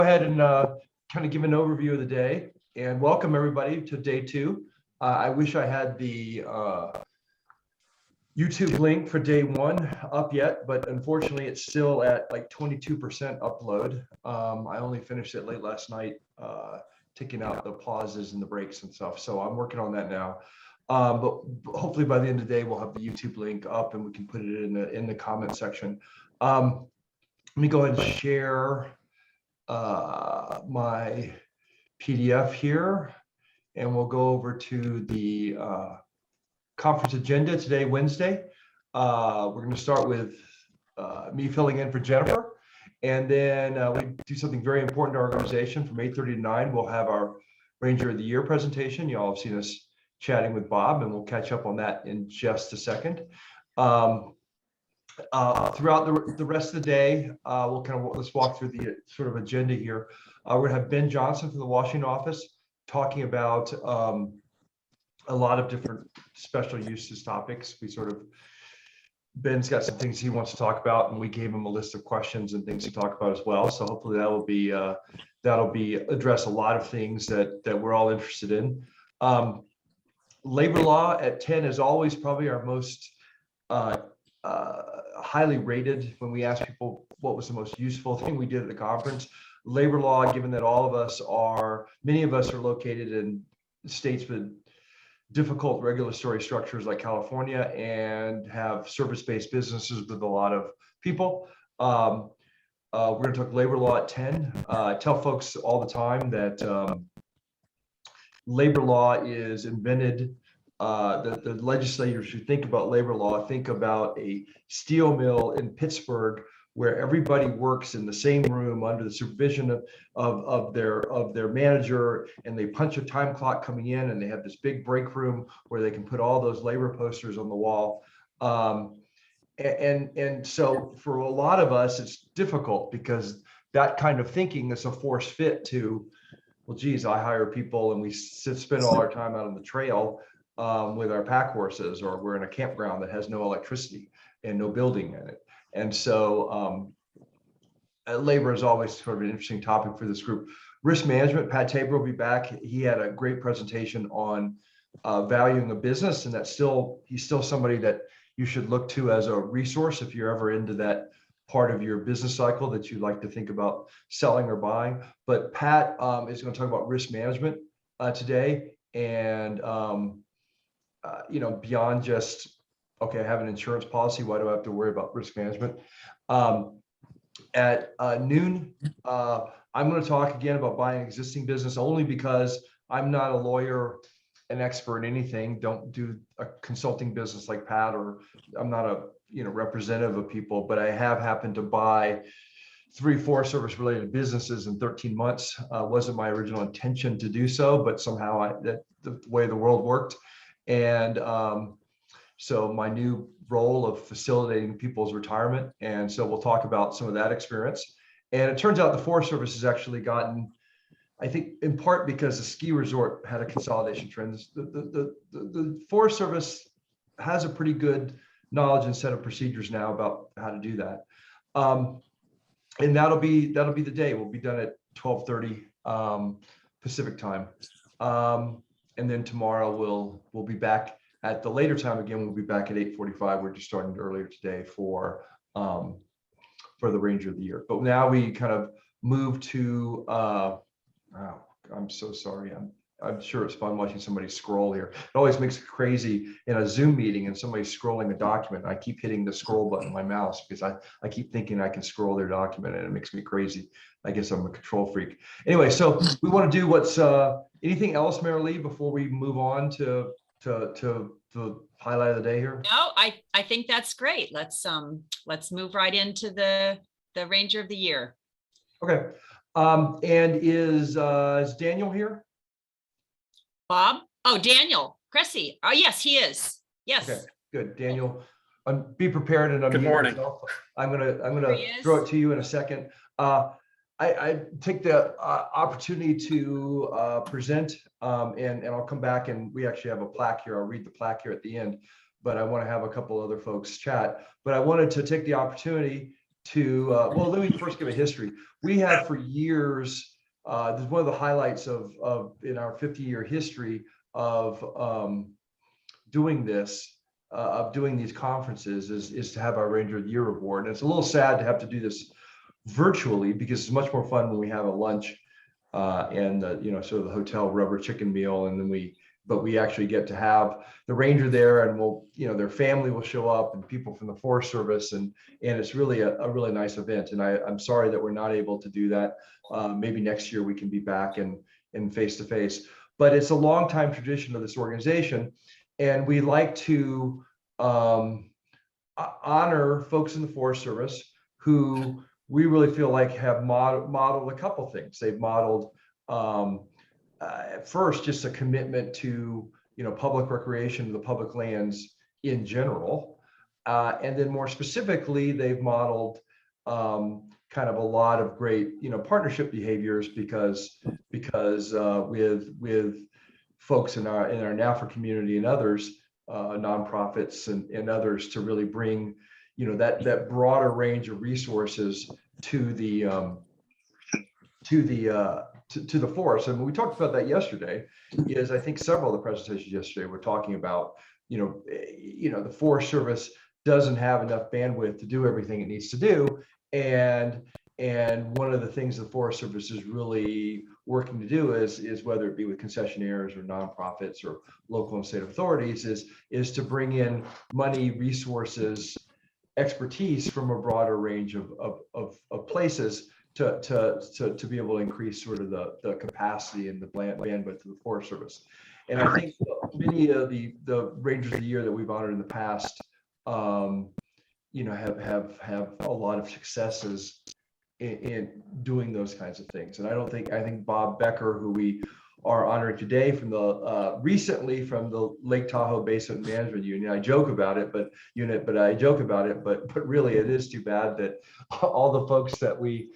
Go ahead and kind of give an overview of the day and welcome everybody to day two. I wish I had the YouTube link for day one up yet, but unfortunately it's still at like 22% upload. I only finished it late last night, taking out the pauses and the breaks and stuff. So I'm working on that now. But hopefully by the end of the day, we'll have the YouTube link up and we can put it in the comment section. Let me go ahead and share my PDF here, and we'll go over to the conference agenda today, Wednesday. We're going to start with me filling in for Jennifer, and then we do something very important to our organization. From 8:30 to 9, we'll have our Ranger of the Year presentation. You all have seen us chatting with Bob, and we'll catch up on that in just a second. Throughout the rest of the day, we'll let's walk through the sort of agenda here. We're gonna have Ben Johnson from the Washington office talking about a lot of different special uses topics. Ben's got some things he wants to talk about, and we gave him a list of questions and things to talk about as well. So hopefully that'll be address a lot of things that we're all interested in. Labor law at 10 is always probably our most highly rated when we ask people what was the most useful thing we did at the conference. Labor law, given that many of us are located in states with difficult regulatory structures like California and have service-based businesses with a lot of people. We're going to talk labor law at 10. I tell folks all the time that labor law is invented. The legislators who think about labor law think about a steel mill in Pittsburgh where everybody works in the same room under the supervision of their manager, and they punch a time clock coming in, and they have this big break room where they can put all those labor posters on the wall. And so for a lot of us, it's difficult because that kind of thinking is a force fit to, well, geez, I hire people and we spend all our time out on the trail with our pack horses, or we're in a campground that has no electricity and no building in it. And so labor is always sort of an interesting topic for this group. Risk management, Pat Tabor will be back. He had a great presentation on valuing a business, and he's still somebody that you should look to as a resource if you're ever into that part of your business cycle that you'd like to think about selling or buying. But Pat is going to talk about risk management today, and beyond just, okay, I have an insurance policy, why do I have to worry about risk management? At noon, I'm going to talk again about buying existing business, only because I'm not a lawyer, an expert in anything, don't do a consulting business like Pat, or I'm not a representative of people, but I have happened to buy 3 Forest Service related businesses in 13 months. Wasn't my original intention to do so, but somehow the way the world worked. And so my new role of facilitating people's retirement. And so we'll talk about some of that experience. And it turns out the Forest Service has actually gotten, I think in part because the ski resort had a consolidation trend, the Forest Service has a pretty good knowledge and set of procedures now about how to do that. And that'll be the day. We'll be done at 12:30 Pacific time. And then tomorrow we'll be back at the later time again. We'll be back at 8:45. We're just starting earlier today for the Ranger of the Year. But now we kind of move to. I'm so sorry. I'm sure it's fun watching somebody scroll here. It always makes it crazy in a Zoom meeting and somebody's scrolling a document. I keep hitting the scroll button on my mouse because I keep thinking I can scroll their document, and it makes me crazy. I guess I'm a control freak. Anyway, so we want to do anything else, Mary Lee, before we move on to the highlight of the day here? No, I think that's great. Let's move right into the Ranger of the Year. Okay. And is Daniel here? Bob? Oh, Daniel Cressy. Oh, yes, he is. Yes. Okay, good. Daniel, be prepared and good morning. Yourself. I'm gonna throw it to you in a second. I take the opportunity to present, and I'll come back, and we actually have a plaque here. I'll read the plaque here at the end, but I want to have a couple other folks chat. But I wanted to take the opportunity well, let me first give a history. We have for years, this is one of the highlights of in our 50-year history of doing this, of doing these conferences is to have our Ranger of the Year award. And it's a little sad to have to do this virtually because it's much more fun when we have a lunch and sort of the hotel rubber chicken meal, and then we actually get to have the ranger there, and their family will show up and people from the Forest Service, and it's really a really nice event. And I'm sorry that we're not able to do that. Maybe next year we can be back in face to face, but it's a long time tradition of this organization, and we like to honor folks in the Forest Service who we really feel like have modeled a couple things. They've modeled first just a commitment to public recreation of the public lands in general, and then more specifically they've modeled kind of a lot of great partnership behaviors because with folks in our NFRA community and others, nonprofits and others, to really bring that broader range of resources to the forest. And we talked about that yesterday. I think several of the presentations yesterday were talking about the Forest Service doesn't have enough bandwidth to do everything it needs to do, and one of the things the Forest Service is really working to do is whether it be with concessionaires or nonprofits or local and state authorities is to bring in money, resources, expertise from a broader range of places to be able to increase sort of the capacity and the bandwidth of the Forest Service. And I think many of the Rangers of the Year that we've honored in the past have a lot of successes in doing those kinds of things. And I think Bob Becker, who we are honoring today recently from the Lake Tahoe Basin Management Union. I joke about it, but really it is too bad that all the folks that we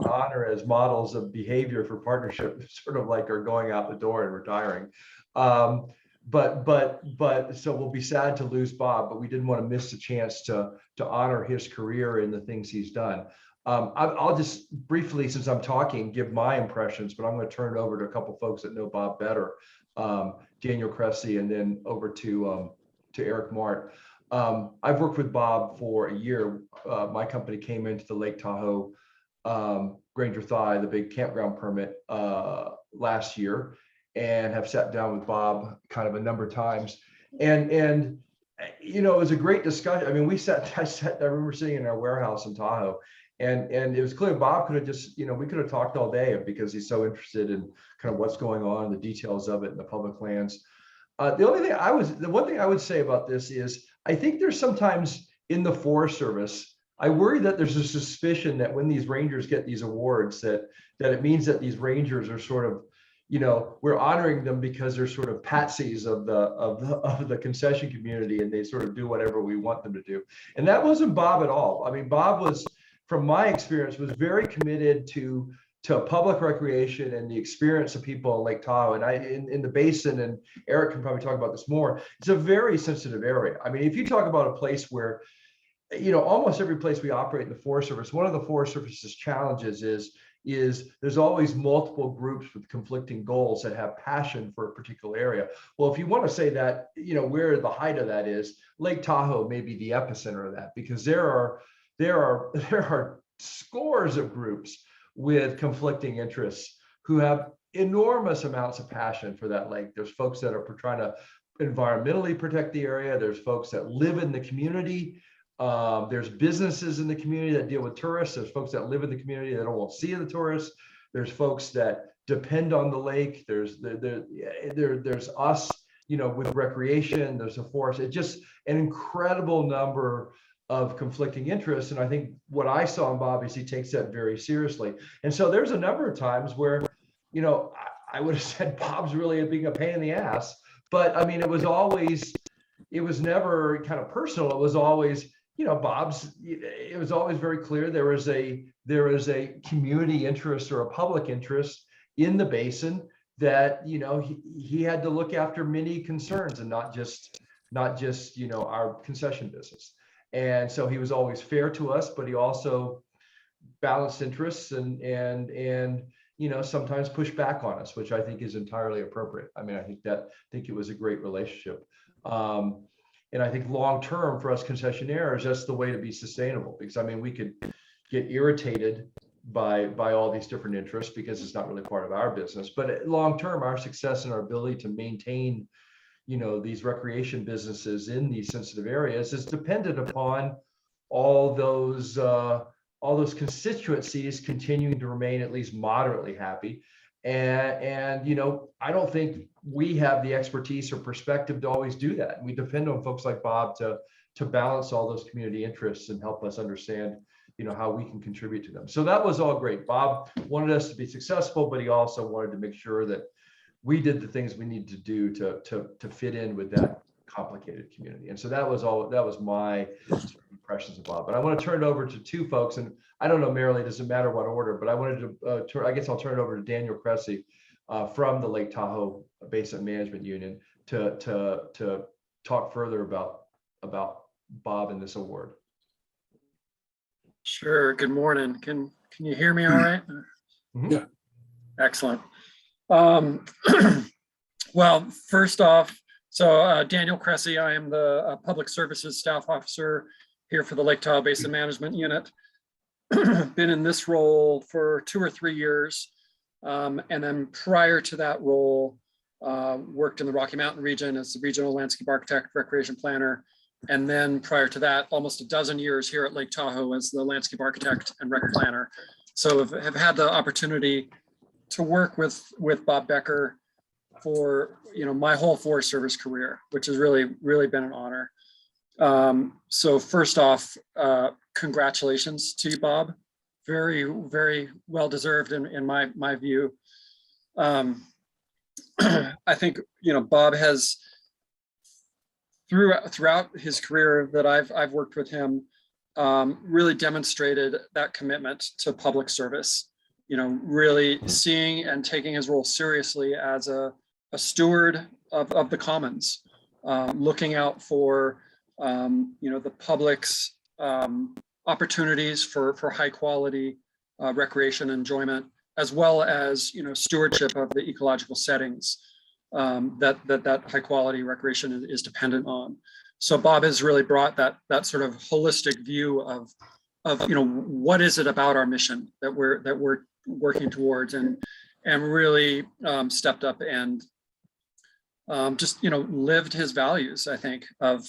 honor as models of behavior for partnership sort of like are going out the door and retiring. But so we'll be sad to lose Bob, but we didn't want to miss the chance to honor his career and the things he's done. I'll just briefly, since I'm talking, give my impressions, but I'm going to turn it over to a couple folks that know Bob better, Daniel Cressy, and then over to Eric Mart. I've worked with Bob for a year. My company came into the Lake Tahoe Granger Thigh, the big campground permit, last year, and have sat down with Bob kind of a number of times. And it was a great discussion. I mean, I remember sitting in our warehouse in Tahoe, and it was clear Bob could have just, we could have talked all day because he's so interested in kind of what's going on, the details of it in the public lands. The one thing I would say about this is I think there's sometimes in the Forest Service, I worry that there's a suspicion that when these rangers get these awards, that it means that these rangers are sort of, we're honoring them because they're sort of patsies of the concession community, and they sort of do whatever we want them to do. And that wasn't Bob at all. I mean, Bob was, from my experience, was very committed to public recreation and the experience of people in Lake Tahoe. And in the basin, and Eric can probably talk about this more, it's a very sensitive area. I mean, if you talk about a place where, almost every place we operate in the Forest Service, one of the Forest Service's challenges is there's always multiple groups with conflicting goals that have passion for a particular area. Well, if you want to say that, where the height of that is, Lake Tahoe may be the epicenter of that, because there are scores of groups with conflicting interests who have enormous amounts of passion for that lake. There's folks that are trying to environmentally protect the area. There's folks that live in the community. There's businesses in the community that deal with tourists. There's folks that live in the community that don't want to see the tourists. There's folks that depend on the lake. There's us, with recreation. There's a forest. It's just an incredible number of conflicting interests. And I think what I saw in Bob is he takes that very seriously. And so there's a number of times where, I would have said Bob's really being a pain in the ass, but I mean, it was never kind of personal. It was always, it was always very clear there was a community interest or a public interest in the basin that, he had to look after many concerns and not just our concession business. And so he was always fair to us, but he also balanced interests and sometimes pushed back on us, which I think is entirely appropriate. I mean, I think it was a great relationship. And I think long term for us concessionaires, that's the way to be sustainable, because I mean, we could get irritated by all these different interests because it's not really part of our business. But long term, our success and our ability to maintain these recreation businesses in these sensitive areas is dependent upon all those constituencies continuing to remain at least moderately happy. And I don't think we have the expertise or perspective to always do that. And we depend on folks like Bob to balance all those community interests and help us understand how we can contribute to them. So that was all great. Bob wanted us to be successful, but he also wanted to make sure that we did the things we needed to do to fit in with that complicated community. And so that was my impressions of Bob. But I want to turn it over to two folks, and I don't know, Marilee, it doesn't matter what order, but I wanted to I guess I'll turn it over to Daniel Cressy from the Lake Tahoe Basin Management Union to talk further about Bob and this award. Sure. Good morning. Can you hear me all right? Yeah. Excellent. Well, first off, so Daniel Cressy, I am the Public Services Staff Officer here for the Lake Tahoe Basin Management Unit. Been in this role for 2 or 3 years. And then prior to that role, worked in the Rocky Mountain region as the Regional Landscape Architect, Recreation Planner. And then prior to that, almost a dozen years here at Lake Tahoe as the Landscape Architect and Rec Planner. So have had the opportunity to work with Bob Becker for my whole Forest Service career, which has really been an honor. So first off, congratulations to you, Bob. Very, very well deserved in my view. I think Bob has throughout his career that I've worked with him, really demonstrated that commitment to public service. Really seeing and taking his role seriously as a steward of the commons, looking out for the public's opportunities for high quality recreation enjoyment, as well as stewardship of the ecological settings that high quality recreation is dependent on. So Bob has really brought that sort of holistic view of what is it about our mission that we're working towards, and really stepped up and just lived his values, I think, of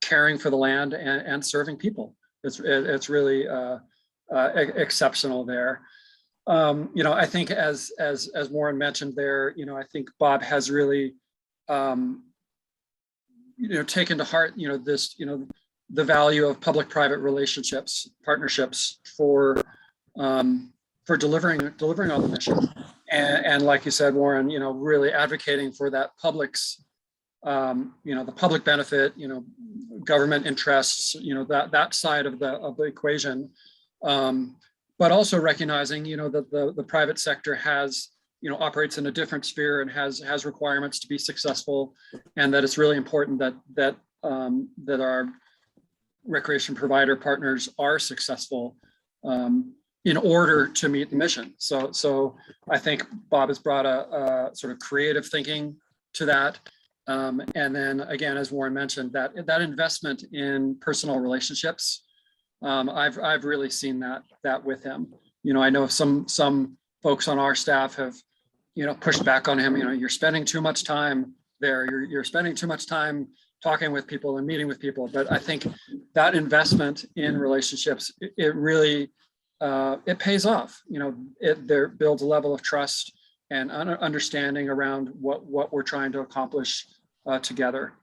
caring for the land and serving people. It's really exceptional there. I think as Warren mentioned there, I think Bob has really taken to heart this the value of public-private relationships, partnerships for delivering on the mission, and like you said, Warren, really advocating for that public's the public benefit, government interests, that side of the equation, but also recognizing that the private sector has operates in a different sphere and has requirements to be successful, and that it's really important that our recreation provider partners are successful in order to meet the mission. So I think Bob has brought a sort of creative thinking to that. And then again, as Warren mentioned, that investment in personal relationships, I've really seen that with him. I know some folks on our staff have pushed back on him. You're spending too much time there. You're spending too much time talking with people and meeting with people. But I think that investment in relationships, it really it pays off. There builds a level of trust and understanding around what we're trying to accomplish together.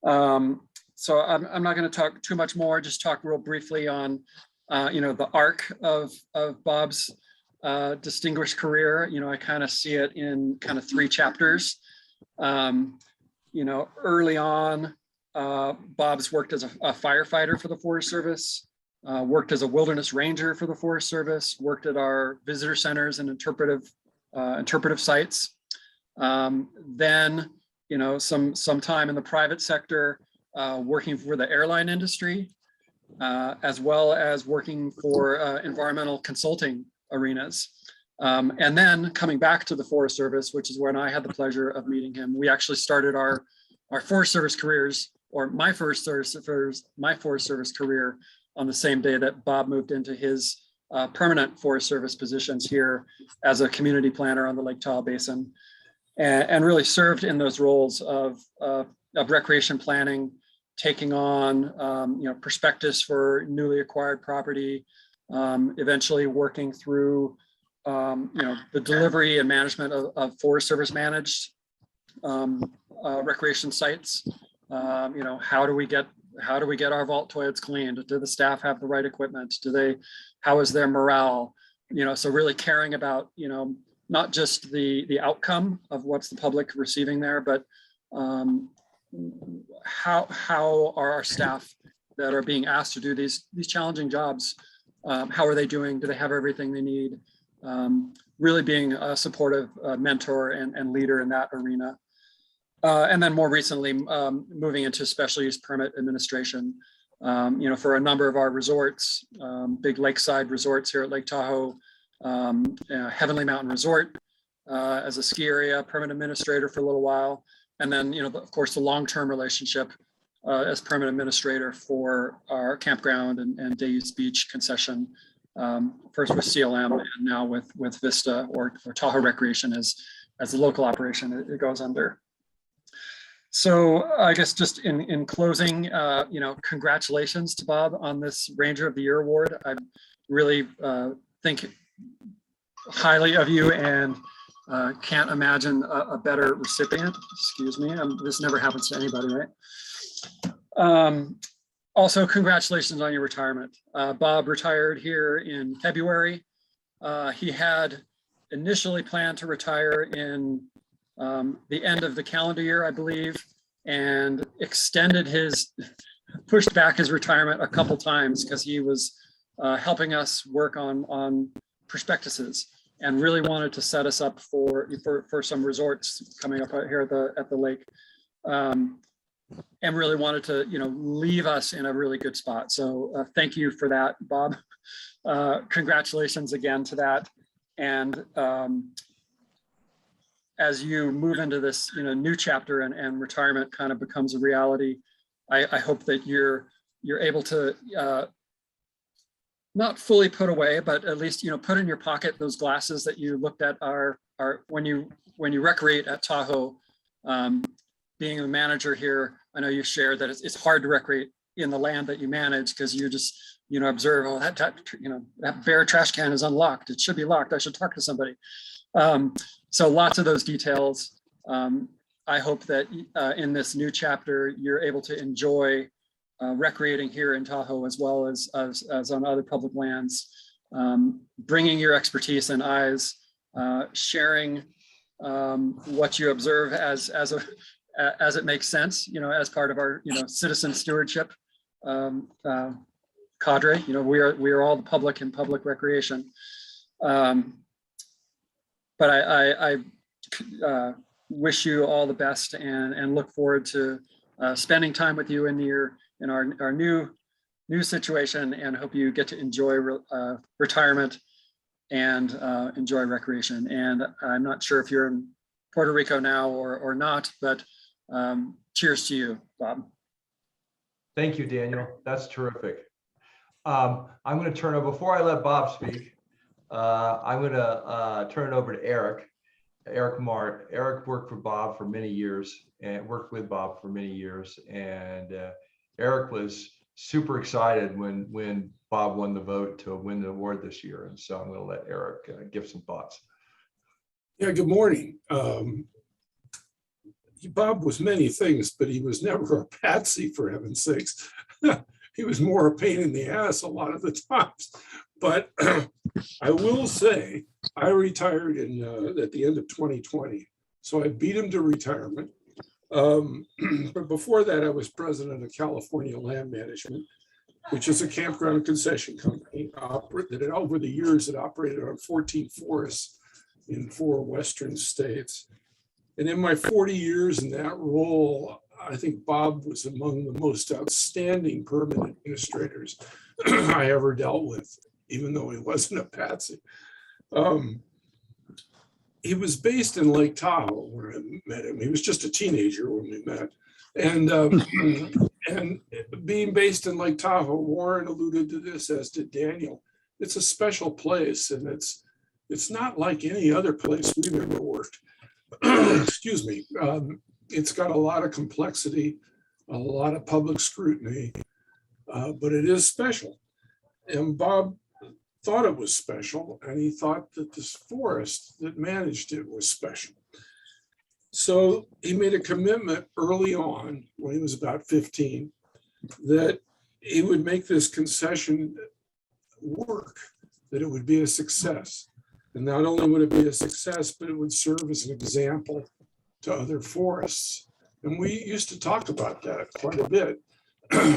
So I'm not going to talk too much more, just talk real briefly on the arc of Bob's distinguished career. I kind of see it in kind of 3 chapters. Early on, Bob's worked as a firefighter for the Forest Service, worked as a wilderness ranger for the Forest Service, worked at our visitor centers and interpretive sites. Then, some time in the private sector, working for the airline industry, as well as working for environmental consulting arenas. And then coming back to the Forest Service, which is when I had the pleasure of meeting him. We actually started our Forest Service careers, or my Forest Service career, on the same day that Bob moved into his permanent Forest Service positions here as a community planner on the Lake Tahoe Basin, and really served in those roles of recreation planning, taking on prospectus for newly acquired property, eventually working through the delivery and management of Forest Service managed recreation sites. How do we get our vault toilets cleaned? Do the staff have the right equipment? How is their morale? So really caring about, not just the outcome of what's the public receiving there, but how are our staff that are being asked to do these challenging jobs, how are they doing? Do they have everything they need? Really being a supportive mentor and leader in that arena. And then more recently, moving into special use permit administration, for a number of our resorts, big lakeside resorts here at Lake Tahoe, Heavenly Mountain Resort as a ski area permit administrator for a little while. And then, of course, the long-term relationship as permit administrator for our campground and day use beach concession, first with CLM and now with Vista or Tahoe Recreation as the local operation it goes under. So I guess just in closing, congratulations to Bob on this Ranger of the Year award. I really think highly of you and can't imagine a better recipient. Excuse me, this never happens to anybody, right? Also, congratulations on your retirement. Bob retired here in February. He had initially planned to retire in the end of the calendar year, I believe, and pushed back his retirement a couple times because he was helping us work on prospectuses and really wanted to set us up for some resorts coming up here at the lake, and really wanted to leave us in a really good spot. So thank you for that, Bob. Congratulations again to that. And as you move into this new chapter and retirement kind of becomes a reality, I hope that you're able to not fully put away, but at least put in your pocket those glasses that you looked at when you recreate at Tahoe. Being a manager here, I know you shared that it's hard to recreate in the land that you manage because you just observe, oh, that bare trash can is unlocked. It should be locked. I should talk to somebody. So lots of those details. I hope that in this new chapter, you're able to enjoy recreating here in Tahoe as well as on other public lands, bringing your expertise and eyes, sharing what you observe as it makes sense, as part of our citizen stewardship cadre. We are all the public in public recreation. But I wish you all the best and look forward to spending time with you in our new situation, and hope you get to enjoy retirement and enjoy recreation. And I'm not sure if you're in Puerto Rico now or not, but cheers to you, Bob. Thank you, Daniel. That's terrific. I'm going to turn over, before I let Bob speak, I'm going to turn it over to Eric Mart. Eric worked for Bob for many years and worked with Bob for many years. And Eric was super excited when Bob won the vote to win the award this year. And so I'm going to let Eric give some thoughts. Yeah, good morning. Bob was many things, but he was never a patsy, for heaven's sakes. He was more a pain in the ass a lot of the times. But I will say, I retired at the end of 2020. So I beat him to retirement. But before that, I was president of California Land Management, which is a campground concession company that over the years it operated on 14 forests in 4 Western states. And in my 40 years in that role, I think Bob was among the most outstanding permit administrators I ever dealt with, even though he wasn't a patsy. He was based in Lake Tahoe when I met him. He was just a teenager when we met. And being based in Lake Tahoe, Warren alluded to this, as did Daniel. It's a special place, and it's not like any other place we've ever worked. Excuse me. It's got a lot of complexity, a lot of public scrutiny, but it is special. And Bob thought it was special, and he thought that this forest that managed it was special. So he made a commitment early on, when he was about 15, that he would make this concession work, that it would be a success. And not only would it be a success, but it would serve as an example to other forests. And we used to talk about that quite a bit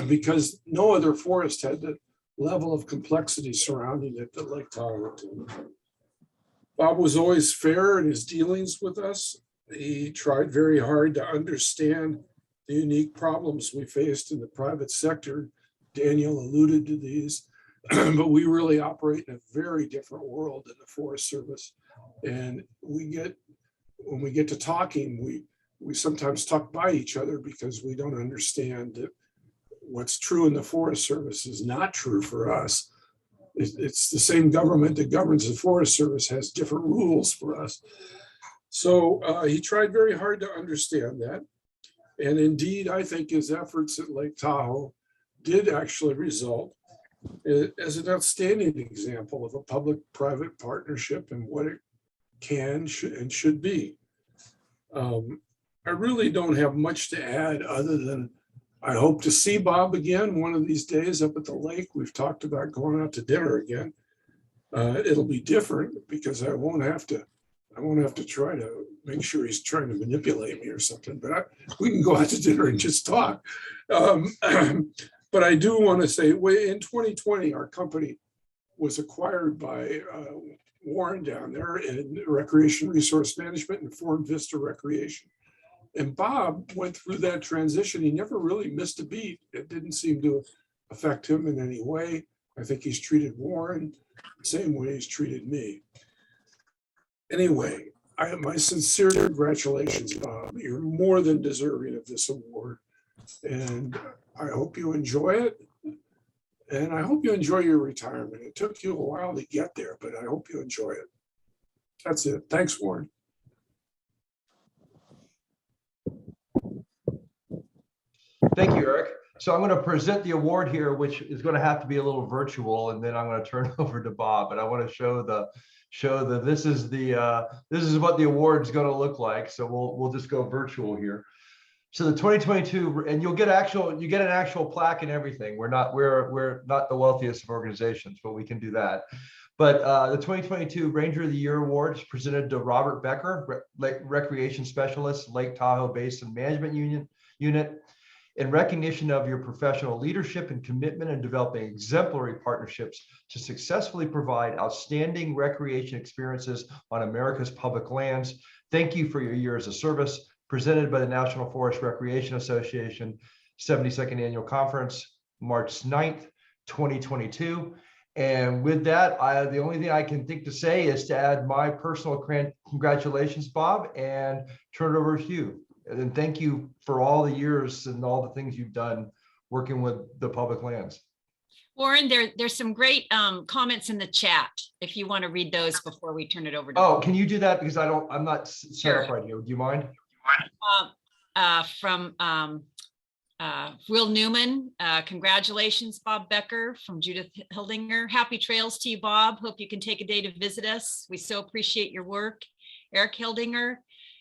because no other forest had the level of complexity surrounding it that Lake Tahoe did. Bob was always fair in his dealings with us. He tried very hard to understand the unique problems we faced in the private sector. Daniel alluded to these, but we really operate in a very different world than the Forest Service. And when we get to talking, we sometimes talk by each other because we don't understand that what's true in the Forest Service is not true for us. It's the same government that governs the Forest Service has different rules for us. So he tried very hard to understand that. And indeed, I think his efforts at Lake Tahoe did actually result as an outstanding example of a public-private partnership and what it can, should be. I really don't have much to add other than I hope to see Bob again one of these days up at the lake. We've talked about going out to dinner again. It'll be different because I won't have to try to make sure he's trying to manipulate me or something, but we can go out to dinner and just talk. But I do want to say, in 2020, our company was acquired by Warren down there in Recreation Resource Management and Form Vista Recreation. And Bob went through that transition. He never really missed a beat. It didn't seem to affect him in any way. I think he's treated Warren the same way he's treated me. Anyway, my sincere congratulations, Bob. You're more than deserving of this award. And I hope you enjoy it. And I hope you enjoy your retirement. It took you a while to get there, but I hope you enjoy it. That's it. Thanks, Warren. Thank you, Eric. So I'm going to present the award here, which is going to have to be a little virtual, and then I'm going to turn it over to Bob. But I want to show that this is what the award is going to look like. So we'll just go virtual here. So the 2022, and you get an actual plaque and everything. We're not the wealthiest of organizations, but we can do that. But the 2022 Ranger of the Year Award is presented to Robert Becker, Recreation Specialist, Lake Tahoe Basin Management Unit, in recognition of your professional leadership and commitment in developing exemplary partnerships to successfully provide outstanding recreation experiences on America's public lands. Thank you for your years of service. Presented by the National Forest Recreation Association 72nd Annual Conference, March 9th, 2022. And with that, the only thing I can think to say is to add my personal congratulations, Bob, and turn it over to you. And thank you for all the years and all the things you've done working with the public lands. Warren, there's some great comments in the chat if you want to read those before we turn it over to Bob. Can you do that? Because I'm not set up right here. Do you mind? From Will Newman, congratulations, Bob Becker. From Judith Hildinger, happy trails to you, Bob. Hope you can take a day to visit us. We so appreciate your work. Eric Hildinger,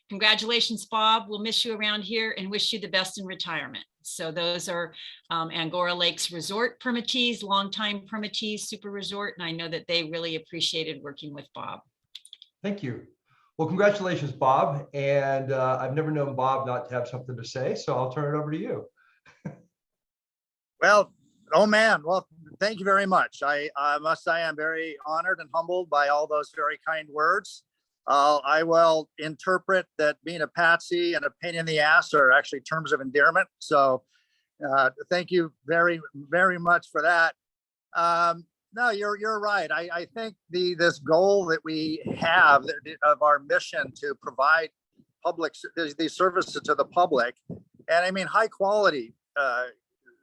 congratulations, Bob. We'll miss you around here and wish you the best in retirement. So those are Angora Lakes Resort permittees, longtime permittees, super resort, and I know that they really appreciated working with Bob. Thank you. Well, congratulations, Bob. And I've never known Bob not to have something to say, so I'll turn it over to you. Well, oh man, well, thank you very much. I must say I'm very honored and humbled by all those very kind words. I will interpret that being a patsy and a pain in the ass are actually terms of endearment. So thank you very, very much for that. No, you're right. I think this goal that we have of our mission to provide these services to the public, and I mean high quality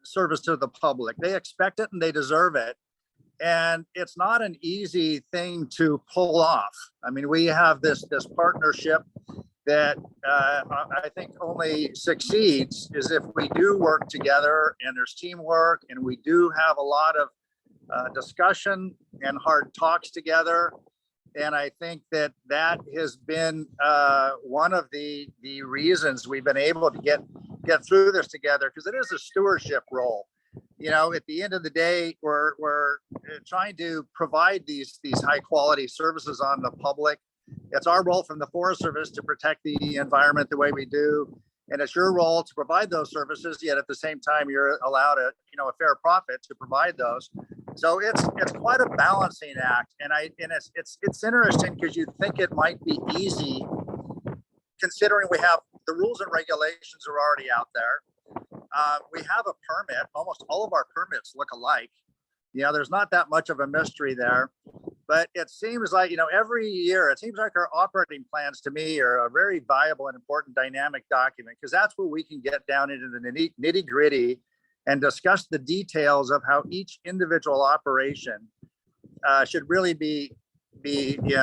service to the public. They expect it and they deserve it. And it's not an easy thing to pull off. I mean, we have this partnership that I think only succeeds is if we do work together and there's teamwork and we do have a lot of discussion and hard talks together. And I think that has been one of the reasons we've been able to get through this together, because it is a stewardship role. You know, at the end of the day, we're trying to provide these high quality services on the public. It's our role from the Forest Service to protect the environment the way we do. And it's your role to provide those services, yet at the same time, you're allowed a fair profit to provide those. So it's quite a balancing act. And it's interesting because you'd think it might be easy, considering we have the rules and regulations are already out there. We have a permit. Almost all of our permits look alike. You know, there's not that much of a mystery there. But it seems like, every year, it seems like our operating plans to me are a very viable and important dynamic document, because that's where we can get down into the nitty gritty and discuss the details of how each individual operation should really be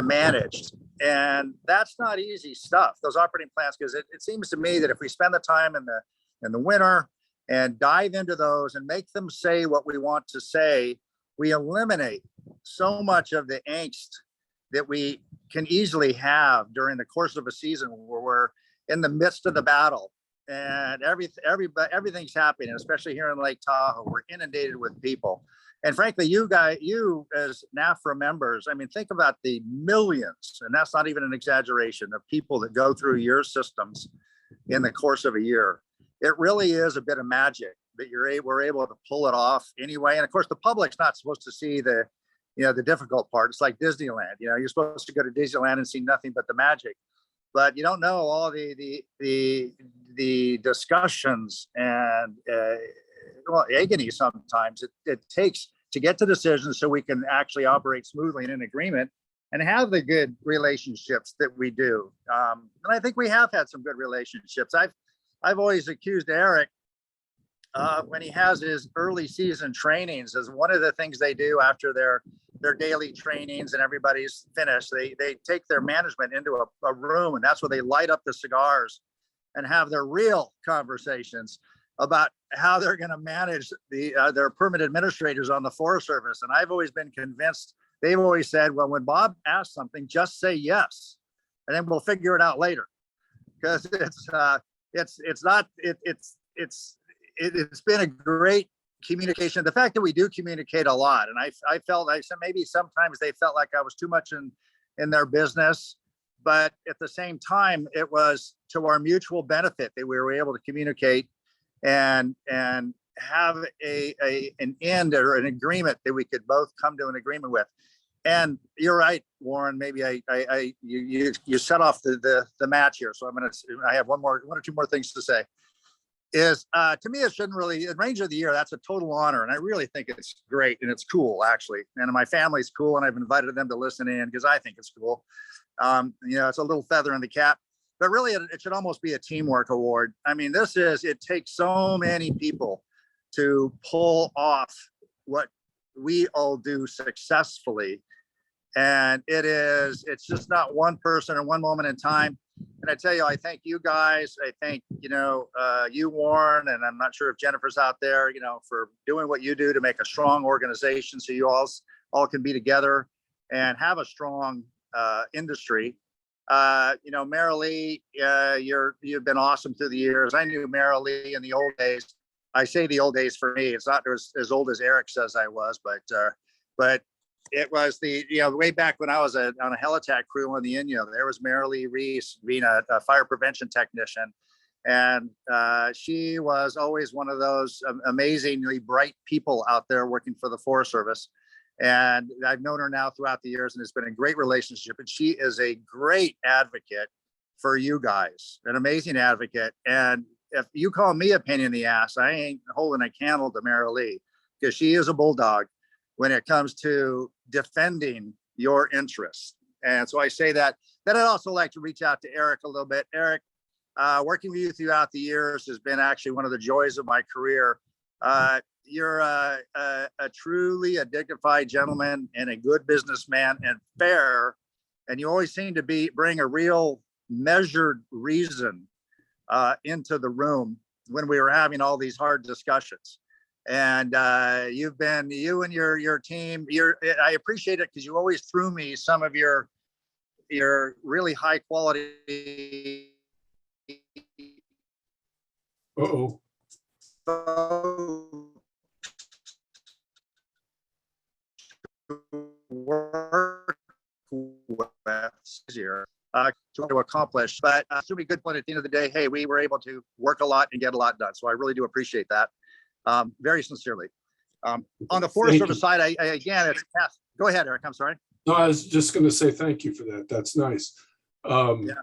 managed. And that's not easy stuff, those operating plans, because it seems to me that if we spend the time in the winter and dive into those and make them say what we want to say, we eliminate so much of the angst that we can easily have during the course of a season where we're in the midst of the battle and everything's happening, especially here in Lake Tahoe. We're inundated with people. And frankly, you as NFRA members, I mean, think about the millions, and that's not even an exaggeration, of people that go through your systems in the course of a year. It really is a bit of magic that we're able to pull it off anyway. And of course, the public's not supposed to see the difficult part. It's like Disneyland. You're supposed to go to Disneyland and see nothing but the magic, but you don't know all the discussions and agony sometimes it takes to get to decisions so we can actually operate smoothly and in agreement and have the good relationships that we do. And I think we have had some good relationships. I've always accused Eric when he has his early season trainings, as one of the things they do after their daily trainings and everybody's finished, they take their management into a room, and that's where they light up the cigars and have their real conversations about how they're going to manage their permit administrators on the Forest Service. And I've always been convinced, they've always said, well, when Bob asks something, just say yes, and then we'll figure it out later. Because it's been a great communication. The fact that we do communicate a lot, and I felt maybe sometimes they felt like I was too much in their business, but at the same time, it was to our mutual benefit that we were able to communicate and have an end or an agreement that we could both come to an agreement with. And you're right, Warren. Maybe you set off the match here, so I have one or two more things to say. Is to me, it shouldn't really, the range of the year, that's a total honor. And I really think it's great and it's cool, actually. And my family's cool, and I've invited them to listen in because I think it's cool. It's a little feather in the cap, but really it should almost be a teamwork award. I mean, it takes so many people to pull off what we all do successfully. And it's just not one person or one moment in time. And I tell you, I thank you guys. I thank, you, Warren, and I'm not sure if Jennifer's out there, for doing what you do to make a strong organization so you all can be together and have a strong industry. Marilee, you've been awesome through the years. I knew Marilee in the old days. I say the old days for me. It's not as old as Eric says I was, but it was way back when I was on a helitack crew on the Inyo. There was Marilee Reese being a fire prevention technician. And she was always one of those amazingly bright people out there working for the Forest Service. And I've known her now throughout the years, and it's been a great relationship. And she is a great advocate for you guys, an amazing advocate. And if you call me a pain in the ass, I ain't holding a candle to Mary Lee, because she is a bulldog when it comes to defending your interests. And so I say that. Then I'd also like to reach out to Eric a little bit. Eric, working with you throughout the years has been actually one of the joys of my career. You're a truly a dignified gentleman and a good businessman and fair. And you always seem to bring a real measured reason into the room when we were having all these hard discussions. And you and your team, I appreciate it, because you always threw me some of your really high quality Uh-oh. work with here to accomplish. But it's a good point at the end of the day. Hey, we were able to work a lot and get a lot done. So I really do appreciate that, very sincerely. On the Forest Service side, I again, it's go ahead, Eric. I'm sorry. No, I was just going to say thank you for that. That's nice. Yeah.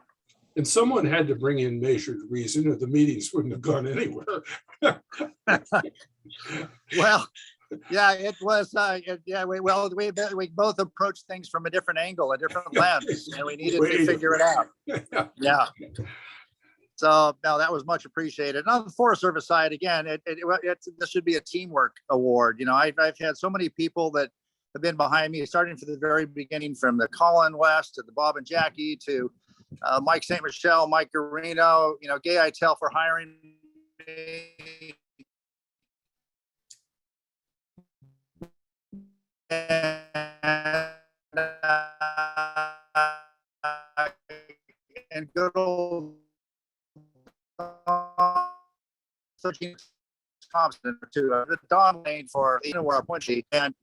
And someone had to bring in measured reason, or the meetings wouldn't have gone anywhere. Well, yeah, it was. Yeah, we both approached things from a different angle, a different lens, and we needed to figure it out. Yeah. So no, that was much appreciated. And on the Forest Service side, again, this should be a teamwork award. You know, I've had so many people that have been behind me, starting from the very beginning, from the Colin West to the Bob and Jackie to Mike St. Michel, Mike Garino, you know, Gay Itel for hiring me. And good old Thompson to Don Lane for our Punchy, and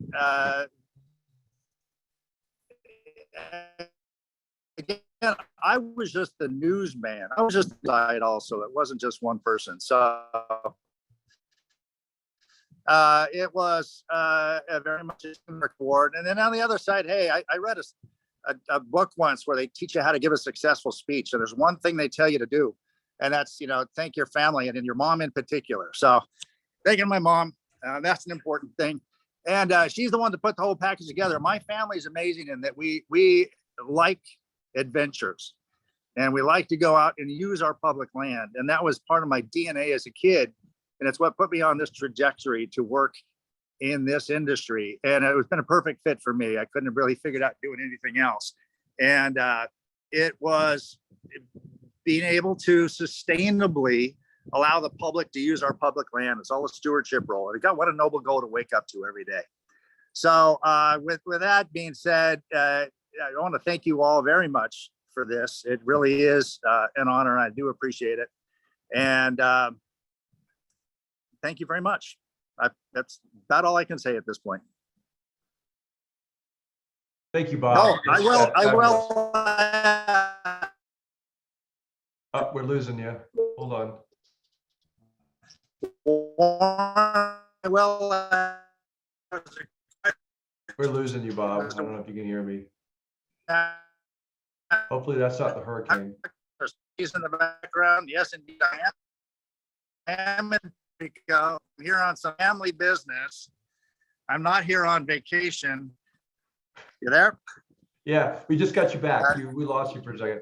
again, I was just the newsman. I was just side also. It wasn't just one person. So it was a very much a teamwork award. And then on the other side, hey, I read a book once where they teach you how to give a successful speech. And there's one thing they tell you to do, and that's, you know, thank your family, and your mom in particular. So thanking my mom, that's an important thing. And she's the one to put the whole package together. My family is amazing in that we like adventures, and we like to go out and use our public land. And that was part of my DNA as a kid. And it's what put me on this trajectory to work in this industry. And it's been a perfect fit for me. I couldn't have really figured out doing anything else. And it was being able to sustainably allow the public to use our public land. It's all a stewardship role. And what a noble goal to wake up to every day. So with that being said, I want to thank you all very much for this. It really is an honor. And I do appreciate it. And thank you very much. That's about all I can say at this point. Thank you, Bob. No, I will. Oh, we're losing you. Hold on. Well, We're losing you, Bob. I don't know if you can hear me. Hopefully that's not the hurricane. He's in the background. Yes, indeed, I am. I'm here on some family business. I'm not here on vacation. You there? Yeah, we just got you back. We lost you for a second.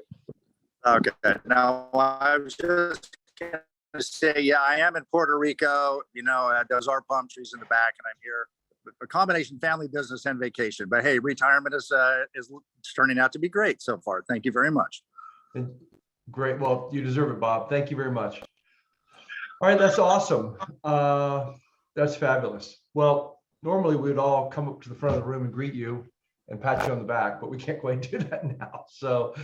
Okay. Now I was just gonna say, yeah, I am in Puerto Rico. You know, there's our palm trees in the back, and I'm here. A combination family business and vacation. But hey, retirement is turning out to be great so far. Thank you very much. Great. Well, you deserve it, Bob. Thank you very much. All right, that's awesome. That's fabulous. Well, normally we'd all come up to the front of the room and greet you and pat you on the back, but we can't quite do that now. So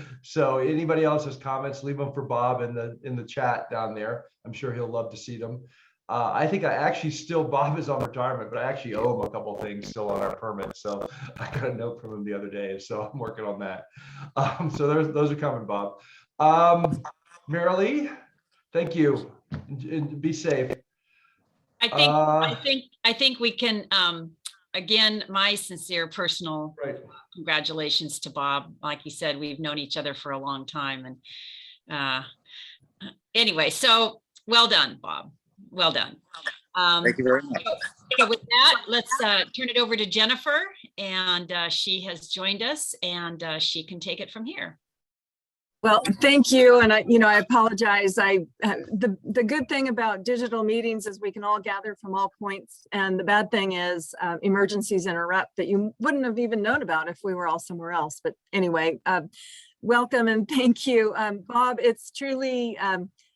anybody else has comments, leave them for Bob in the chat down there. I'm sure he'll love to see them. I think Bob is on retirement, but I actually owe him a couple of things still on our permit. So I got a note from him the other day, so I'm working on that. So those are coming, Bob. Marilee, thank you. And be safe. I think we can again, my sincere personal Right. congratulations to Bob. Like you said, we've known each other for a long time. And anyway, so well done, Bob. Well done. Thank you very much. So with that, let's turn it over to Jennifer, and she has joined us, and she can take it from here. Well, thank you. And I apologize. The good thing about digital meetings is we can all gather from all points. And the bad thing is emergencies interrupt that you wouldn't have even known about if we were all somewhere else. But anyway, welcome and thank you. Bob, it's truly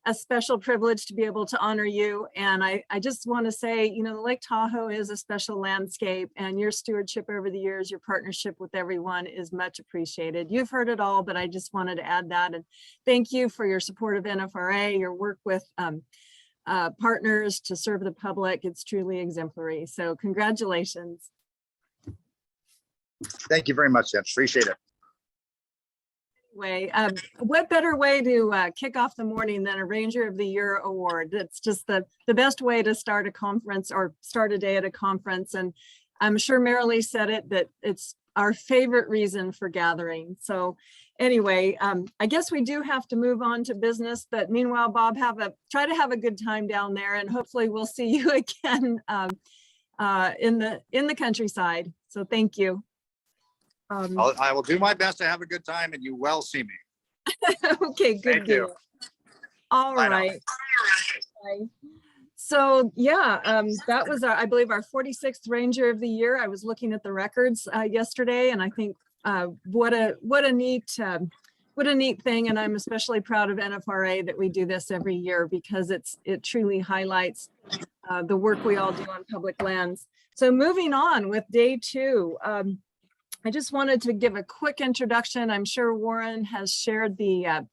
a special privilege to be able to honor you. And I just want to say, the Lake Tahoe is a special landscape, and your stewardship over the years, your partnership with everyone is much appreciated. You've heard it all, but I just wanted to add that. And thank you for your support of NFRA, your work with partners to serve the public. It's truly exemplary. So congratulations. Thank you very much, Jen. Appreciate it. Way. What better way to kick off the morning than a Ranger of the Year award? It's just the best way to start a conference or start a day at a conference. And I'm sure Marilee said it, that it's our favorite reason for gathering. So anyway, I guess we do have to move on to business, but meanwhile, Bob, try to have a good time down there, and hopefully we'll see you again in the countryside. So thank you. I will do my best to have a good time, and you will see me. Okay, good Thank you. deal. All Bye now. right. Bye. So yeah, that was I believe our 46th Ranger of the Year. I was looking at the records yesterday, and I think what a neat thing. And I'm especially proud of NFRA that we do this every year, because it truly highlights the work we all do on public lands. So moving on with day 2. I just wanted to give a quick introduction. I'm sure Warren has shared the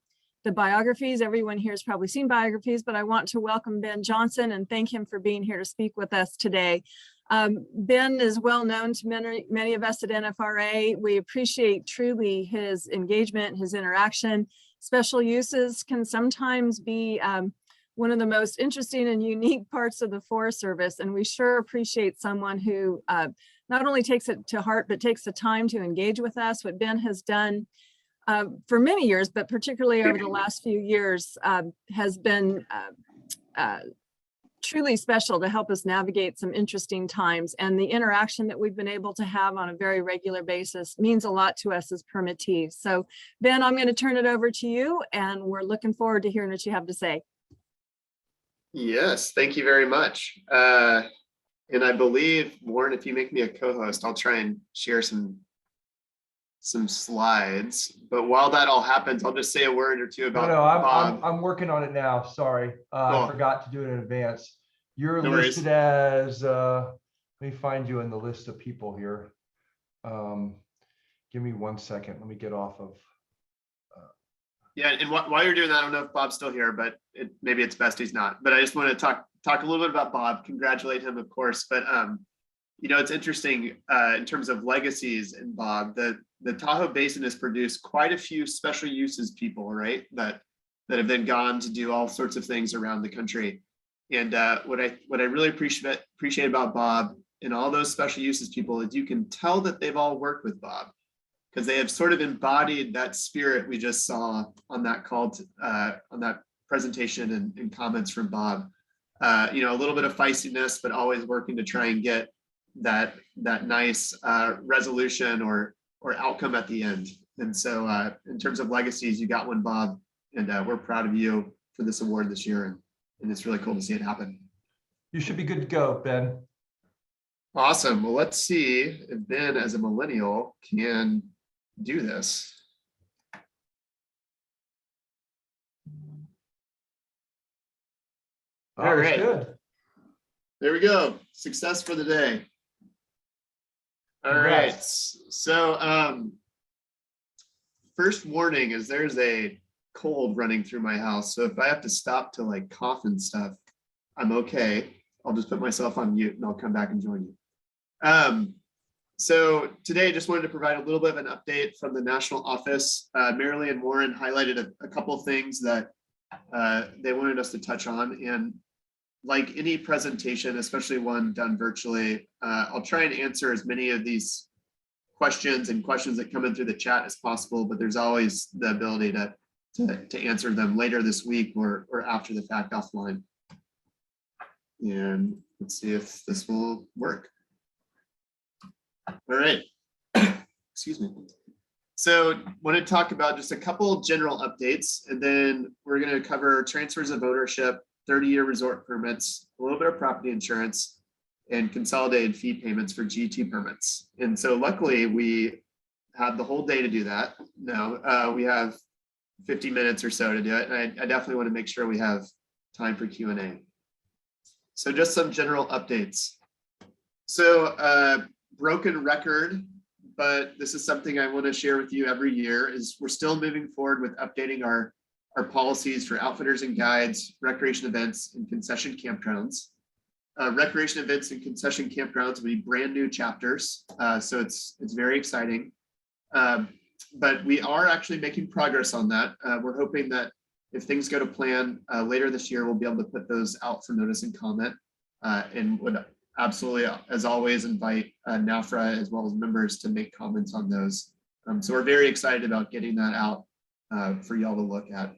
biographies. Everyone here has probably seen biographies, but I want to welcome Ben Johnson and thank him for being here to speak with us today. Ben is well known to many of us at NFRA. We appreciate truly his engagement, his interaction. Special uses can sometimes be one of the most interesting and unique parts of the Forest Service, and we sure appreciate someone who not only takes it to heart, but takes the time to engage with us. What Ben has done for many years, but particularly over the last few years, has been truly special to help us navigate some interesting times. And the interaction that we've been able to have on a very regular basis means a lot to us as permittees. So Ben, I'm going to turn it over to you, and we're looking forward to hearing what you have to say. Yes, thank you very much. And I believe, Warren, if you make me a co-host, I'll try and share some slides. But while that all happens, I'll just say a word or two about Bob. I'm working on it now. Sorry, Cool. I forgot to do it in advance. You're No worries. listed as. Let me find you in the list of people here. Give me 1 second. Let me get off of. Yeah, and while you're doing that, I don't know if Bob's still here, but maybe it's best he's not. But I just want to talk a little bit about Bob. Congratulate him, of course. But it's interesting in terms of legacies in Bob. The Tahoe Basin has produced quite a few special uses people, right? That have then gone to do all sorts of things around the country. And what I really appreciate about Bob and all those special uses people is you can tell that they've all worked with Bob, because they have sort of embodied that spirit we just saw on that call, on that presentation and comments from Bob. A little bit of feistiness, but always working to try and get that nice resolution or outcome at the end. And so in terms of legacies, you got one, Bob, and we're proud of you for this award this year. And it's really cool to see it happen. You should be good to go, Ben. Awesome. Well, let's see if Ben, as a millennial, can do this. All All right. right. Good. There we go. Success for the day. All right. Congrats. So first warning is there's a cold running through my house. So if I have to stop to like cough and stuff, I'm okay. I'll just put myself on mute and I'll come back and join you. So today I just wanted to provide a little bit of an update from the national office. Marilee and Warren highlighted a couple of things that they wanted us to touch on. And like any presentation, especially one done virtually, I'll try and answer as many of these questions that come in through the chat as possible, but there's always the ability to answer them later this week or after the fact offline. And let's see if this will work. All right. Excuse me. So want to talk about just a couple general updates, and then we're going to cover transfers of ownership, 30-year resort permits, a little bit of property insurance, and consolidated fee payments for GT permits. And so luckily we had the whole day to do that. No, we have 50 minutes or so to do it. And I definitely want to make sure we have time for Q&A. So just some general updates. So broken record, but this is something I want to share with you every year, is we're still moving forward with updating our policies for outfitters and guides, recreation events, and concession campgrounds. Recreation events and concession campgrounds will be brand new chapters. So it's very exciting. But we are actually making progress on that. We're hoping that if things go to plan later this year, we'll be able to put those out for notice and comment, and would absolutely, as always, invite NFRA as well as members to make comments on those. So we're very excited about getting that out for y'all to look at.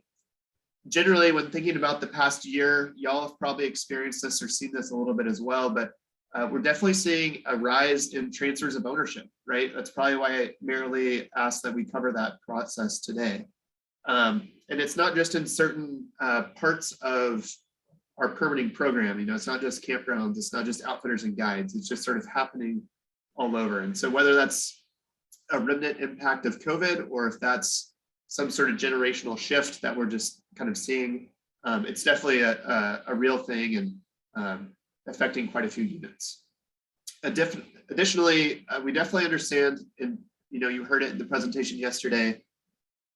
Generally, when thinking about the past year, y'all have probably experienced this or seen this a little bit as well, but we're definitely seeing a rise in transfers of ownership, right? That's probably why I merely asked that we cover that process today. And it's not just in certain parts of our permitting program. You know, it's not just campgrounds, it's not just outfitters and guides, it's just sort of happening all over. And so whether that's a remnant impact of COVID, or if that's some sort of generational shift that we're just kind of seeing, it's definitely a real thing and affecting quite a few units. Additionally, we definitely understand, and you heard it in the presentation yesterday,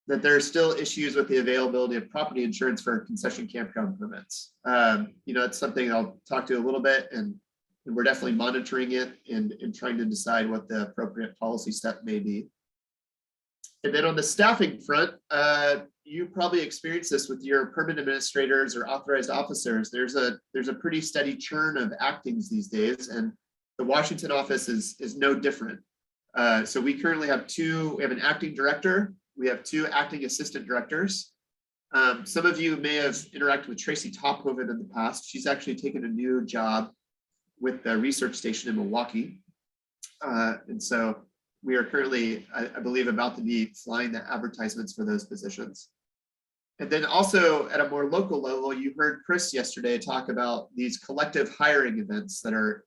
that there are still issues with the availability of property insurance for concession campground permits. It's something I'll talk to a little bit, and we're definitely monitoring it and trying to decide what the appropriate policy step may be. And then on the staffing front, you probably experienced this with your permit administrators or authorized officers. There's a pretty steady churn of actings these days, and the Washington office is no different. So we currently have we have an acting director, we have 2 acting assistant directors. Some of you may have interacted with Tracy Tophoven in the past. She's actually taken a new job with the research station in Milwaukee. And so we are currently, I believe, about to be flying the advertisements for those positions. And then also at a more local level, you heard Chris yesterday talk about these collective hiring events that are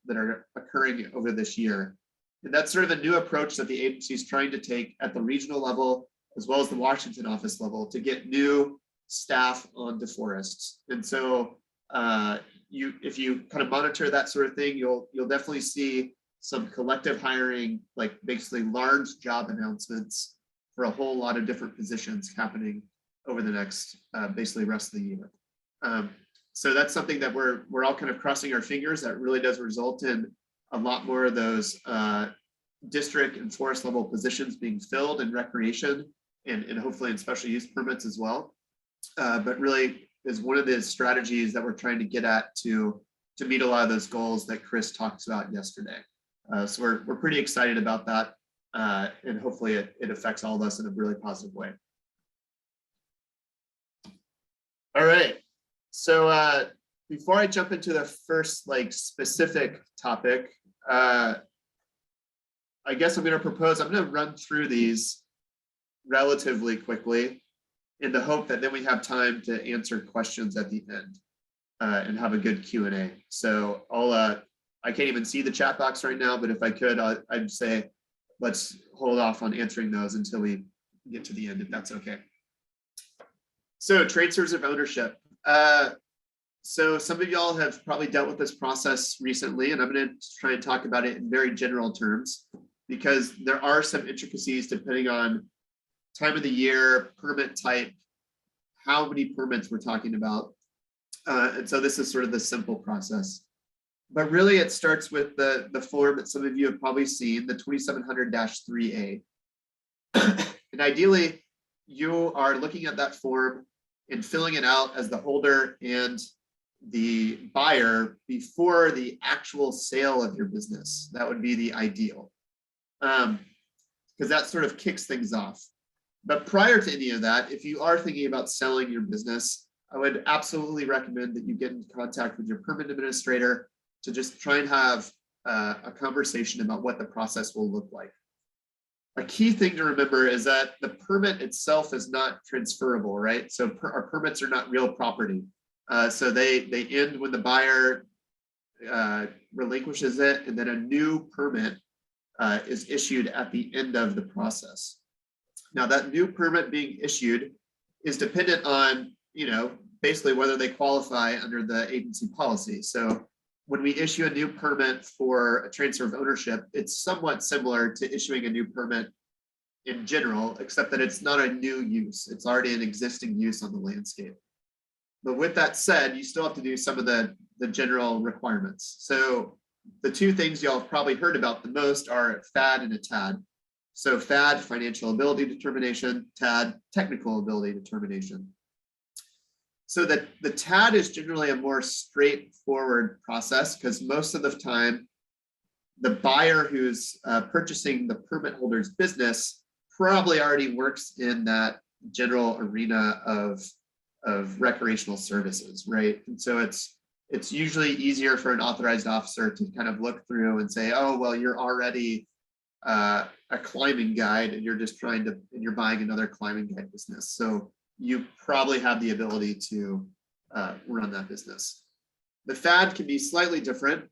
occurring over this year. And that's sort of a new approach that the agency is trying to take at the regional level, as well as the Washington office level, to get new staff on DeForests. And so if you kind of monitor that sort of thing, you'll definitely see some collective hiring, like basically large job announcements for a whole lot of different positions happening over the next basically rest of the year. So that's something that we're all kind of crossing our fingers that really does result in a lot more of those district and forest level positions being filled in recreation and hopefully in special use permits as well. But really is one of the strategies that we're trying to get at to meet a lot of those goals that Chris talked about yesterday. So we're pretty excited about that, and hopefully it affects all of us in a really positive way. All right, so before I jump into the first specific topic, I guess I'm going to run through these relatively quickly in the hope that then we have time to answer questions at the end and have a good Q&A. So I can't even see the chat box right now, but if I could, I'd say let's hold off on answering those until we get to the end, if that's okay. So transfers of ownership. So some of y'all have probably dealt with this process recently, and I'm going to try and talk about it in very general terms, because there are some intricacies depending on time of the year, permit type, how many permits we're talking about. And so this is sort of the simple process. But really it starts with the form that some of you have probably seen, the 2700-3A. And ideally, you are looking at that form and filling it out as the holder and the buyer before the actual sale of your business. That would be the ideal, because that sort of kicks things off. But prior to any of that, if you are thinking about selling your business, I would absolutely recommend that you get in contact with your permit administrator to just try and have a conversation about what the process will look like. A key thing to remember is that the permit itself is not transferable, right? So our permits are not real property. So they end when the buyer relinquishes it, and then a new permit is issued at the end of the process. Now, that new permit being issued is dependent on, basically whether they qualify under the agency policy. So when we issue a new permit for a transfer of ownership, it's somewhat similar to issuing a new permit in general, except that it's not a new use. It's already an existing use on the landscape. But with that said, you still have to do some of the general requirements. So the two things y'all have probably heard about the most are a FAD and a TAD. So FAD, financial ability determination, TAD, technical ability determination. So that the TAD is generally a more straightforward process, because most of the time, the buyer who's purchasing the permit holder's business probably already works in that general arena of recreational services, right? And so it's usually easier for an authorized officer to kind of look through and say, oh, well, you're already a climbing guide, and you're buying another climbing guide business. So you probably have the ability to run that business. The FAD can be slightly different.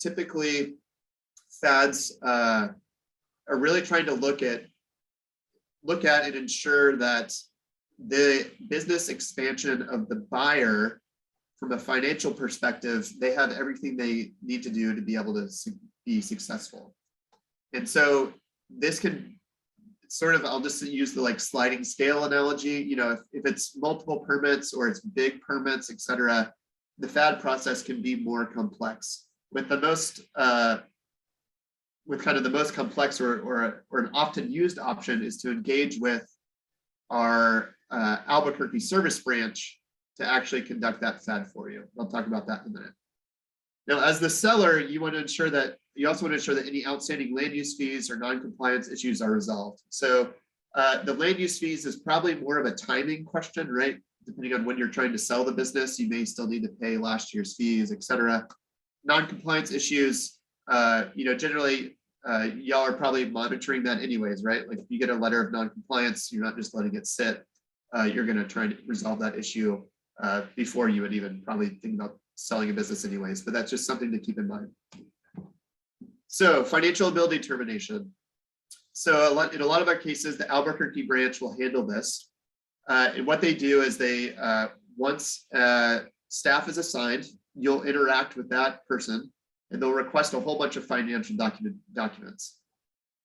Typically, FADs are really trying to look at and ensure that the business expansion of the buyer, from a financial perspective, they have everything they need to do to be able to be successful. And so this can sort of, I'll just use the sliding scale analogy. If it's multiple permits or it's big permits, et cetera, the FAD process can be more complex. With the most, with kind of the most complex or an often used option is to engage with our Albuquerque service branch to actually conduct that FAD for you. I'll talk about that in a minute. Now, as the seller, you also want to ensure that any outstanding land use fees or non-compliance issues are resolved. So the land use fees is probably more of a timing question, right? Depending on when you're trying to sell the business, you may still need to pay last year's fees, et cetera. Non-compliance issues, generally, y'all are probably monitoring that anyways, right? Like if you get a letter of non-compliance, you're not just letting it sit. You're going to try to resolve that issue before you would even probably think about selling a business anyways, but that's just something to keep in mind. So financial ability determination. So in a lot of our cases, the Albuquerque branch will handle this. And what they do is they, once staff is assigned, you'll interact with that person and they'll request a whole bunch of financial documents.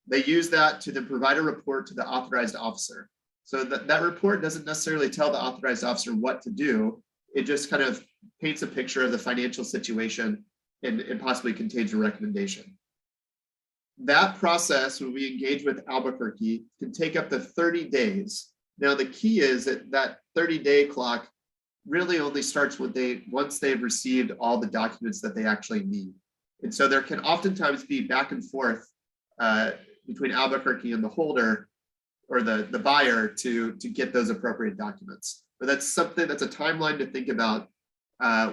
They use that to then provide a report to the authorized officer. So that report doesn't necessarily tell the authorized officer what to do. It just kind of paints a picture of the financial situation and possibly contains a recommendation. That process, when we engage with Albuquerque, can take up to 30 days. Now, the key is that 30-day clock really only starts once they've received all the documents that they actually need. And so there can oftentimes be back and forth between Albuquerque and the holder or the buyer to get those appropriate documents. But that's a timeline to think about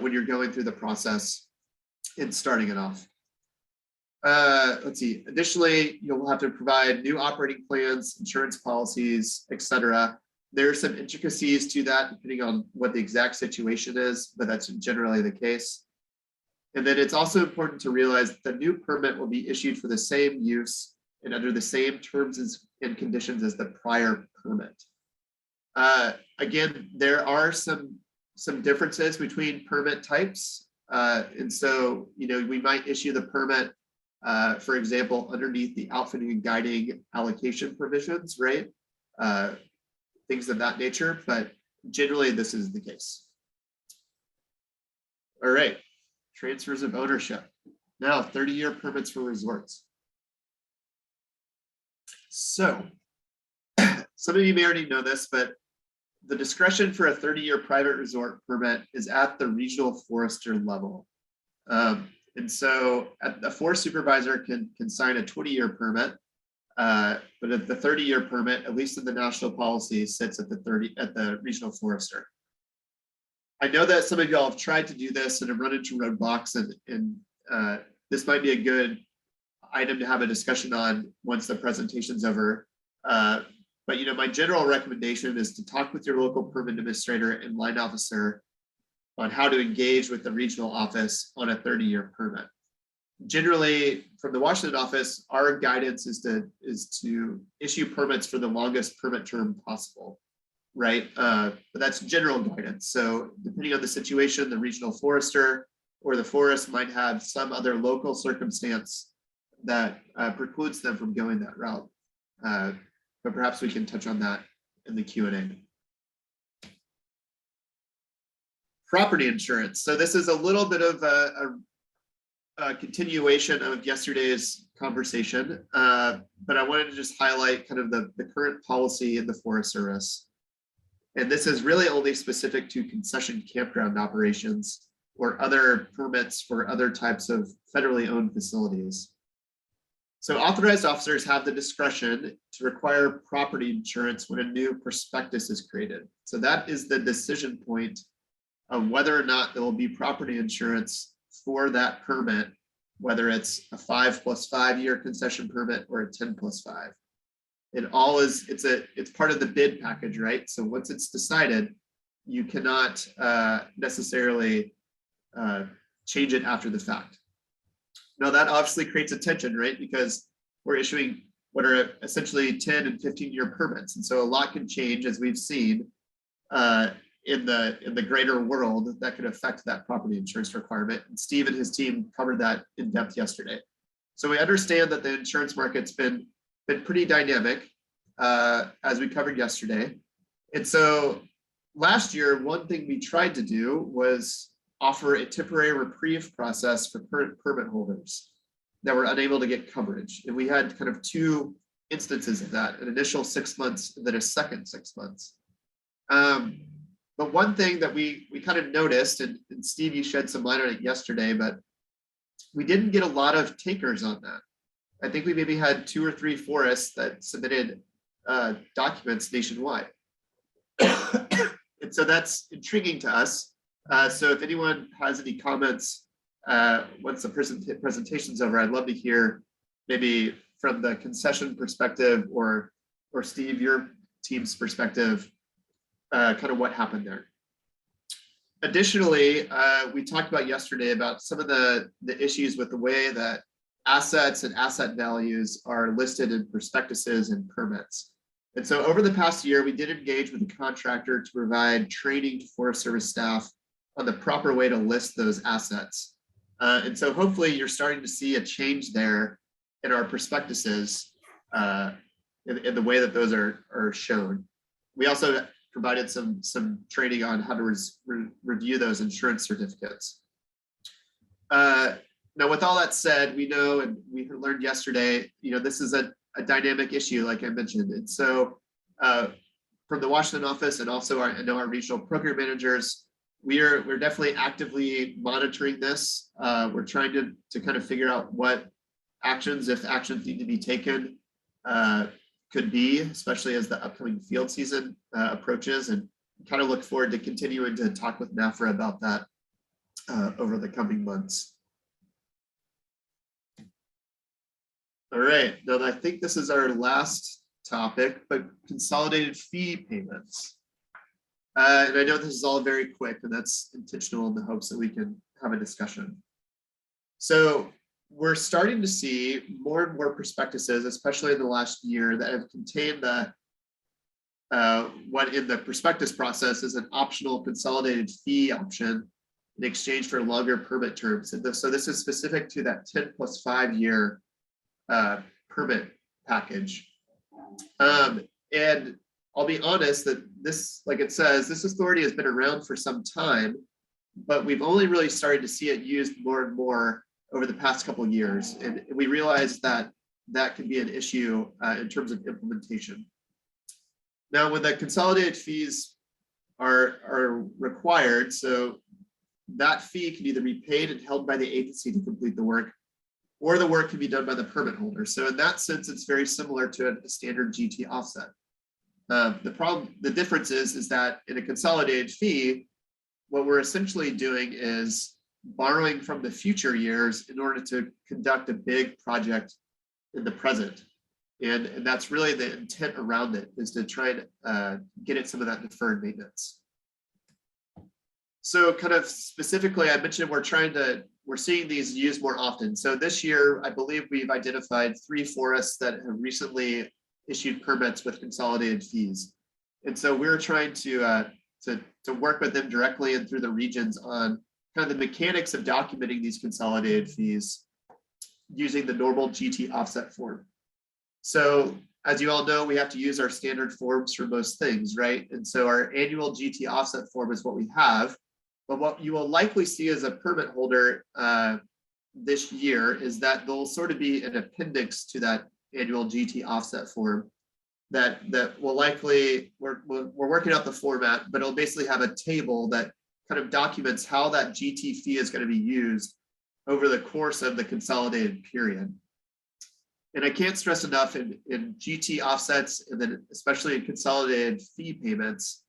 when you're going through the process and starting it off. Let's see. Additionally, you'll have to provide new operating plans, insurance policies, et cetera. There are some intricacies to that depending on what the exact situation is, but that's generally the case. And then it's also important to realize that the new permit will be issued for the same use and under the same terms and conditions as the prior permit. Again, there are some differences between permit types. And so, we might issue the permit, for example, underneath the outfitting and guiding allocation provisions, right? Things of that nature, but generally this is the case. All right, transfers of ownership. Now, 30-year permits for resorts. So, some of you may already know this, but the discretion for a 30-year private resort permit is at the regional forester level. And so the forest supervisor can sign a 20-year permit, but at the 30-year permit, at least in the national policy, sits at the regional forester. I know that some of y'all have tried to do this and have run into roadblocks, and this might be a good item to have a discussion on once the presentation's over. But you know, my general recommendation is to talk with your local permit administrator and line officer on how to engage with the regional office on a 30-year permit. Generally, from the Washington office, our guidance is to issue permits for the longest permit term possible, right? But that's general guidance. So depending on the situation, the regional forester or the forest might have some other local circumstance that precludes them from going that route. But perhaps we can touch on that in the Q&A. Property insurance. So this is a little bit of a continuation of yesterday's conversation, but I wanted to just highlight kind of the current policy in the Forest Service. And this is really only specific to concession campground operations or other permits for other types of federally owned facilities. So authorized officers have the discretion to require property insurance when a new prospectus is created. So that is the decision point of whether or not there will be property insurance for that permit, whether it's a 5+5 year concession permit or a 10+5. It's part of the bid package, right? So once it's decided, you cannot necessarily change it after the fact. Now that obviously creates a tension, right? Because we're issuing what are essentially 10 and 15-year permits. And so a lot can change, as we've seen in the greater world, that could affect that property insurance requirement. And Steve and his team covered that in depth yesterday. So we understand that the insurance market's been pretty dynamic, as we covered yesterday. And so last year, one thing we tried to do was offer a temporary reprieve process for current permit holders that were unable to get coverage. And we had kind of two instances of that, an initial 6 months and then a second 6 months. But one thing that we kind of noticed, and Steve, you shed some light on it yesterday, but we didn't get a lot of takers on that. I think we maybe had 2 or 3 forests that submitted documents nationwide. And so that's intriguing to us. So if anyone has any comments, once the presentation's over, I'd love to hear maybe from the concession perspective or Steve, your team's perspective, kind of what happened there. Additionally, we talked about yesterday about some of the issues with the way that assets and asset values are listed in prospectuses and permits. And so over the past year, we did engage with a contractor to provide training to Forest Service staff on the proper way to list those assets. And so hopefully you're starting to see a change there in our prospectuses in the way that those are shown. We also provided some training on how to review those insurance certificates. Now, with all that said, we know, and we learned yesterday, this is a dynamic issue, like I mentioned. And so from the Washington office and also I know our regional program managers, we're definitely actively monitoring this. We're trying to kind of figure out what actions, if actions need to be taken, could be, especially as the upcoming field season approaches, and kind of look forward to continuing to talk with NFRA about that over the coming months. All right, now I think this is our last topic, but consolidated fee payments. And I know this is all very quick, and that's intentional in the hopes that we can have a discussion. So we're starting to see more and more prospectuses, especially in the last year, that have contained the what in the prospectus process is an optional consolidated fee option in exchange for longer permit terms. And so this is specific to that 10+5 year permit package. And I'll be honest that this, like it says, this authority has been around for some time, but we've only really started to see it used more and more over the past couple of years. And we realized that that could be an issue in terms of implementation. Now, when the consolidated fees are required. So that fee can either be paid and held by the agency to complete the work, or the work can be done by the permit holder. So in that sense, it's very similar to a standard GT offset. The difference is that in a consolidated fee, what we're essentially doing is borrowing from the future years in order to conduct a big project in the present. And that's really the intent around it, is to try and get at some of that deferred maintenance. So kind of specifically, I mentioned we're seeing these used more often. So this year, I believe we've identified 3 forests that have recently issued permits with consolidated fees. And so we're trying to work with them directly and through the regions on kind of the mechanics of documenting these consolidated fees using the normal GT offset form. So as you all know, we have to use our standard forms for most things, right? And so our annual GT offset form is what we have. But what you will likely see as a permit holder this year is that there'll sort of be an appendix to that annual GT offset form that will likely, we're working out the format, but it'll basically have a table that kind of documents how that GT fee is going to be used over the course of the consolidated period. And I can't stress enough in GT offsets, and then especially in consolidated fee payments,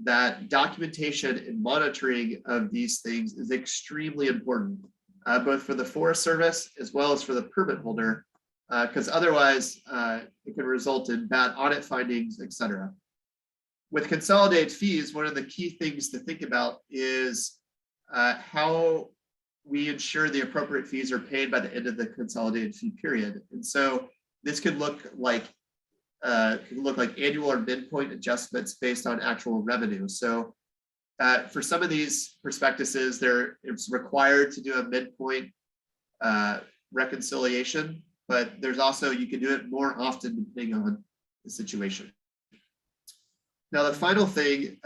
that documentation and monitoring of these things is extremely important, both for the Forest Service as well as for the permit holder, because otherwise it can result in bad audit findings, etc. With consolidated fees, one of the key things to think about is how we ensure the appropriate fees are paid by the end of the consolidated fee period. And so this could look like annual or midpoint adjustments based on actual revenue. So for some of these prospectuses, it's required to do a midpoint reconciliation, but there's also, you can do it more often depending on the situation. Now, the final thing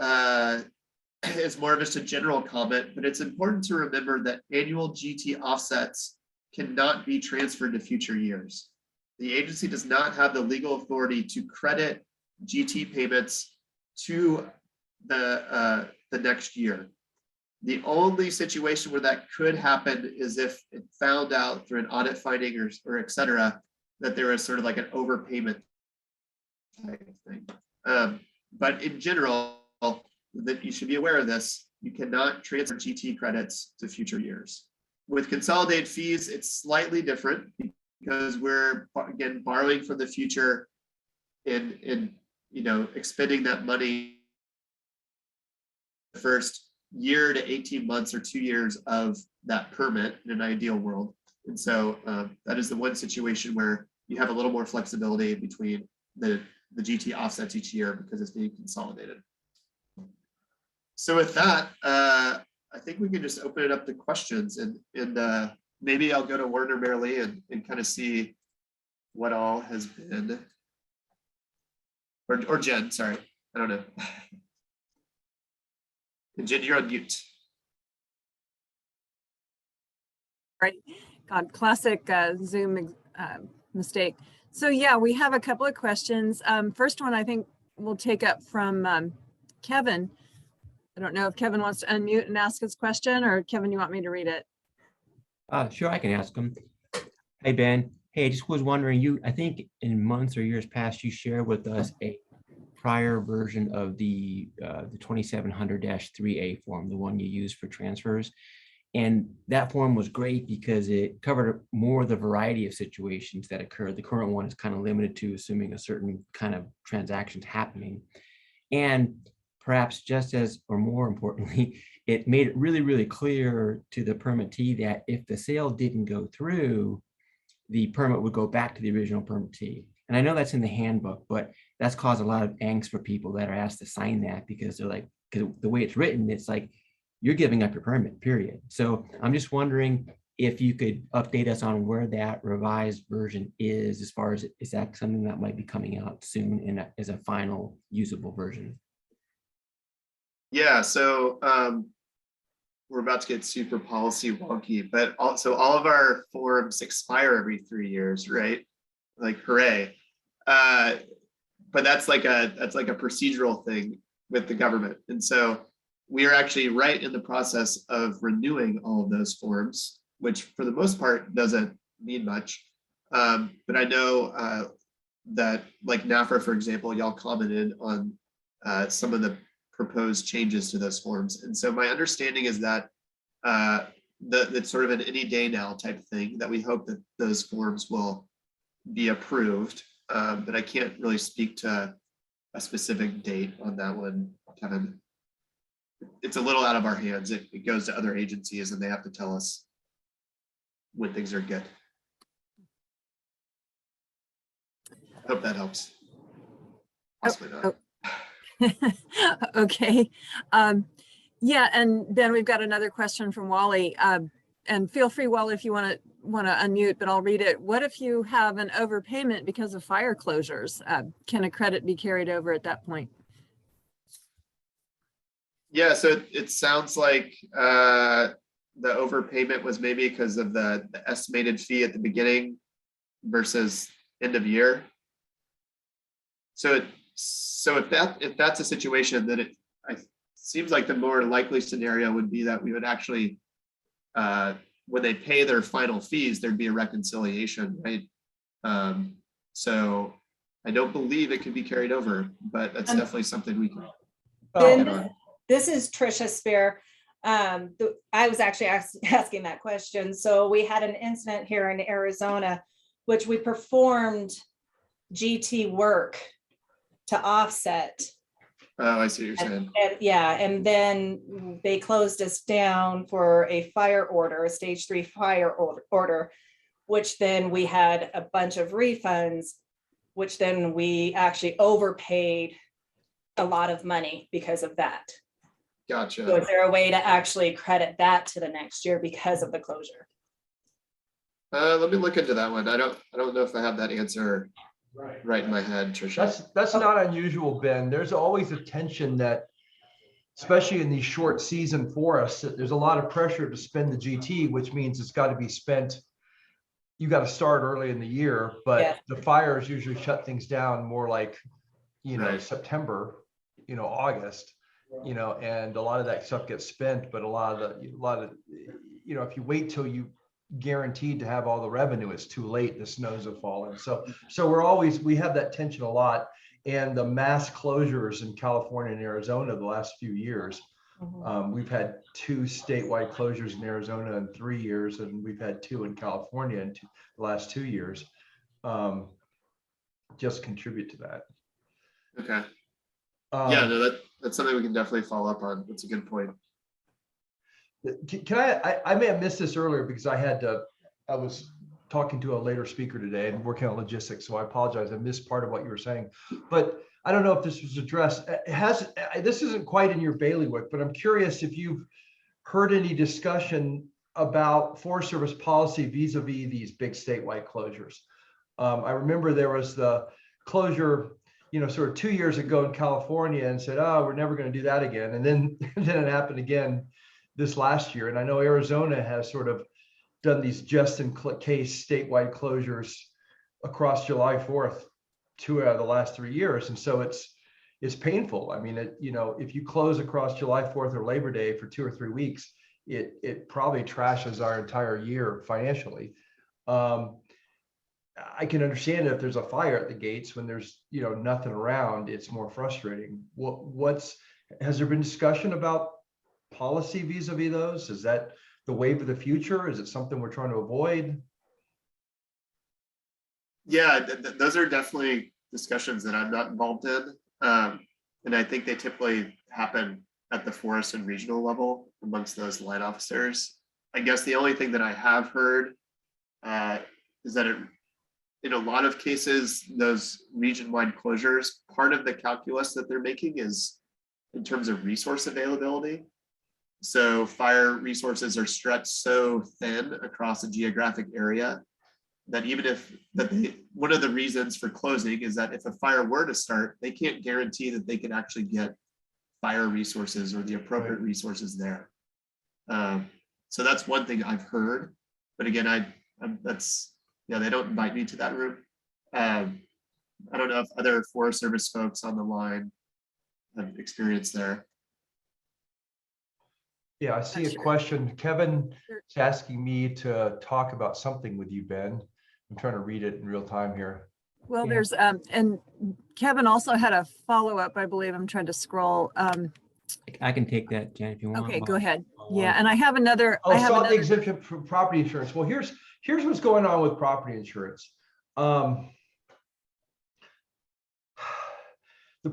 is more of just a general comment, but it's important to remember that annual GT offsets cannot be transferred to future years. The agency does not have the legal authority to credit GT payments to the next year. The only situation where that could happen is if it found out through an audit finding or et cetera, that there is sort of like an overpayment type of thing. But in general, that you should be aware of this, you cannot transfer GT credits to future years. With consolidated fees, it's slightly different because we're, again, borrowing from the future and expending that money the first year to 18 months or 2 years of that permit in an ideal world. And so that is the one situation where you have a little more flexibility between the GT offsets each year because it's being consolidated. So with that, I think we can just open it up to questions, and maybe I'll go to Werner Merrily and kind of see what all has been, or Jen, sorry, I don't know. And Jen, you're on mute. Right. God, classic Zoom mistake. So yeah, we have a couple of questions. First one I think we'll take up from Kevin. I don't know if Kevin wants to unmute and ask his question, or Kevin, you want me to read it? Sure, I can ask him. Hey, Ben. Hey, I just was wondering, I think in months or years past, you shared with us a prior version of the 2700-3A form, the one you use for transfers. And that form was great because it covered more of the variety of situations that occur. The current one is kind of limited to assuming a certain kind of transactions happening. And perhaps just as, or more importantly, it made it really, really clear to the permittee that if the sale didn't go through, the permit would go back to the original permittee. And I know that's in the handbook, but that's caused a lot of angst for people that are asked to sign that, because they're like, because the way it's written, it's like, you're giving up your permit, period. So I'm just wondering if you could update us on where that revised version is, as far as, is that something that might be coming out soon as a final usable version? Yeah, so we're about to get super policy wonky, but also all of our forms expire every 3 years, right? Like, hooray. But that's like a procedural thing. with the government. And so we are actually right in the process of renewing all of those forms, which for the most part doesn't mean much. But I know that like NFRA, for example, y'all commented on some of the proposed changes to those forms. And so my understanding is that that's sort of an any day now type thing, that we hope that those forms will be approved. But I can't really speak to a specific date on that one, Kevin. It's a little out of our hands. It goes to other agencies and they have to tell us when things are good. Hope that helps. Possibly not. Okay. Yeah, and then we've got another question from Wally. And feel free, Wally, if you want to unmute, but I'll read it. What if you have an overpayment because of fire closures? Can a credit be carried over at that point? Yeah, so it sounds like the overpayment was maybe because of the estimated fee at the beginning versus end of year. So if that's a situation, then it seems like the more likely scenario would be that we would actually, when they pay their final fees, there'd be a reconciliation, right? So I don't believe it could be carried over, but that's definitely something we can. Ben, this is Trisha Spear. I was actually asking that question. So we had an incident here in Arizona, which we performed GT work to offset. Oh, I see what you're saying. And then they closed us down for a fire order, a stage 3 fire order, which then we had a bunch of refunds, which then we actually overpaid a lot of money because of that. Gotcha. So is there a way to actually credit that to the next year because of the closure? Let me look into that one. I don't know if I have that answer right in my head, Trisha. That's not unusual, Ben. There's always a tension that, especially in these short season forests, that there's a lot of pressure to spend the GT, which means it's got to be spent. You got to start early in the year, but Yeah. the fires usually shut things down more like, Right. September, August, and a lot of that stuff gets spent, but a lot of, if you wait till you guaranteed to have all the revenue, it's too late. The snows have fallen. So we have that tension a lot. And the mass closures in California and Arizona the last few years, we've had 2 statewide closures in Arizona in 3 years, and we've had 2 in California in the last 2 years. Just contribute to that. Okay. Yeah, no, that's something we can definitely follow up on. That's a good point. Can I may have missed this earlier because I was talking to a later speaker today and working on logistics, so I apologize. I missed part of what you were saying, but I don't know if this was addressed. This isn't quite in your bailiwick, but I'm curious if you've heard any discussion about Forest Service policy vis-a-vis these big statewide closures. I remember there was the closure, sort of 2 years ago in California, and said, "Oh, we're never going to do that again." And then it happened again this last year. And I know Arizona has sort of done these just in case statewide closures across July 4th, 2 out of the last 3 years. And so it's painful. I mean, if you close across July 4th or Labor Day for 2 or 3 weeks, it probably trashes our entire year financially. I can understand if there's a fire at the gates when there's nothing around, it's more frustrating. Has there been discussion about policy vis-a-vis those? Is that the wave of the future? Is it something we're trying to avoid? Yeah, those are definitely discussions that I'm not involved in. And I think they typically happen at the forest and regional level amongst those line officers. I guess the only thing that I have heard is that in a lot of cases, those region-wide closures, part of the calculus that they're making is in terms of resource availability. So fire resources are stretched so thin across a geographic area that one of the reasons for closing is that if a fire were to start, they can't guarantee that they can actually get fire resources or the appropriate resources there. So that's one thing I've heard, but again, they don't invite me to that room. I don't know if other Forest Service folks on the line have experienced there. Yeah, I see a Sure. question. Kevin Sure. is asking me to talk about something with you, Ben. I'm trying to read it in real time here. Well, Yeah. there's, and Kevin also had a follow-up, I believe. I'm trying to scroll. I can take that, Jan, if you want. Okay, go while- ahead. while Yeah, we're- and I have another, Oh, I have sought the another, exemption for property insurance. Well, here's what's going on with property insurance. The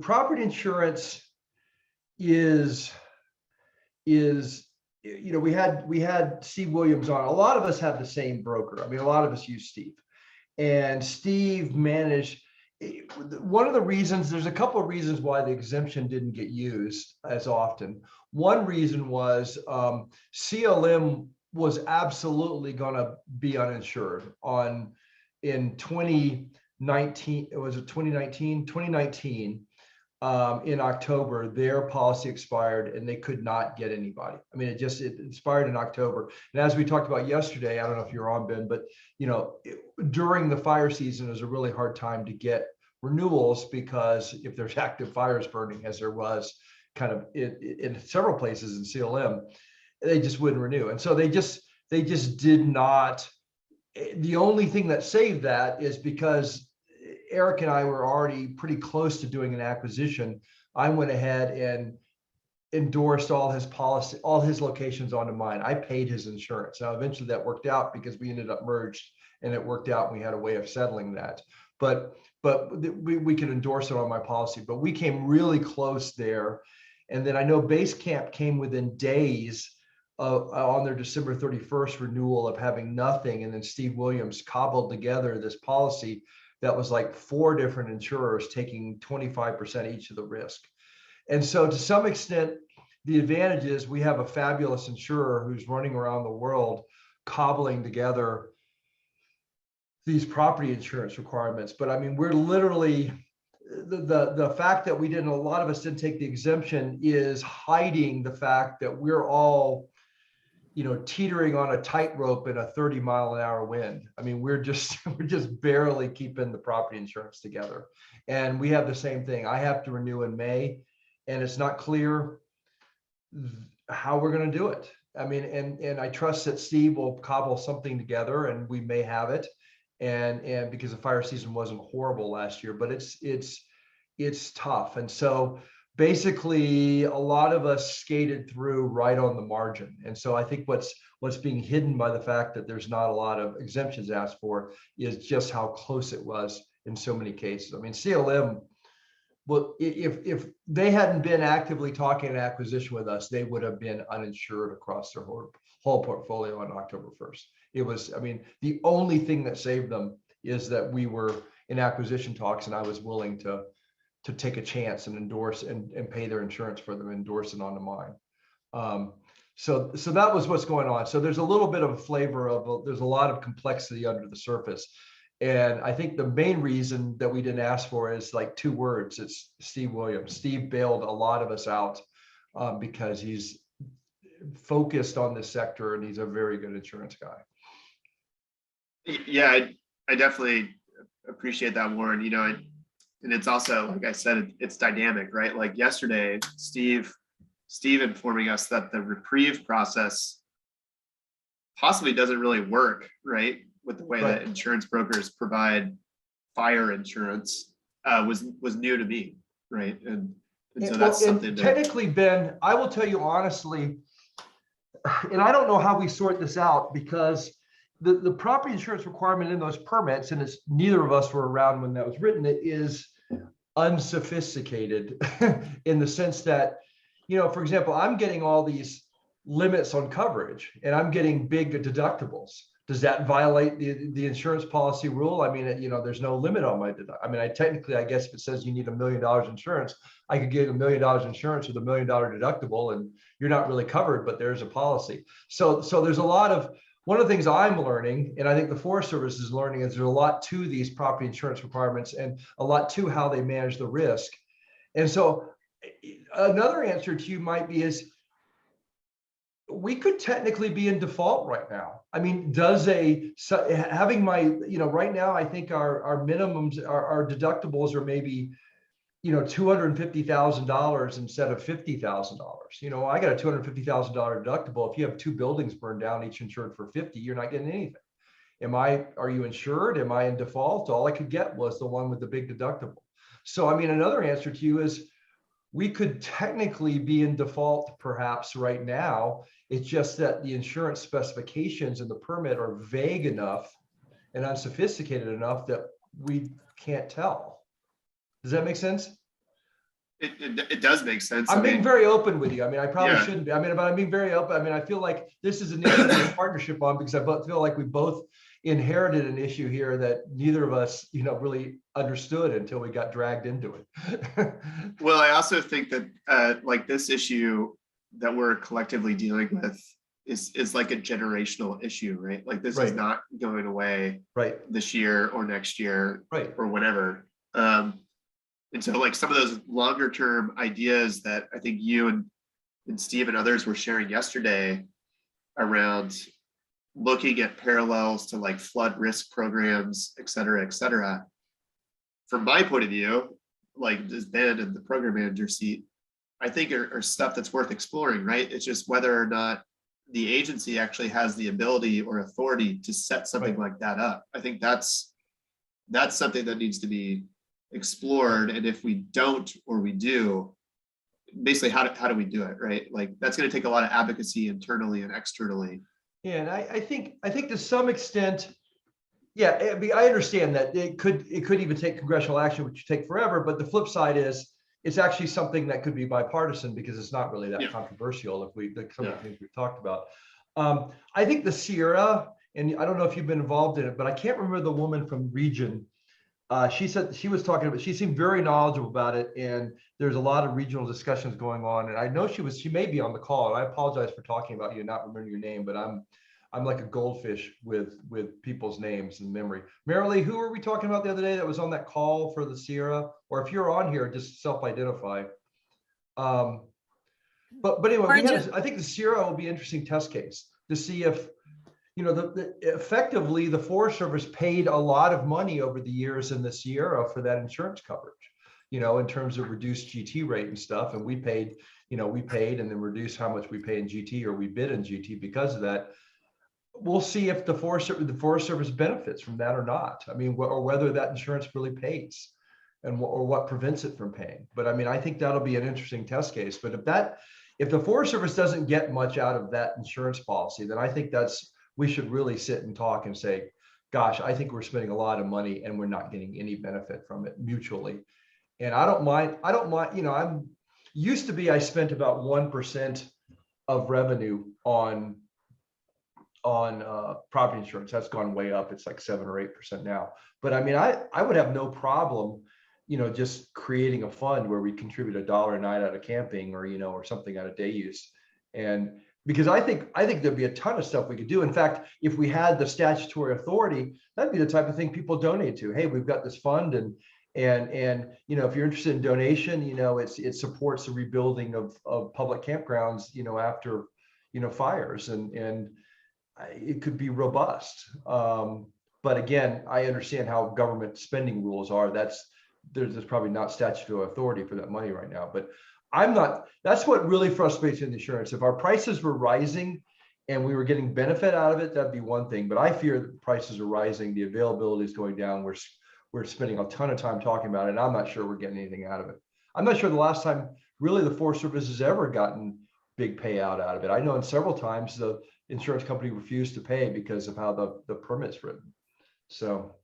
property insurance is, you know, we had Steve Williams on. A lot of us have the same broker. I mean, a lot of us use Steve. And Steve managed, one of the reasons, there's a couple of reasons why the exemption didn't get used as often. One reason was CLM was absolutely going to be uninsured in 2019. It was 2019 in October. Their policy expired and they could not get anybody. I mean, it expired in October. And as we talked about yesterday, I don't know if you're on, Ben, but you know, during the fire season, it was a really hard time to get renewals, because if there's active fires burning, as there was kind of in several places in CLM, they just wouldn't renew. And so they just did not. The only thing that saved that is because Eric and I were already pretty close to doing an acquisition. I went ahead and endorsed all his policy, all his locations onto mine. I paid his insurance. Now, eventually that worked out because we ended up merged and it worked out and we had a way of settling that. But we could endorse it on my policy, but we came really close there. And then I know Base Camp came within days on their December 31st renewal of having nothing. And then Steve Williams cobbled together this policy that was like 4 different insurers taking 25% each of the risk. And so to some extent, the advantage is we have a fabulous insurer who's running around the world cobbling together these property insurance requirements. But I mean, we're literally, the fact that a lot of us didn't take the exemption is hiding the fact that we're all, you know, teetering on a tightrope in a 30-mile-an-hour wind. I mean, we're just barely keeping the property insurance together. And we have the same thing. I have to renew in May, and it's not clear how we're going to do it. I mean, and I trust that Steve will cobble something together, and we may have it. And because the fire season wasn't horrible last year, but it's tough. And so basically a lot of us skated through right on the margin. And so I think what's being hidden by the fact that there's not a lot of exemptions asked for is just how close it was in so many cases. I mean, CLM, well, if they hadn't been actively talking an acquisition with us, they would have been uninsured across their whole portfolio on October 1st. It was, I mean, the only thing that saved them is that we were in acquisition talks and I was willing to take a chance and endorse and pay their insurance for them, endorse it onto mine. So that was what's going on. So there's a little bit of a flavor of, there's a lot of complexity under the surface. And I think the main reason that we didn't ask for is like 2 words. It's Steve Williams. Steve bailed a lot of us out because he's focused on this sector and he's a very good insurance guy. Yeah, I definitely appreciate that, Warren. You know, and it's also, like I said, it's dynamic, right? Like yesterday, Steve informing us that the reprieve process possibly doesn't really work, right? With the way that insurance brokers provide fire insurance was new to me, right? And so that's something. Technically, Ben, I will tell you honestly, and I don't know how we sort this out because the property insurance requirement in those permits, and it's neither of us were around when that was written, it is unsophisticated in the sense that, you know, for example, I'm getting all these limits on coverage and I'm getting big deductibles. Does that violate the insurance policy rule? I mean, you know, there's no limit on my deductible. I mean, I guess if it says you need $1 million insurance, I could get $1 million insurance with $1 million deductible and you're not really covered, but there's a policy. So there's a lot of, one of the things I'm learning, and I think the Forest Service is learning, is there's a lot to these property insurance requirements and a lot to how they manage the risk. And so another answer to you might be is, we could technically be in default right now. I mean, having my, you know, right now, I think our minimums, our deductibles are maybe $250,000 instead of $50,000. I got a $250,000 deductible. If you have 2 buildings burned down, each insured for 50, you're not getting anything. Are you insured? Am I in default? All I could get was the one with the big deductible. So, I mean, another answer to you is we could technically be in default perhaps right now. It's just that the insurance specifications and the permit are vague enough and unsophisticated enough that we can't tell. Does that make sense? It does make sense. I'm being very open with you. I mean, I probably Yeah. shouldn't be. I mean, but I'm being very open. I mean, I feel like this is an issue of a partnership on, because feel like we both inherited an issue here that neither of us, really understood until we got dragged into it. Well, I also think that like this issue that we're collectively dealing with is like a generational issue, right? Like this is Right. not going away Right, this year or next year right. or whatever. And so like some of those longer term ideas that I think you and Steve and others were sharing yesterday around looking at parallels to like flood risk programs, et cetera, et cetera. From my point of view, like as Ben in the program manager seat, I think are stuff that's worth exploring, right? It's just whether or not the agency actually has the ability or authority to set something like that up. I think that's something that needs to be explored. And if we don't, or we do, basically how do we do it, right? Like that's going to take a lot of advocacy internally and externally. Yeah, and I think to some extent, yeah, I understand that it could even take congressional action, which would take forever. But the flip side is it's actually something that could be bipartisan because it's not really that controversial. If some of the things we've talked about, I think the Sierra, and I don't know if you've been involved in it, but I can't remember the woman from region. She said she was talking about. She seemed very knowledgeable about it, and there's a lot of regional discussions going on. And I know she may be on the call. And I apologize for talking about you and not remembering your name, but I'm like a goldfish with people's names and memory. Marilee, who were we talking about the other day that was on that call for the Sierra? Or if you're on here, just self-identify. But anyway, I think the Sierra will be an interesting test case to see if, effectively the Forest Service paid a lot of money over the years in the Sierra for that insurance coverage, in terms of reduced GT rate and stuff. And we paid and then reduced how much we pay in GT, or we bid in GT because of that. We'll see if the Forest Service benefits from that or not. I mean, or whether that insurance really pays, or what prevents it from paying. But I mean, I think that'll be an interesting test case. But if the Forest Service doesn't get much out of that insurance policy, then I think we should really sit and talk and say, gosh, I think we're spending a lot of money and we're not getting any benefit from it mutually. And I don't mind, I spent about 1% of revenue on property insurance. That's gone way up. It's like 7 or 8% now. But I mean, I would have no problem, just creating a fund where we contribute $1 a night out of camping, or something out of day use. And because I think there'd be a ton of stuff we could do. In fact, if we had the statutory authority, that'd be the type of thing people donate to. Hey, we've got this fund, and if you're interested in donation, it supports the rebuilding of public campgrounds, after fires, and it could be robust. But again, I understand how government spending rules are. There's probably not statutory authority for that money right now, but that's what really frustrates in insurance. If our prices were rising and we were getting benefit out of it, that'd be one thing. But I fear that the prices are rising, the availability is going down. We're spending a ton of time talking about it, and I'm not sure we're getting anything out of it. I'm not sure the last time really the Forest Service has ever gotten big payout out of it. I know in several times the insurance company refused to pay because of how the permit's written. So.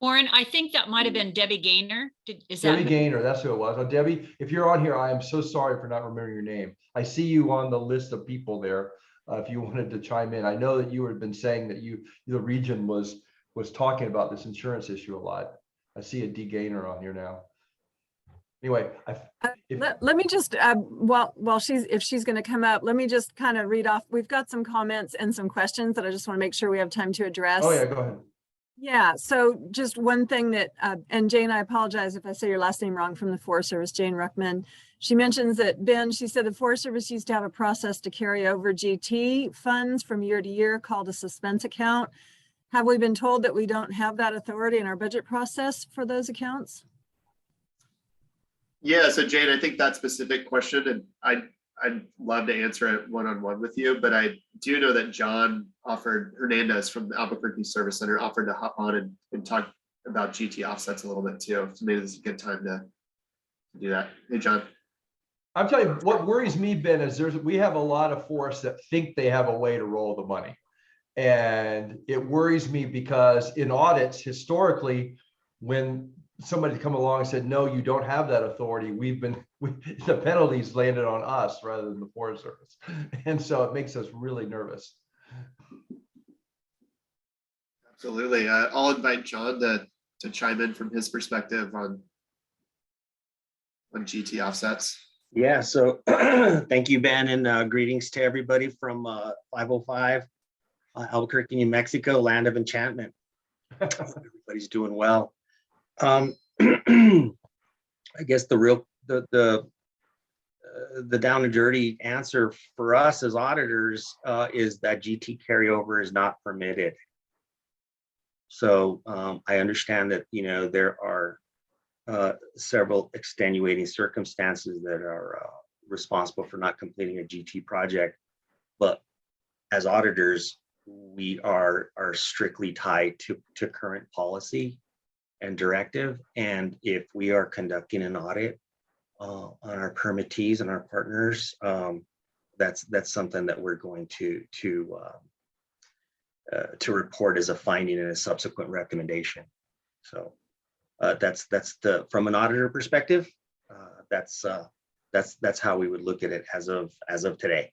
Warren, I think that might have been Debbie Gaynor. Debbie Gaynor, that's who it was. Oh, Debbie, if you're on here, I am so sorry for not remembering your name. I see you on the list of people there. If you wanted to chime in, I know that you had been saying that the region was talking about this insurance issue a lot. I see a D Gaynor on here now. Anyway, let me just if she's going to come up, let me just kind of read off. We've got some comments and some questions that I just want to make sure we have time to address. Oh yeah, go ahead. Yeah, so just one thing that, and Jane, I apologize if I say your last name wrong, from the Forest Service, Jane Ruckman. She mentions that, Ben, she said the Forest Service used to have a process to carry over GT funds from year to year called a suspense account. Have we been told that we don't have that authority in our budget process for those accounts? Yeah, so Jane, I think that specific question, and I'd love to answer it one-on-one with you, but I do know that John Hernandez from the Albuquerque Service Center offered to hop on and talk about GT offsets a little bit too. So maybe this is a good time to do that. Hey, John. I'm telling you, what worries me, Ben, is we have a lot of forests that think they have a way to roll the money. And it worries me because in audits, historically, when somebody come along and said, no, you don't have that authority, the penalties landed on us rather than the Forest Service. And so it makes us really nervous. Absolutely. I'll invite John to chime in from his perspective on GT offsets. Yeah, so thank you, Ben, and greetings to everybody from 505 Albuquerque, New Mexico, land of enchantment. Everybody's doing well. I guess the down and dirty answer for us as auditors is that GT carryover is not permitted. So I understand that, you know, there are several extenuating circumstances that are responsible for not completing a GT project, but as auditors, we are strictly tied to current policy and directive. And if we are conducting an audit on our permittees and our partners, that's something that we're going to report as a finding and a subsequent recommendation. So that's from an auditor perspective, that's how we would look at it as of today.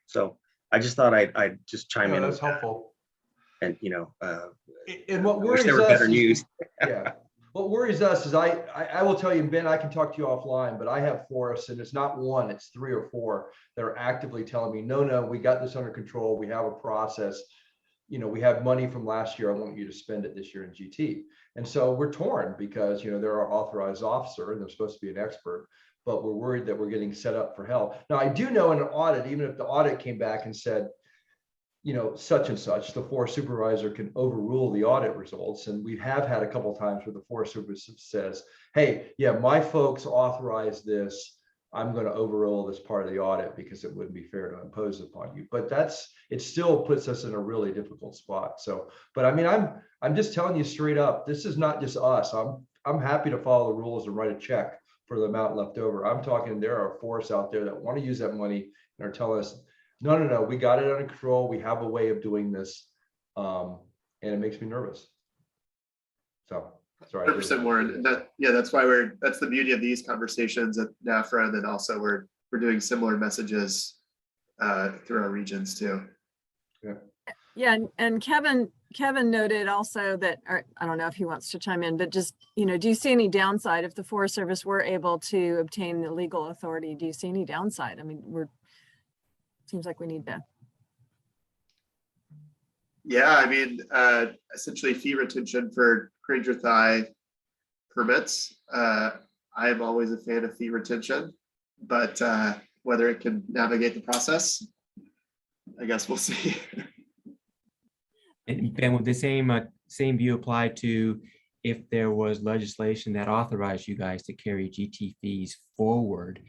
So I just thought I'd just chime in. That's helpful. And you know, and what worries there were us better is, news. Yeah, what worries us is I will tell you, Ben, I can talk to you offline, but I have forests, and it's not one, it's 3 or 4 that are actively telling me, no, we got this under control. We have a process. You know, we have money from last year. I want you to spend it this year in GT. And so we're torn because, you know, they're our authorized officer and they're supposed to be an expert, but we're worried that we're getting set up for hell. Now, I do know in an audit, even if the audit came back and said, you know, such and such, the forest supervisor can overrule the audit results. And we have had a couple of times where the forest supervisor says, hey, yeah, my folks authorized this. I'm going to overrule this part of the audit because it wouldn't be fair to impose upon you. But it still puts us in a really difficult spot. So, but I mean, I'm just telling you straight up, this is not just us. I'm happy to follow the rules and write a check for the amount left over. I'm talking, there are forests out there that want to use that money and are telling us, no, we got it under control. We have a way of doing this. And it makes me nervous. So. Sorry. 100% Warren. That's why that's the beauty of these conversations at NFRA. And then also we're doing similar messages through our regions too. Yeah, and Kevin noted also that, or I don't know if he wants to chime in, but just, you know, do you see any downside if the Forest Service were able to obtain the legal authority? Do you see any downside? I mean, seems like we need to. Yeah, I mean, essentially fee retention for Granger Thigh permits. I am always a fan of fee retention, but whether it can navigate the process, I guess we'll see. And Ben, would the same view apply to if there was legislation that authorized you guys to carry GT fees forward?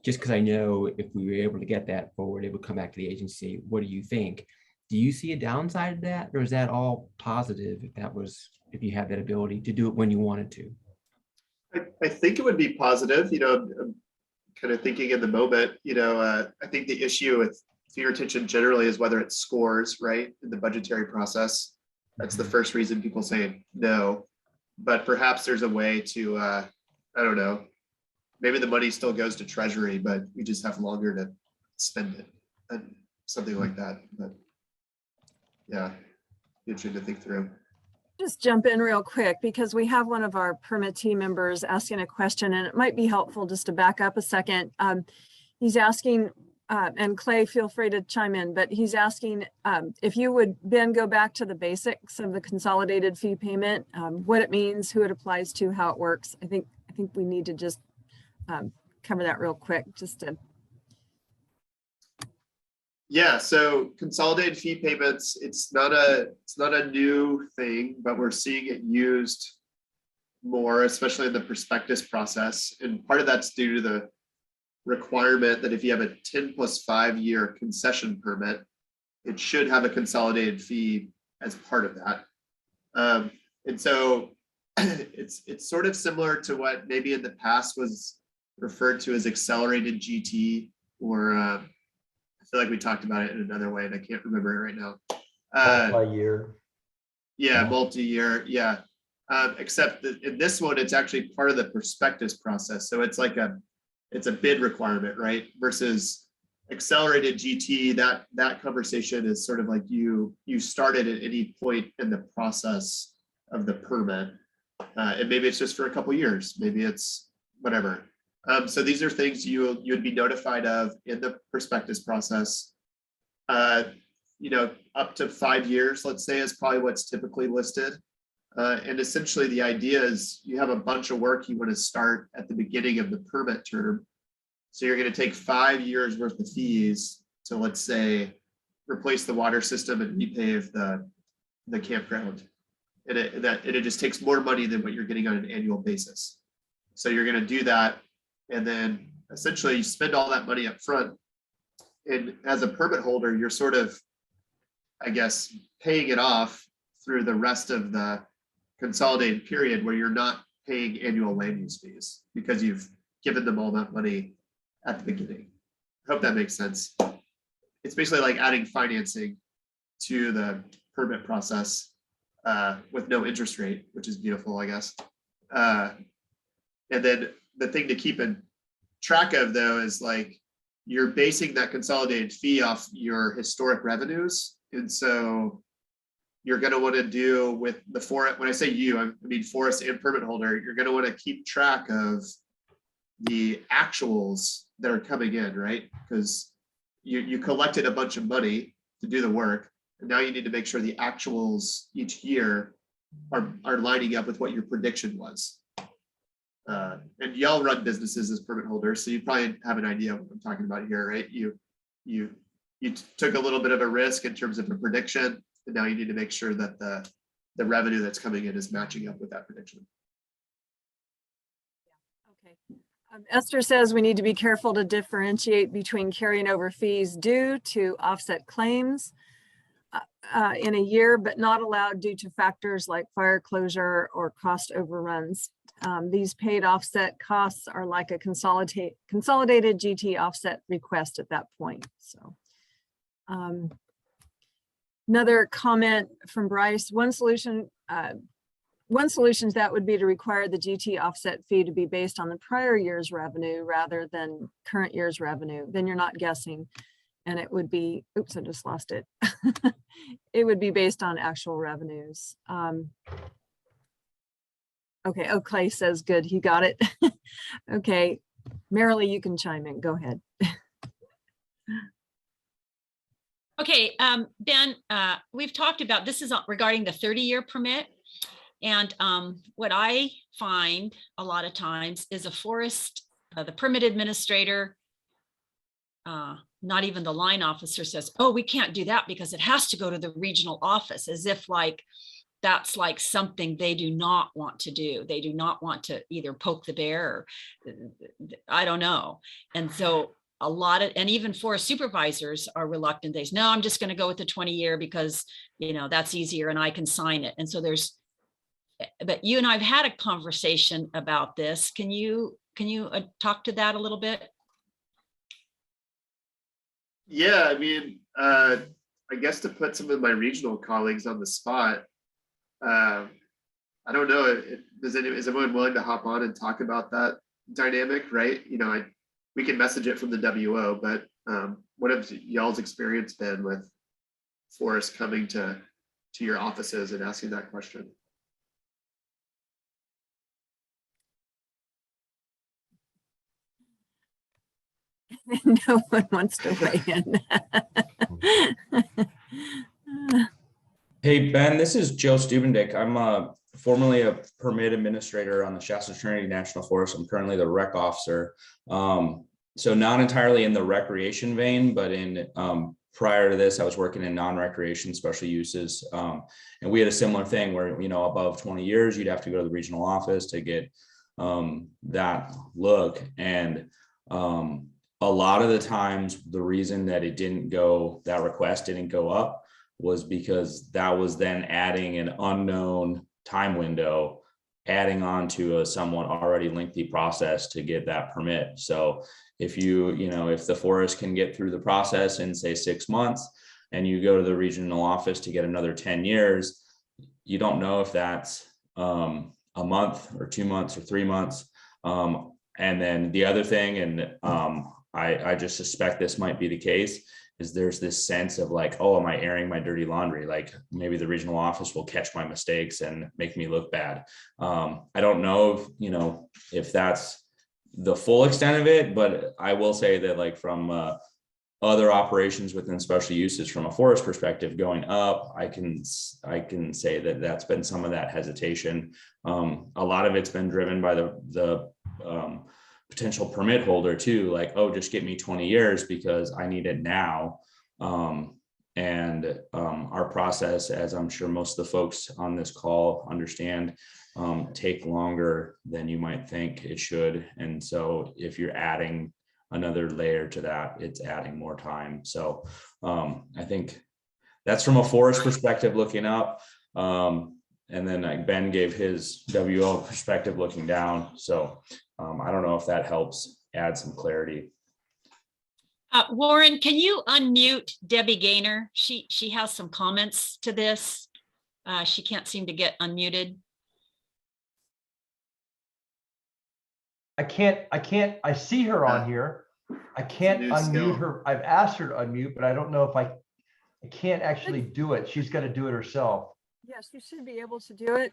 Just because I know if we were able to get that forward, it would come back to the agency. What do you think? Do you see a downside to that, or is that all positive if you have that ability to do it when you wanted to? I think it would be positive, you know, I'm kind of thinking in the moment, you know, I think the issue with fee retention generally is whether it scores, right, in the budgetary process. That's the first reason people say no, but perhaps there's a way to, I don't know, maybe the money still goes to Treasury, but we just have longer to spend it and something like that. But yeah, interesting to think through. Just jump in real quick because we have one of our permittee members asking a question, and it might be helpful just to back up a second. He's asking, and Clay, feel free to chime in, but he's asking if you would, Ben, go back to the basics of the consolidated fee payment, what it means, who it applies to, how it works. I think we need to just cover that real quick, just to. Yeah, so consolidated fee payments, it's not a new thing, but we're seeing it used more, especially in the prospectus process. And part of that's due to the requirement that if you have a 10+5 year concession permit, it should have a consolidated fee as part of that. And so it's sort of similar to what maybe in the past was referred to as accelerated GT, or I feel like we talked about it in another way and I can't remember it right now. Multi-year. Yeah, multi-year, yeah. Except that in this one, it's actually part of the prospectus process. So it's like it's a bid requirement, right? Versus accelerated GT, that conversation is sort of like you started at any point in the process of the permit. And maybe it's just for a couple of years, maybe it's whatever. So these are things you'd be notified of in the prospectus process. You know, up to 5 years, let's say, is probably what's typically listed. And essentially the idea is you have a bunch of work you want to start at the beginning of the permit term. So you're going to take 5 years worth of fees to, let's say, replace the water system and repave the campground. And it just takes more money than what you're getting on an annual basis. So you're going to do that. And then essentially you spend all that money up front. And as a permit holder, you're sort of, I guess, paying it off through the rest of the consolidated period where you're not paying annual land use fees because you've given them all that money at the beginning. I hope that makes sense. It's basically like adding financing to the permit process with no interest rate, which is beautiful, I guess. And then the thing to keep in track of, though, is like you're basing that consolidated fee off your historic revenues. And so you're going to want to do with the forest, when I say you, I mean forest and permit holder, you're going to want to keep track of the actuals that are coming in, right? Because you collected a bunch of money to do the work, and now you need to make sure the actuals each year are lining up with what your prediction was. And y'all run businesses as permit holders, so you probably have an idea of what I'm talking about here, right? You took a little bit of a risk in terms of a prediction, and now you need to make sure that the revenue that's coming in is matching up with that prediction. Okay. Esther says we need to be careful to differentiate between carrying over fees due to offset claims in a year, but not allowed due to factors like fire closure or cost overruns. These paid offset costs are like a consolidated GT offset request at that point. So another comment from Bryce, one solution that would be to require the GT offset fee to be based on the prior year's revenue rather than current year's revenue. Then you're not guessing. And it would be, oops, I just lost it. It would be based on actual revenues. Okay, oh, Clay says good, he got it. Okay, Marilee, you can chime in, go ahead. Okay, Ben, we've talked about, this is regarding the 30-year permit. And what I find a lot of times is a forest, the permit administrator, not even the line officer, says, oh, we can't do that because it has to go to the regional office, as if like that's like something they do not want to do. They do not want to either poke the bear or I don't know. And so a lot of, and even forest supervisors are reluctant. They say, no, I'm just going to go with the 20-year because, you know, that's easier and I can sign it. And so there's, but you and I've had a conversation about this. Can you talk to that a little bit? Yeah, I mean, I guess to put some of my regional colleagues on the spot, I don't know, is anyone willing to hop on and talk about that dynamic, right? You know, we can message it from the WO, but what have y'all's experience been with forests coming to your offices and asking that question? No one wants to weigh in. Hey, Ben, this is Joe Stubendick. I'm formerly a permit administrator on the Shasta Trinity National Forest. I'm currently the rec officer. so not entirely in the recreation vein, but in prior to this, I was working in non-recreation special uses. And we had a similar thing where, you know, above 20 years, you'd have to go to the regional office to get that look. And a lot of the times, the reason that that request didn't go up was because that was then adding an unknown time window, adding on to a somewhat already lengthy process to get that permit. So if if the forest can get through the process in say 6 months, and you go to the regional office to get another 10 years, you don't know if that's a month or 2 months or 3 months. And then the other thing, and I just suspect this might be the case, is there's this sense of like, oh, am I airing my dirty laundry? Like maybe the regional office will catch my mistakes and make me look bad. I don't know if that's the full extent of it, but I will say that like from other operations within special uses from a forest perspective going up, I can say that that's been some of that hesitation. A lot of it's been driven by the potential permit holder too, like, oh, just get me 20 years because I need it now. And our process, as I'm sure most of the folks on this call understand, take longer than you might think it should. And so if you're adding another layer to that, it's adding more time. So I think that's from a forest perspective looking up. And then like Ben gave his WO perspective looking down. So I don't know if that helps add some clarity. Warren, can you unmute Debbie Gaynor? She has some comments to this. She can't seem to get unmuted. I see her on here. I can't New unmute skill. her. I've asked her to unmute, but I don't know if I can't actually do it. She's got to do it herself. Yes, you should be able to do it.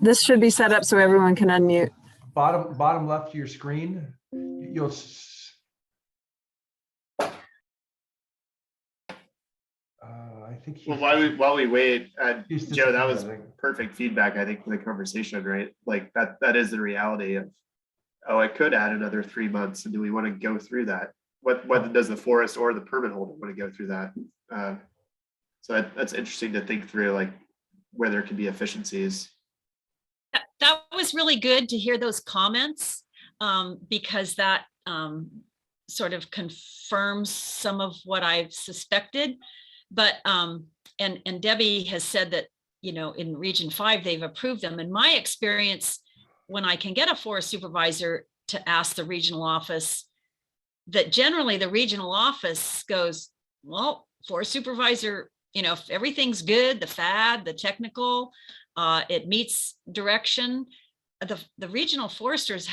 This should be set up so everyone can unmute. Bottom left of your screen, you'll I think Well, while we wait, she's Joe, that was disappeared, I think. perfect feedback, I think, for the conversation, right? Like that is the reality of, oh, I could add another 3 months. And do we want to go through that? Whether does the forest or the permit holder want to go through that? So that's interesting to think through, like where there can be efficiencies. That was really good to hear those comments, because that sort of confirms some of what I've suspected. But and Debbie has said that, in Region 5, they've approved them. In my experience, when I can get a forest supervisor to ask the regional office, that generally the regional office goes, well, forest supervisor, if everything's good, the FAD, the technical, it meets direction, the regional foresters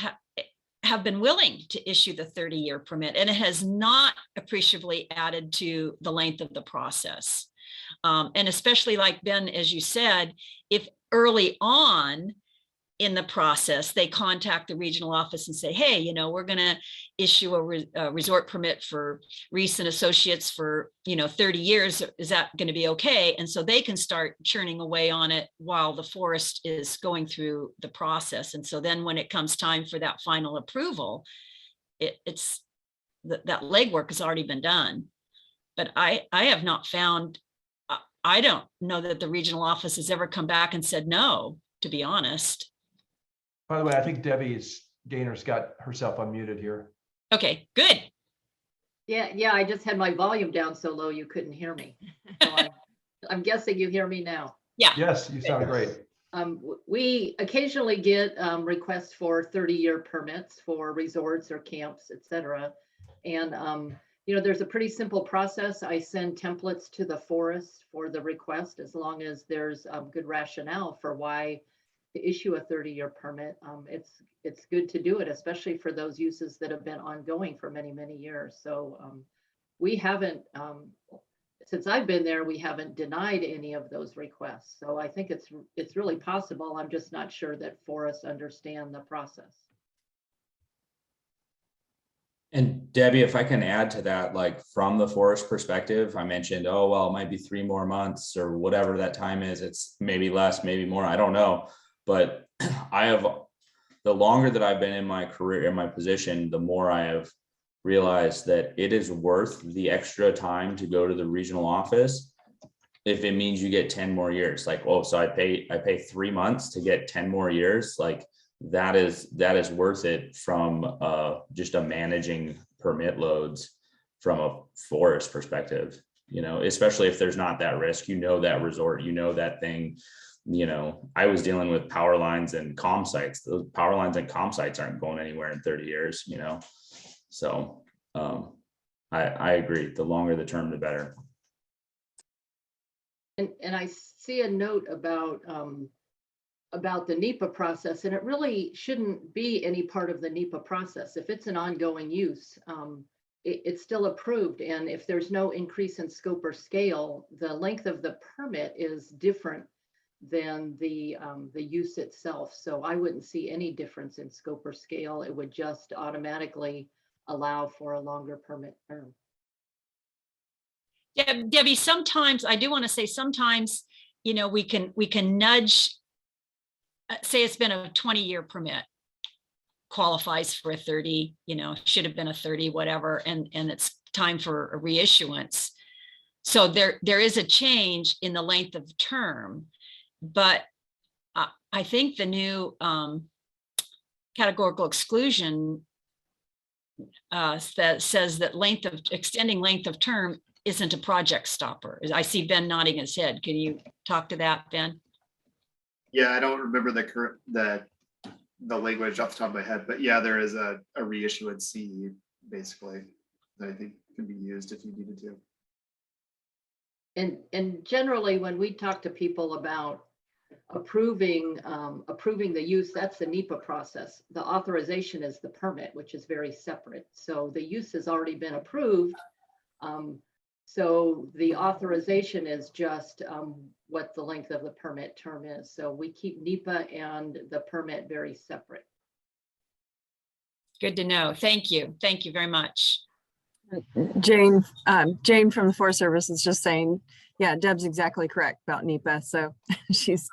have been willing to issue the 30-year permit, and it has not appreciably added to the length of the process. And especially like Ben, as you said, if early on in the process, they contact the regional office and say, hey, we're going to issue a resort permit for Reese and Associates for, 30 years. Is that going to be okay? And so they can start churning away on it while the forest is going through the process. And so then when it comes time for that final approval, it's that legwork has already been done. But I have not found, I don't know that the regional office has ever come back and said no, to be honest. By the way, I think Debbie Gaynor's got herself unmuted here. Okay, good. Yeah, I just had my volume down so low you couldn't hear me. So I'm guessing you hear me now. Yeah. Yes, you sound great. We occasionally get requests for 30-year permits for resorts or camps, etc. And there's a pretty simple process. I send templates to the forest for the request, as long as there's good rationale for why to issue a 30-year permit. It's good to do it, especially for those uses that have been ongoing for many, many years. So we haven't, since I've been there, we haven't denied any of those requests. So I think it's really possible. I'm just not sure that forests understand the process. And Debbie, if I can add to that, like from the forest perspective, I mentioned, oh, well, it might be 3 more months or whatever that time is. It's maybe less, maybe more. I don't know. But I have the longer that I've been in my career, in my position, the more I have realized that it is worth the extra time to go to the regional office if it means you get 10 more years. Like, oh, so I pay 3 months to get 10 more years. Like that is worth it from just a managing permit loads from a forest perspective, you know, especially if there's not that risk, you know, that resort, you know, that thing. You know, I was dealing with power lines and comm sites. Those power lines and comm sites aren't going anywhere in 30 years, you know? So I agree. The longer the term, the better. And I see a note about the NEPA process, and it really shouldn't be any part of the NEPA process. If it's an ongoing use, it's still approved. And if there's no increase in scope or scale, the length of the permit is different than the use itself. So I wouldn't see any difference in scope or scale. It would just automatically allow for a longer permit term. Yeah, Debbie, sometimes I do want to say sometimes, you know, we can nudge, say it's been a 20-year permit, qualifies for a 30, you know, should have been a 30, whatever, and it's time for a reissuance. So there is a change in the length of term, but I think the new categorical exclusion that says that extending length of term isn't a project stopper. I see Ben nodding his head. Can you talk to that, Ben? Yeah, I don't remember the language off the top of my head, but yeah, there is a reissuance CE basically that I think can be used if you needed to. And generally, when we talk to people about approving the use, that's the NEPA process. The authorization is the permit, which is very separate. So the use has already been approved. So the authorization is just what the length of the permit term is. So we keep NEPA and the permit very separate. Good to know. Thank you. Thank you very much. Jane from the Forest Service is just saying, yeah, Deb's exactly correct about NEPA. So she's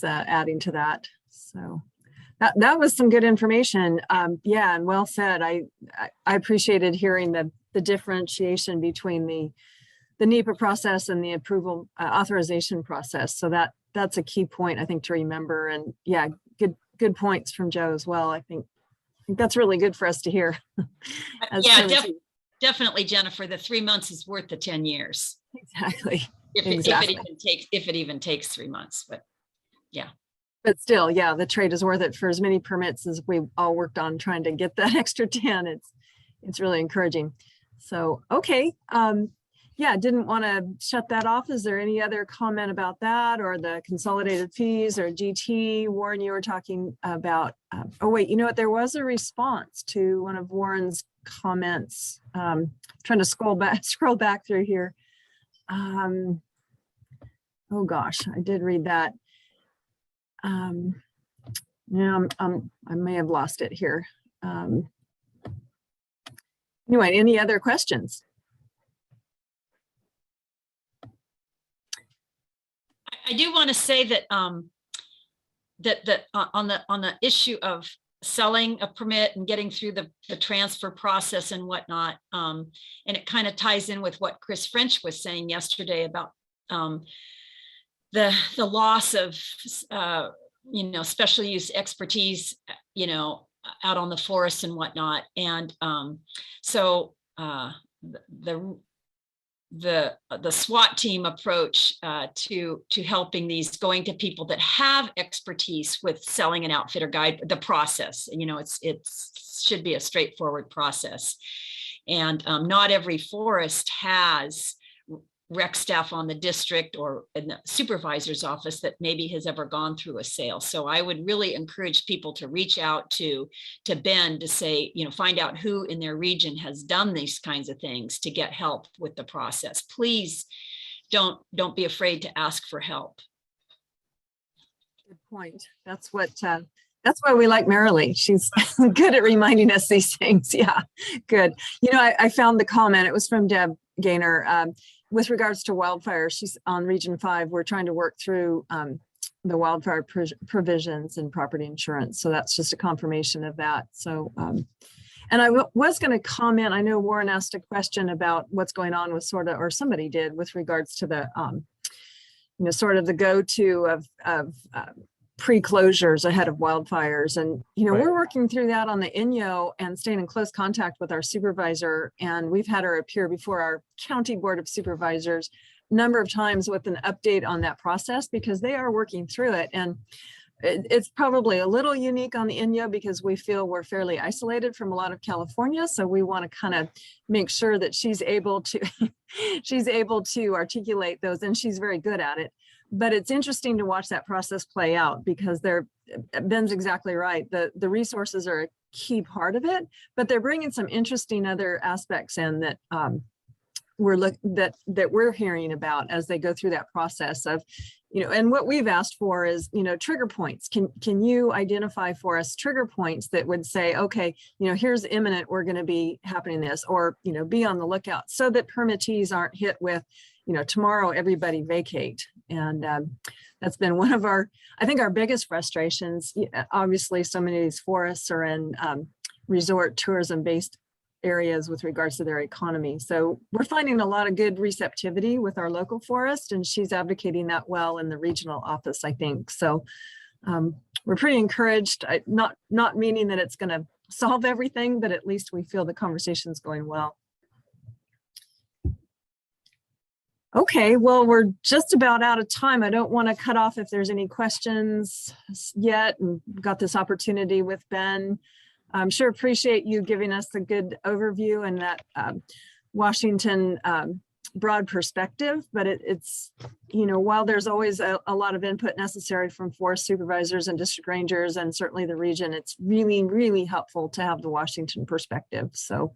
adding to that. So that was some good information. Yeah, and well said. I appreciated hearing the differentiation between the NEPA process and the approval authorization process. So that's a key point, I think, to remember. And yeah, good points from Joe as well. I think that's really good for us to hear. Yeah, definitely, Jennifer. The 3 months is worth the 10 years. Exactly. If it even takes 3 months, but yeah. But still, yeah, the trade is worth it for as many permits as we all worked on trying to get that extra 10. It's really encouraging. So, okay. Yeah, didn't want to shut that off. Is there any other comment about that or the consolidated fees or GT? Warren, you were talking about, oh wait, you know what? There was a response to one of Warren's comments. Trying to scroll back through here. Oh gosh, I did read that. Yeah, I may have lost it here. Anyway, any other questions? I do want to say that that on the issue of selling a permit and getting through the transfer process and whatnot, and it kind of ties in with what Chris French was saying yesterday about the loss of special use expertise, out on the forest and whatnot. And so the SWAT team approach to helping these, going to people that have expertise with selling an outfit or guide, the process, it should be a straightforward process. And not every forest has rec staff on the district or in the supervisor's office that maybe has ever gone through a sale. So I would really encourage people to reach out to Ben to say, find out who in their region has done these kinds of things to get help with the process. Please don't be afraid to ask for help. Good point. That's why we like Marilee. She's good at reminding us these things. Yeah, good. I found the comment. It was from Deb Gaynor. With regards to wildfires, she's on Region 5. We're trying to work through wildfire provisions and property insurance. So that's just a confirmation of that. So, and I was going to comment, I know Warren asked a question about what's going on with sort of, or somebody did, with regards to the, sort of the go-to of pre-closures ahead of wildfires. And, we're working through that on the INYO and staying in close contact with our supervisor. And we've had her appear before our county board of supervisors a number of times with an update on that process, because they are working through it. And it's probably a little unique on the INYO because we feel we're fairly isolated from a lot of California. So we want to kind of make sure that she's able to articulate those, and she's very good at it. But it's interesting to watch that process play out, because Ben's exactly right. The resources are a key part of it, but they're bringing some interesting other aspects in that we're hearing about as they go through that process of, and what we've asked for is, trigger points. Can you identify for us trigger points that would say, okay, here's imminent, we're going to be happening this, or, be on the lookout, so that permittees aren't hit with, tomorrow everybody vacate. And that's been one of our biggest frustrations. Obviously, so many of these forests are in resort tourism based areas with regards to their economy. So we're finding a lot of good receptivity with our local forest, and she's advocating that well in the regional office, I think. So we're pretty encouraged, not meaning that it's going to solve everything, but at least we feel the conversation's going well. Okay, well, we're just about out of time. I don't want to cut off if there's any questions yet, and got this opportunity with Ben. I'm sure appreciate you giving us a good overview and that Washington broad perspective, but it's, while there's always a lot of input necessary from forest supervisors and district rangers and certainly the region, it's really, really helpful to have the Washington perspective. So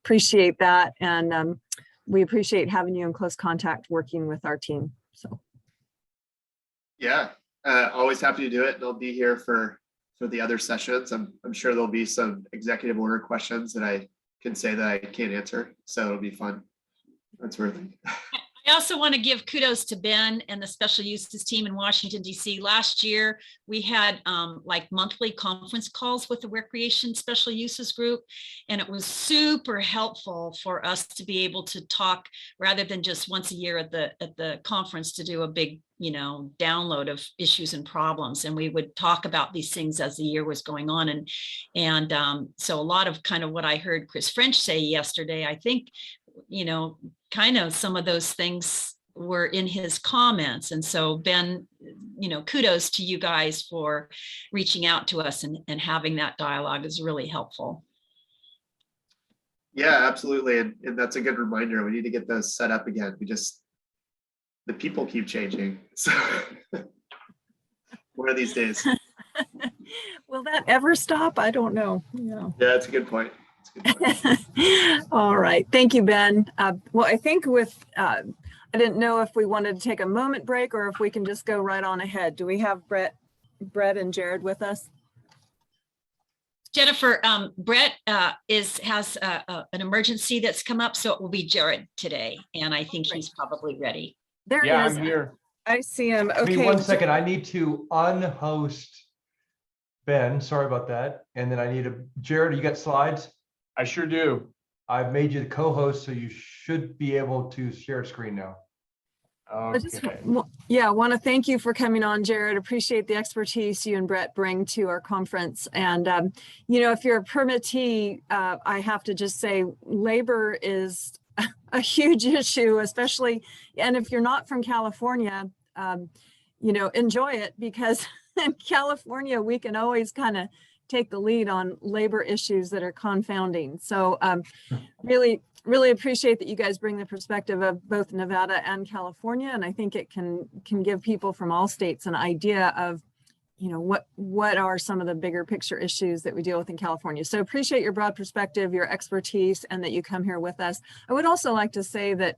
appreciate that. And we appreciate having you in close contact working with our team. So. Yeah, always happy to do it. They'll be here for the other sessions. I'm sure there'll be some executive order questions that I can say that I can't answer. So it'll be fun. That's worthy. I also want to give kudos to Ben and the special uses team in Washington, D.C. Last year, we had like monthly conference calls with the Recreation Special Uses Group, and it was super helpful for us to be able to talk rather than just once a year at the conference to do a big download of issues and problems. And we would talk about these things as the year was going on. And so a lot of kind of what I heard Chris French say yesterday, I think, kind of some of those things were in his comments. And so Ben, kudos to you guys for reaching out to us and having that dialogue is really helpful. Yeah, absolutely. And that's a good reminder. We need to get those set up again. The people keep changing. So one of these days. Will that ever stop? I don't know. Yeah, that's a good point. All right. Thank you, Ben. Well, I think I didn't know if we wanted to take a moment break or if we can just go right on ahead. Do we have Brett and Jared with us? Jennifer, Brett has an emergency that's come up, so it will be Jared today. And I think he's probably ready. There he is. I'm here. I see him. Give Okay. me 1 second. I need to unhost Ben. Sorry about that. And then I need Jared, you got slides? I sure do. I've made you the co-host, so you should be able to share screen now. Okay. I want to thank you for coming on, Jared. Appreciate the expertise you and Brett bring to our conference. And, if you're a permittee, I have to just say labor is a huge issue, especially, and if you're not from California, enjoy it, because in California, we can always kind of take the lead on labor issues that are confounding. So really, really appreciate that you guys bring the perspective of both Nevada and California. And I think it can give people from all states an idea of, what are some of the bigger picture issues that we deal with in California. So appreciate your broad perspective, your expertise, and that you come here with us. I would also like to say that,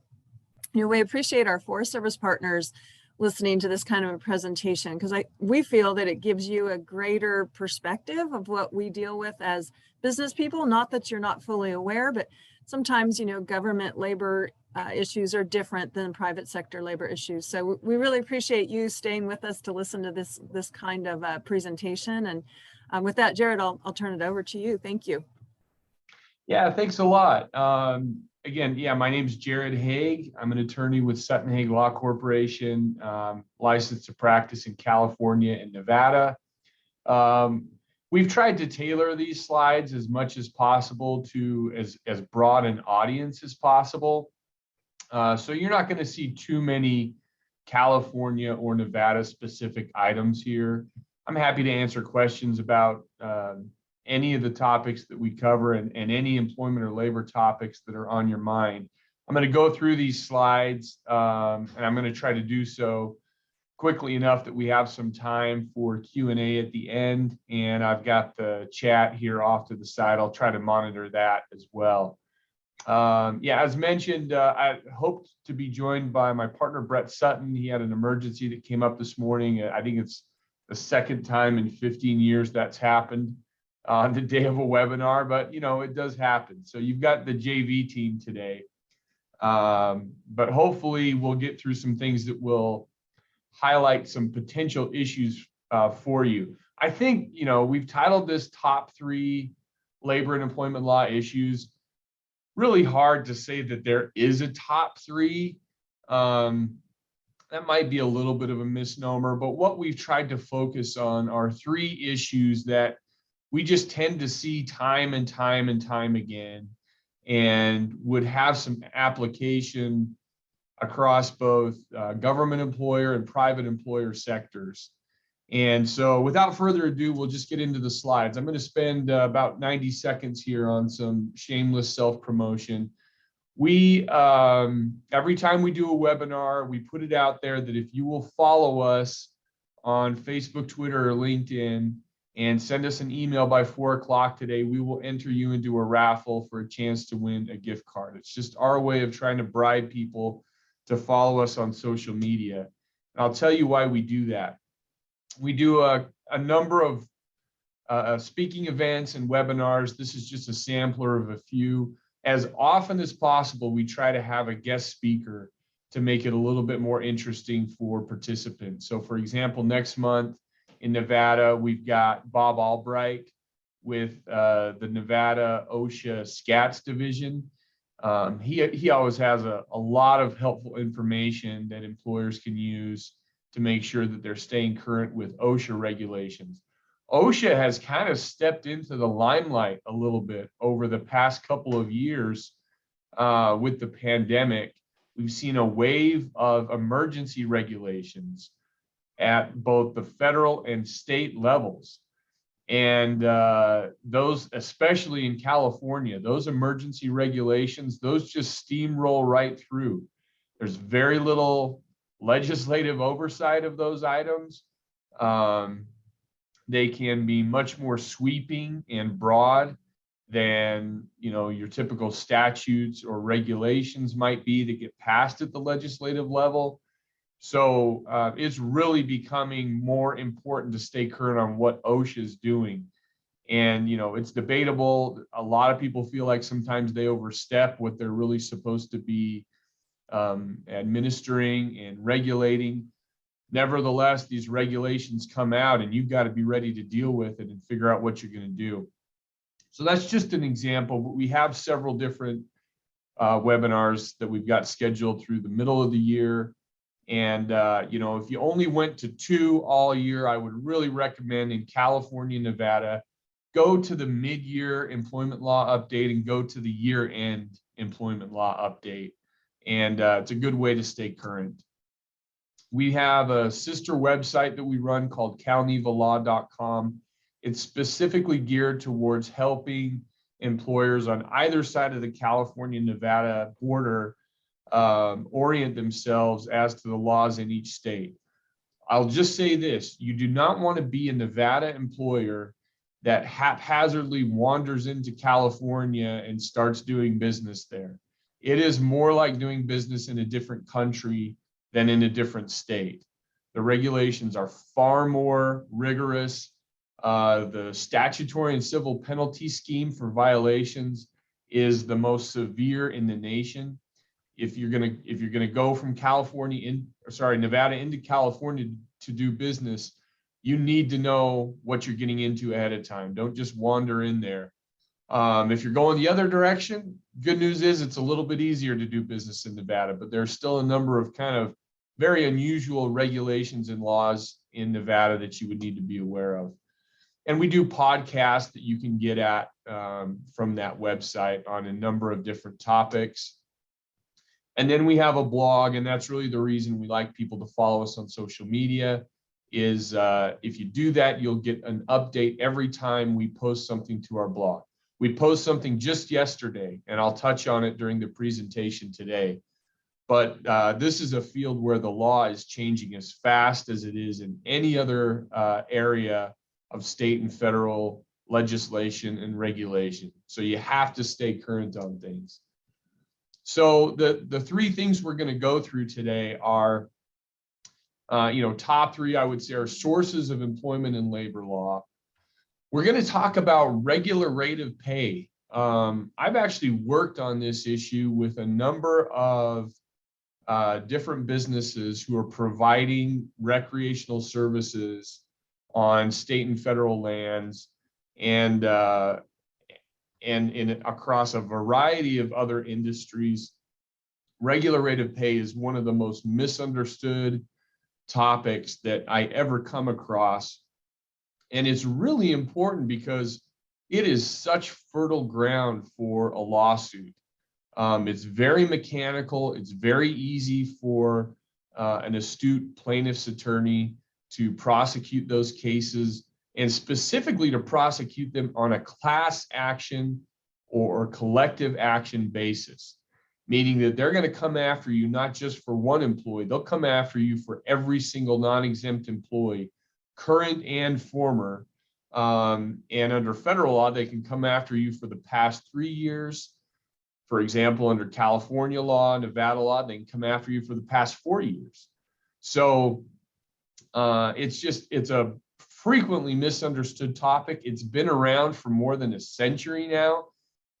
we appreciate our Forest Service partners listening to this kind of a presentation, because we feel that it gives you a greater perspective of what we deal with as business people. Not that you're not fully aware, but sometimes, government labor issues are different than private sector labor issues. So we really appreciate you staying with us to listen to this kind of presentation. And with that, Jared, I'll turn it over to you. Thank you. Yeah, thanks a lot. Again, yeah, my name's Jared Haig. I'm an attorney with Sutton Haig Law Corporation, licensed to practice in California and Nevada. We've tried to tailor these slides as much as possible to as broad an audience as possible. So you're not going to see too many California or Nevada specific items here. I'm happy to answer questions about any of the topics that we cover and any employment or labor topics that are on your mind. I'm going to go through these slides and I'm going to try to do so quickly enough that we have some time for Q&A at the end. And I've got the chat here off to the side. I'll try to monitor that as well. Yeah, as mentioned, I hoped to be joined by my partner, Brett Sutton. He had an emergency that came up this morning. I think it's the second time in 15 years that's happened on the day of a webinar, but you know, it does happen. So you've got the JV team today, but hopefully we'll get through some things that will highlight some potential issues for you. I think, you know, we've titled this top 3 labor and employment law issues. Really hard to say that there is a top 3. That might be a little bit of a misnomer, but what we've tried to focus on are 3 issues that we just tend to see time and time and time again, and would have some application across both government employer and private employer sectors. And so without further ado, we'll just get into the slides. I'm going to spend about 90 seconds here on some shameless self-promotion. We, every time we do a webinar, we put it out there that if you will follow us on Facebook, Twitter, or LinkedIn, and send us an email by 4 o'clock today, we will enter you into a raffle for a chance to win a gift card. It's just our way of trying to bribe people to follow us on social media. And I'll tell you why we do that. We do a number of speaking events and webinars. This is just a sampler of a few. As often as possible, we try to have a guest speaker to make it a little bit more interesting for participants. So for example, next month in Nevada, we've got Bob Albright with the Nevada OSHA SCATS division. He always has a lot of helpful information that employers can use to make sure that they're staying current with OSHA regulations. OSHA has kind of stepped into the limelight a little bit over the past couple of years with the pandemic. We've seen a wave of emergency regulations at both the federal and state levels. And those, especially in California, those emergency regulations, those just steamroll right through. There's very little legislative oversight of those items. They can be much more sweeping and broad than, you know, your typical statutes or regulations might be that get passed at the legislative level. So it's really becoming more important to stay current on what OSHA is doing. And, you know, it's debatable. A lot of people feel like sometimes they overstep what they're really supposed to be administering and regulating. Nevertheless, these regulations come out and you've got to be ready to deal with it and figure out what you're going to do. So that's just an example, but we have several different webinars that we've got scheduled through the middle of the year. And, you know, if you only went to 2 all year, I would really recommend in California, Nevada, go to the mid-year employment law update and go to the year-end employment law update. And it's a good way to stay current. We have a sister website that we run called calnevalaw.com. It's specifically geared towards helping employers on either side of the California-Nevada border orient themselves as to the laws in each state. I'll just say this: you do not want to be a Nevada employer that haphazardly wanders into California and starts doing business there. It is more like doing business in a different country than in a different state. The regulations are far more rigorous. The statutory and civil penalty scheme for violations is the most severe in the nation. if you're gonna go from Nevada into California to do business, you need to know what you're getting into ahead of time. Don't just wander in there. If you're going the other direction, good news is it's a little bit easier to do business in Nevada, but there's still a number of kind of very unusual regulations and laws in Nevada that you would need to be aware of. And we do podcasts that you can get at from that website on a number of different topics. And then we have a blog, and that's really the reason we like people to follow us on social media is if you do that, you'll get an update every time we post something to our blog. We post something just yesterday, and I'll touch on it during the presentation today. But this is a field where the law is changing as fast as it is in any other area of state and federal legislation and regulation. So you have to stay current on things. So the three things we're going to go through today are, top three, I would say, are sources of employment and labor law. We're going to talk about regular rate of pay. I've actually worked on this issue with a number of different businesses who are providing recreational services on state and federal lands and across a variety of other industries. Regular rate of pay is one of the most misunderstood topics that I ever come across. And it's really important because it is such fertile ground for a lawsuit. It's very mechanical. It's very easy for an astute plaintiff's attorney to prosecute those cases, and specifically to prosecute them on a class action or collective action basis, meaning that they're going to come after you not just for one employee, they'll come after you for every single non-exempt employee, current and former. And under federal law, they can come after you for the past 3 years. For example, under California law, Nevada law, they can come after you for the past 4 years. So it's a frequently misunderstood topic. It's been around for more than a century now,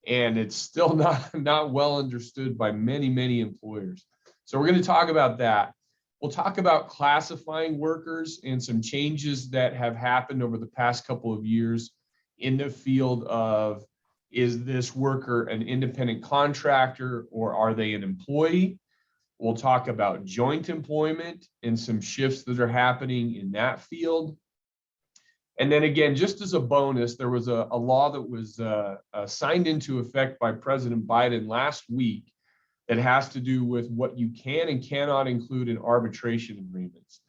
and it's still not well understood by many employers. So we're going to talk about that. We'll talk about classifying workers and some changes that have happened over the past couple of years in the field of, is this worker an independent contractor or are they an employee? We'll talk about joint employment and some shifts that are happening in that field. And then again, just as a bonus, there was a law that was signed into effect by President Biden last week that has to do with what you can and cannot include in arbitration agreements.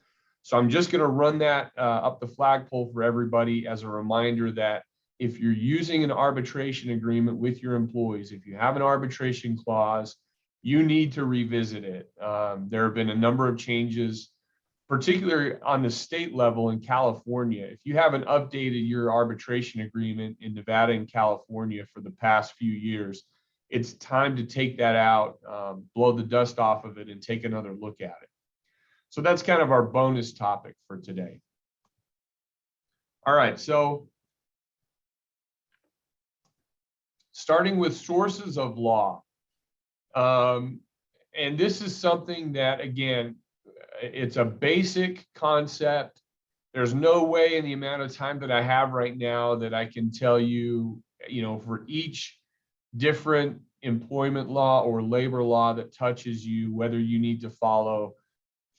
So I'm just going to run that up the flagpole for everybody as a reminder that if you're using an arbitration agreement with your employees, if you have an arbitration clause, you need to revisit it. There have been a number of changes, particularly on the state level in California. If you haven't updated your arbitration agreement in Nevada and California for the past few years, it's time to take that out, blow the dust off of it, and take another look at it. So that's kind of our bonus topic for today. All right, so starting with sources of law. And this is something that, again, it's a basic concept. There's no way in the amount of time that I have right now that I can tell you, for each different employment law or labor law that touches you, whether you need to follow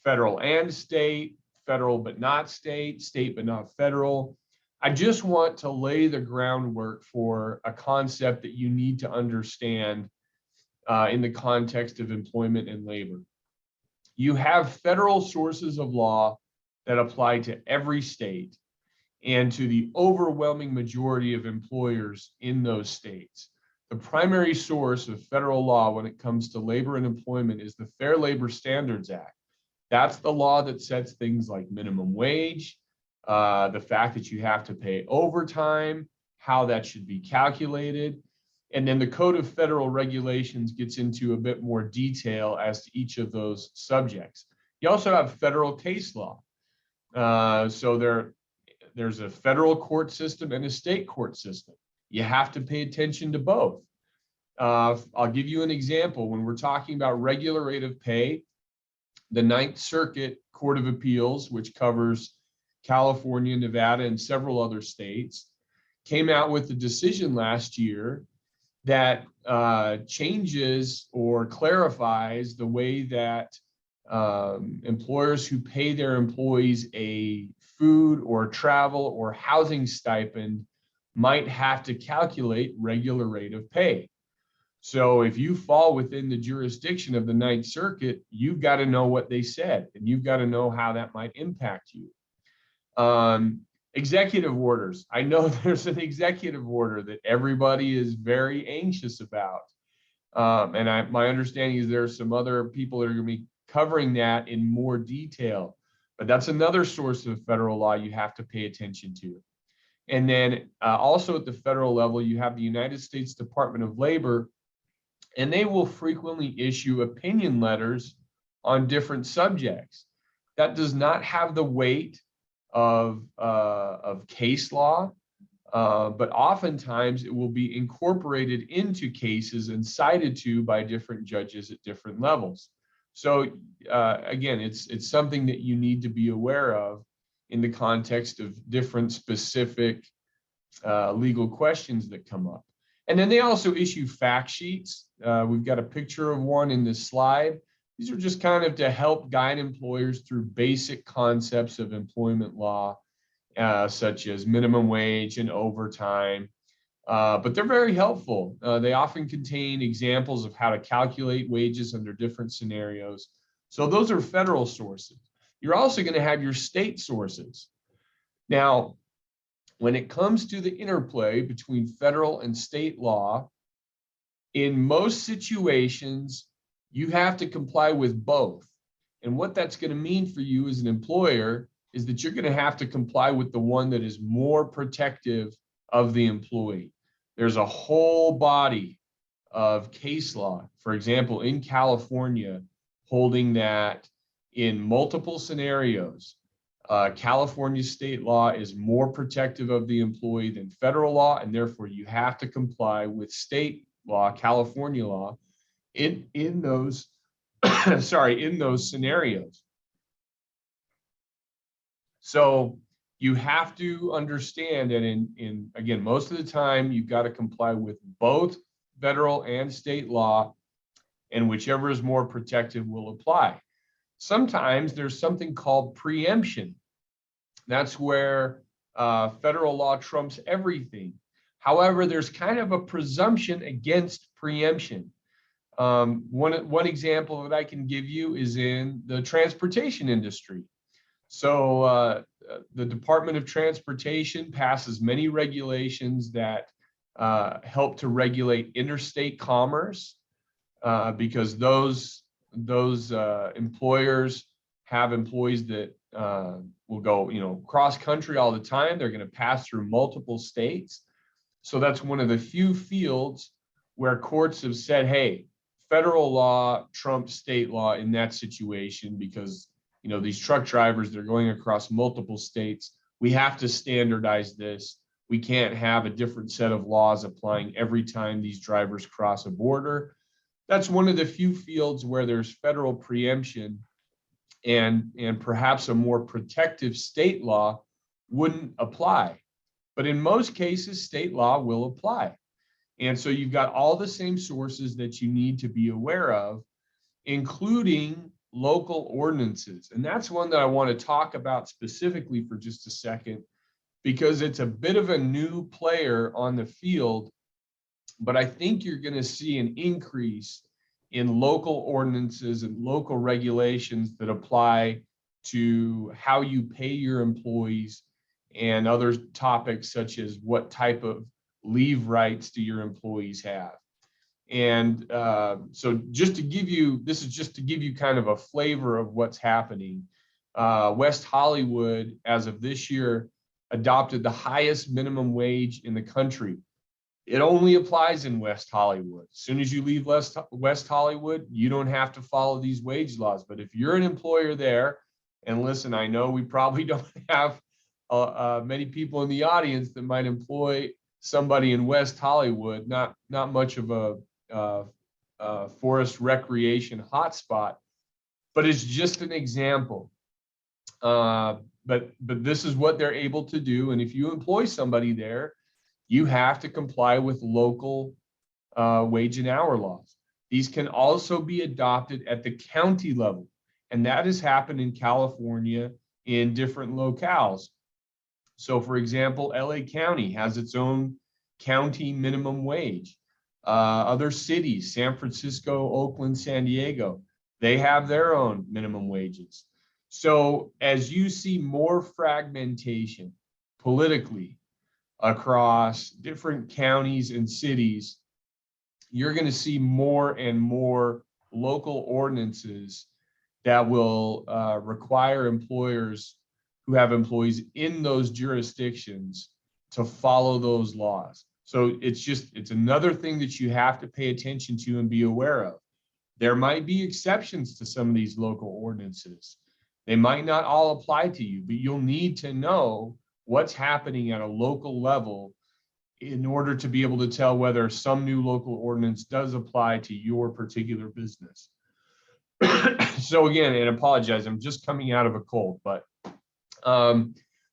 federal and state, federal but not state, state but not federal. I just want to lay the groundwork for a concept that you need to understand in the context of employment and labor. You have federal sources of law that apply to every state and to the overwhelming majority of employers in those states. The primary source of federal law when it comes to labor and employment is the Fair Labor Standards Act. That's the law that sets things like minimum wage, the fact that you have to pay overtime, how that should be calculated. And then the Code of Federal Regulations gets into a bit more detail as to each of those subjects. You also have federal case law. So there's a federal court system and a state court system. You have to pay attention to both. I'll give you an example. When we're talking about regular rate of pay, the Ninth Circuit Court of Appeals, which covers California, Nevada, and several other states, came out with a decision last year that changes or clarifies the way that employers who pay their employees a food or travel or housing stipend might have to calculate regular rate of pay. So if you fall within the jurisdiction of the Ninth Circuit, you've got to know what they said, and you've got to know how that might impact you. Executive orders. I know there's an executive order that everybody is very anxious about. And my understanding is there are some other people that are going to be covering that in more detail. But that's another source of federal law you have to pay attention to. And then also at the federal level, you have the United States Department of Labor, and they will frequently issue opinion letters on different subjects. That does not have the weight of case law, but oftentimes it will be incorporated into cases and cited to by different judges at different levels. So again, it's something that you need to be aware of in the context of different specific legal questions that come up. And then they also issue fact sheets. We've got a picture of one in this slide. These are just kind of to help guide employers through basic concepts of employment law, such as minimum wage and overtime. But they're very helpful. They often contain examples of how to calculate wages under different scenarios. So those are federal sources. You're also going to have your state sources. Now, when it comes to the interplay between federal and state law, in most situations, you have to comply with both. And what that's going to mean for you as an employer is that you're going to have to comply with the one that is more protective of the employee. There's a whole body of case law, for example, in California, holding that in multiple scenarios, California state law is more protective of the employee than federal law, and therefore you have to comply with state law, California law, in those in those scenarios. So you have to understand that in again, most of the time you've got to comply with both federal and state law, and whichever is more protective will apply. Sometimes there's something called preemption. That's where federal law trumps everything. However, there's kind of a presumption against preemption. One example that I can give you is in the transportation industry. So the Department of Transportation passes many regulations that help to regulate interstate commerce, because those employers have employees that will go, cross country all the time. They're going to pass through multiple states. So that's one of the few fields where courts have said, hey, federal law trumps state law in that situation, because these truck drivers, they're going across multiple states. We have to standardize this. We can't have a different set of laws applying every time these drivers cross a border. That's one of the few fields where there's federal preemption, and perhaps a more protective state law wouldn't apply. But in most cases, state law will apply. And so you've got all the same sources that you need to be aware of, including local ordinances. And that's one that I want to talk about specifically for just a second, because it's a bit of a new player on the field, but I think you're going to see an increase in local ordinances and local regulations that apply to how you pay your employees and other topics such as what type of leave rights do your employees have. And so just to give you, this is just to give you kind of a flavor of what's happening. West Hollywood, as of this year, adopted the highest minimum wage in the country. It only applies in West Hollywood. As soon as you leave West Hollywood, you don't have to follow these wage laws. But if you're an employer there, and listen, I know we probably don't have many people in the audience that might employ somebody in West Hollywood, not much of forest recreation hotspot, but it's just an example. But this is what they're able to do. And if you employ somebody there, you have to comply with local wage and hour laws. These can also be adopted at the county level. And that has happened in California in different locales. So for example, LA County has its own county minimum wage. Other cities, San Francisco, Oakland, San Diego, they have their own minimum wages. So as you see more fragmentation politically across different counties and cities, you're going to see more and more local ordinances that will require employers who have employees in those jurisdictions to follow those laws. So it's another thing that you have to pay attention to and be aware of. There might be exceptions to some of these local ordinances. They might not all apply to you, but you'll need to know what's happening at a local level in order to be able to tell whether some new local ordinance does apply to your particular business. So again, and apologize, I'm just coming out of a cold, but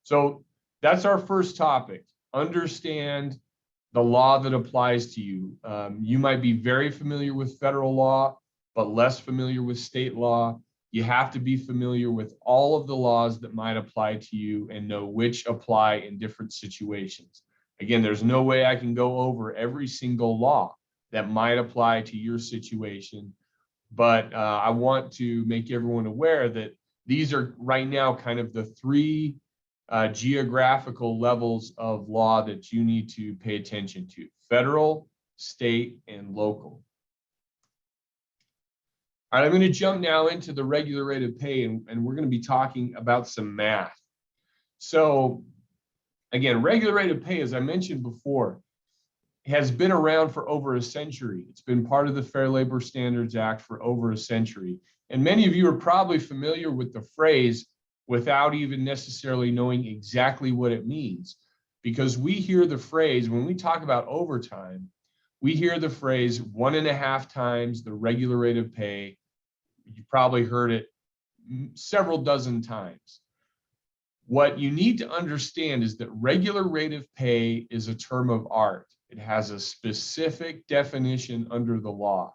so that's our first topic. Understand the law that applies to you. You might be very familiar with federal law, but less familiar with state law. You have to be familiar with all of the laws that might apply to you and know which apply in different situations. Again, there's no way I can go over every single law that might apply to your situation, but I want to make everyone aware that these are right now kind of the three geographical levels of law that you need to pay attention to: federal, state, and local. All right, I'm going to jump now into the regular rate of pay, and we're going to be talking about some math. So again, regular rate of pay, as I mentioned before, has been around for over a century. It's been part of the Fair Labor Standards Act for over a century. And many of you are probably familiar with the phrase without even necessarily knowing exactly what it means. Because we hear the phrase, when we talk about overtime, we hear the phrase 1.5 times the regular rate of pay. You probably heard it several dozen times. What you need to understand is that regular rate of pay is a term of art. It has a specific definition under the law.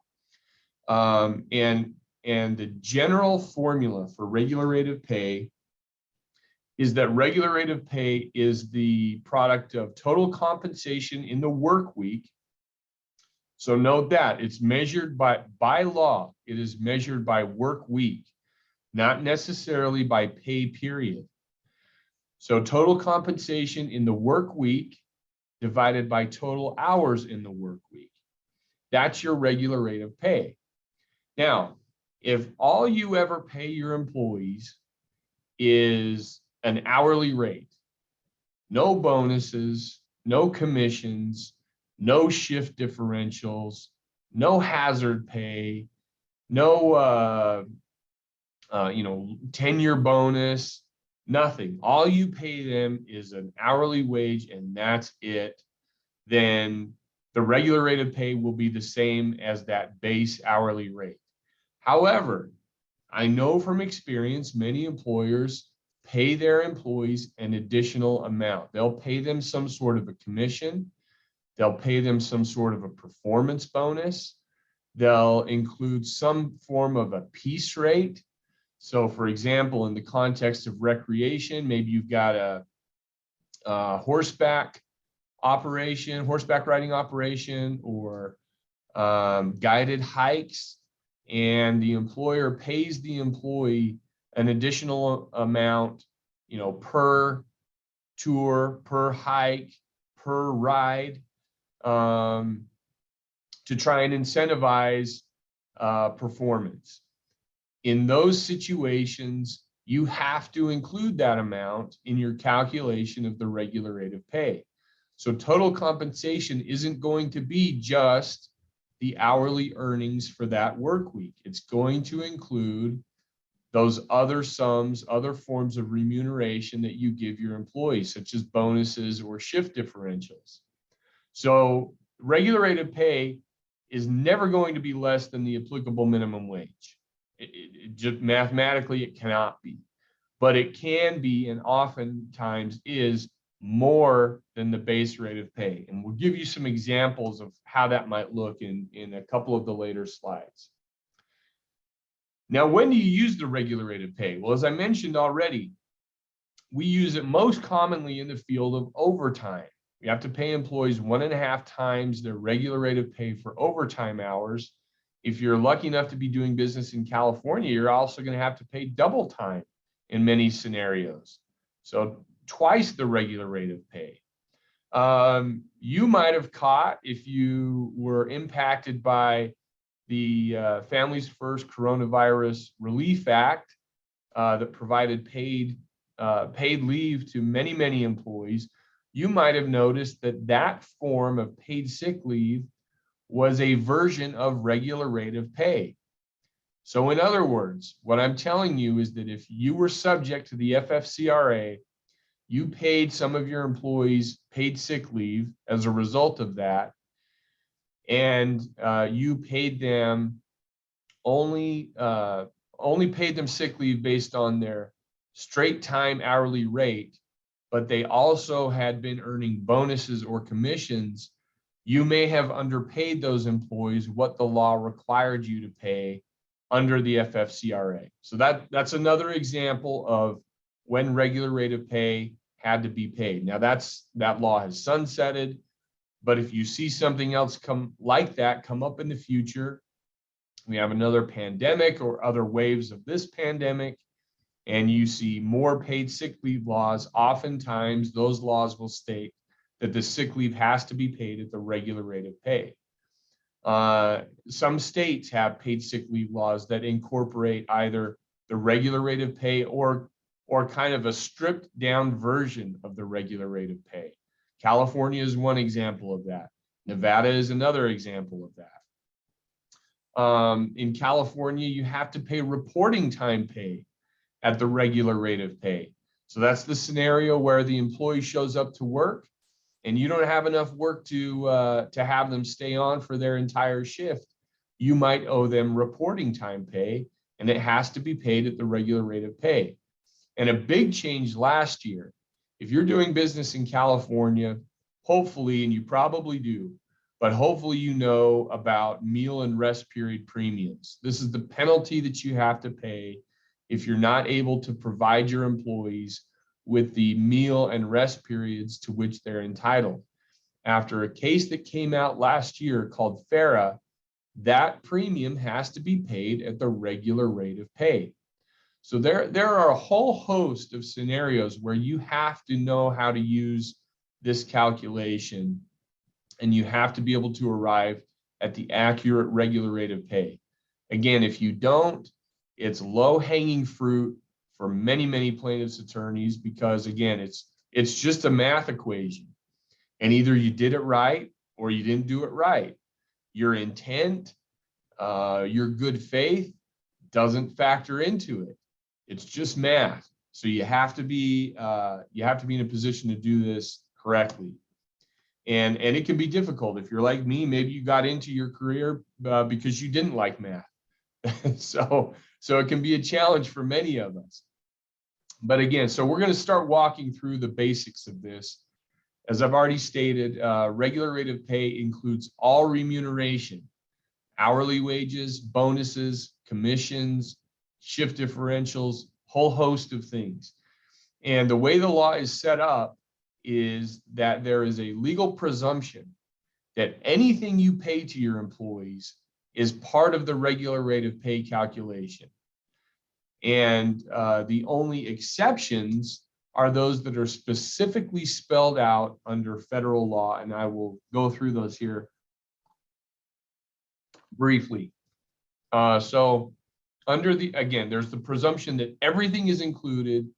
And the general formula for regular rate of pay is that regular rate of pay is the product of total compensation in the work week. So note that it's measured by law. It is measured by work week, not necessarily by pay period. So total compensation in the work week divided by total hours in the work week. That's your regular rate of pay. Now, if all you ever pay your employees is an hourly rate, no bonuses, no commissions, no shift differentials, no hazard pay, no tenure bonus, nothing. All you pay them is an hourly wage and that's it. Then the regular rate of pay will be the same as that base hourly rate. However, I know from experience, many employers pay their employees an additional amount. They'll pay them some sort of a commission. They'll pay them some sort of a performance bonus. They'll include some form of a piece rate. So for example, in the context of recreation, maybe you've got a horseback riding operation, or guided hikes, and the employer pays the employee an additional amount, per tour, per hike, per ride, to try and incentivize performance. In those situations, you have to include that amount in your calculation of the regular rate of pay. So total compensation isn't going to be just the hourly earnings for that work week. It's going to include those other sums, other forms of remuneration that you give your employees, such as bonuses or shift differentials. So regular rate of pay is never going to be less than the applicable minimum wage. It just mathematically, it cannot be, but it can be, and oftentimes is, more than the base rate of pay. And we'll give you some examples of how that might look in a couple of the later slides. Now, when do you use the regular rate of pay? Well, as I mentioned already, we use it most commonly in the field of overtime. We have to pay employees 1.5 times their regular rate of pay for overtime hours. If you're lucky enough to be doing business in California, you're also going to have to pay double time in many scenarios. So twice the regular rate of pay. You might have caught, if you were impacted by the Families First Coronavirus Relief Act that provided paid leave to many, many employees, you might have noticed that that form of paid sick leave was a version of regular rate of pay. So in other words, what I'm telling you is that if you were subject to the FFCRA, you paid some of your employees paid sick leave as a result of that, and you paid them only paid them sick leave based on their straight time hourly rate, but they also had been earning bonuses or commissions, you may have underpaid those employees what the law required you to pay under the FFCRA. So that's another example of when regular rate of pay had to be paid. Now that law has sunsetted, but if you see something else come up in the future, we have another pandemic or other waves of this pandemic, and you see more paid sick leave laws, oftentimes those laws will state that the sick leave has to be paid at the regular rate of pay. Some states have paid sick leave laws that incorporate either the regular rate of pay or kind of a stripped down version of the regular rate of pay. California is one example of that. Nevada is another example of that. In California, you have to pay reporting time pay at the regular rate of pay. So that's the scenario where the employee shows up to work and you don't have enough work to have them stay on for their entire shift. You might owe them reporting time pay, and it has to be paid at the regular rate of pay. And a big change last year, if you're doing business in California, hopefully, and you probably do, but hopefully you know about meal and rest period premiums. This is the penalty that you have to pay if you're not able to provide your employees with the meal and rest periods to which they're entitled. After a case that came out last year called NFRA, that premium has to be paid at the regular rate of pay. So there are a whole host of scenarios where you have to know how to use this calculation, and you have to be able to arrive at the accurate regular rate of pay. Again, if you don't, it's low-hanging fruit for many, many plaintiffs' attorneys, because again, it's just a math equation, and either you did it right or you didn't do it right. Your intent, your good faith doesn't factor into it. It's just math. So you have to be in a position to do this correctly. And it can be difficult. If you're like me, maybe you got into your career because you didn't like math. So it can be a challenge for many of us. But again, so we're going to start walking through the basics of this. As I've already stated, regular rate of pay includes all remuneration, hourly wages, bonuses, commissions, shift differentials, whole host of things. And the way the law is set up is that there is a legal presumption that anything you pay to your employees is part of the regular rate of pay calculation. And the only exceptions are those that are specifically spelled out under federal law. And I will go through those here briefly. So again, there's the presumption that everything is included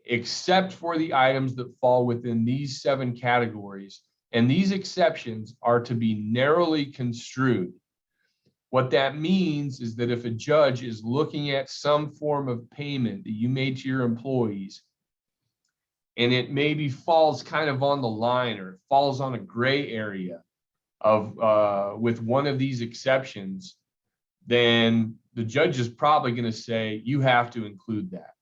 except for the items that fall within these 7 categories. And these exceptions are to be narrowly construed. What that means is that if a judge is looking at some form of payment that you made to your employees, and it maybe falls kind of on the line or it falls on a gray area, with one of these exceptions, then the judge is probably going to say you have to include that.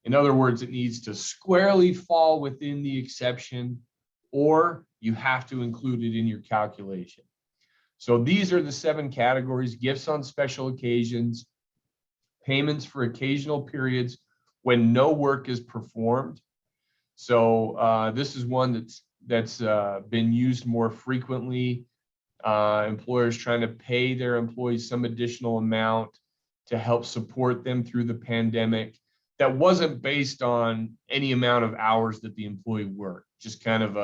In other words, it needs to squarely fall within the exception, or you have to include it in your calculation. So these are the 7 categories: gifts on special occasions, payments for occasional periods when no work is performed. So this is one that's been used more frequently. Employers trying to pay their employees some additional amount to help support them through the pandemic that wasn't based on any amount of hours that the employee worked, just kind of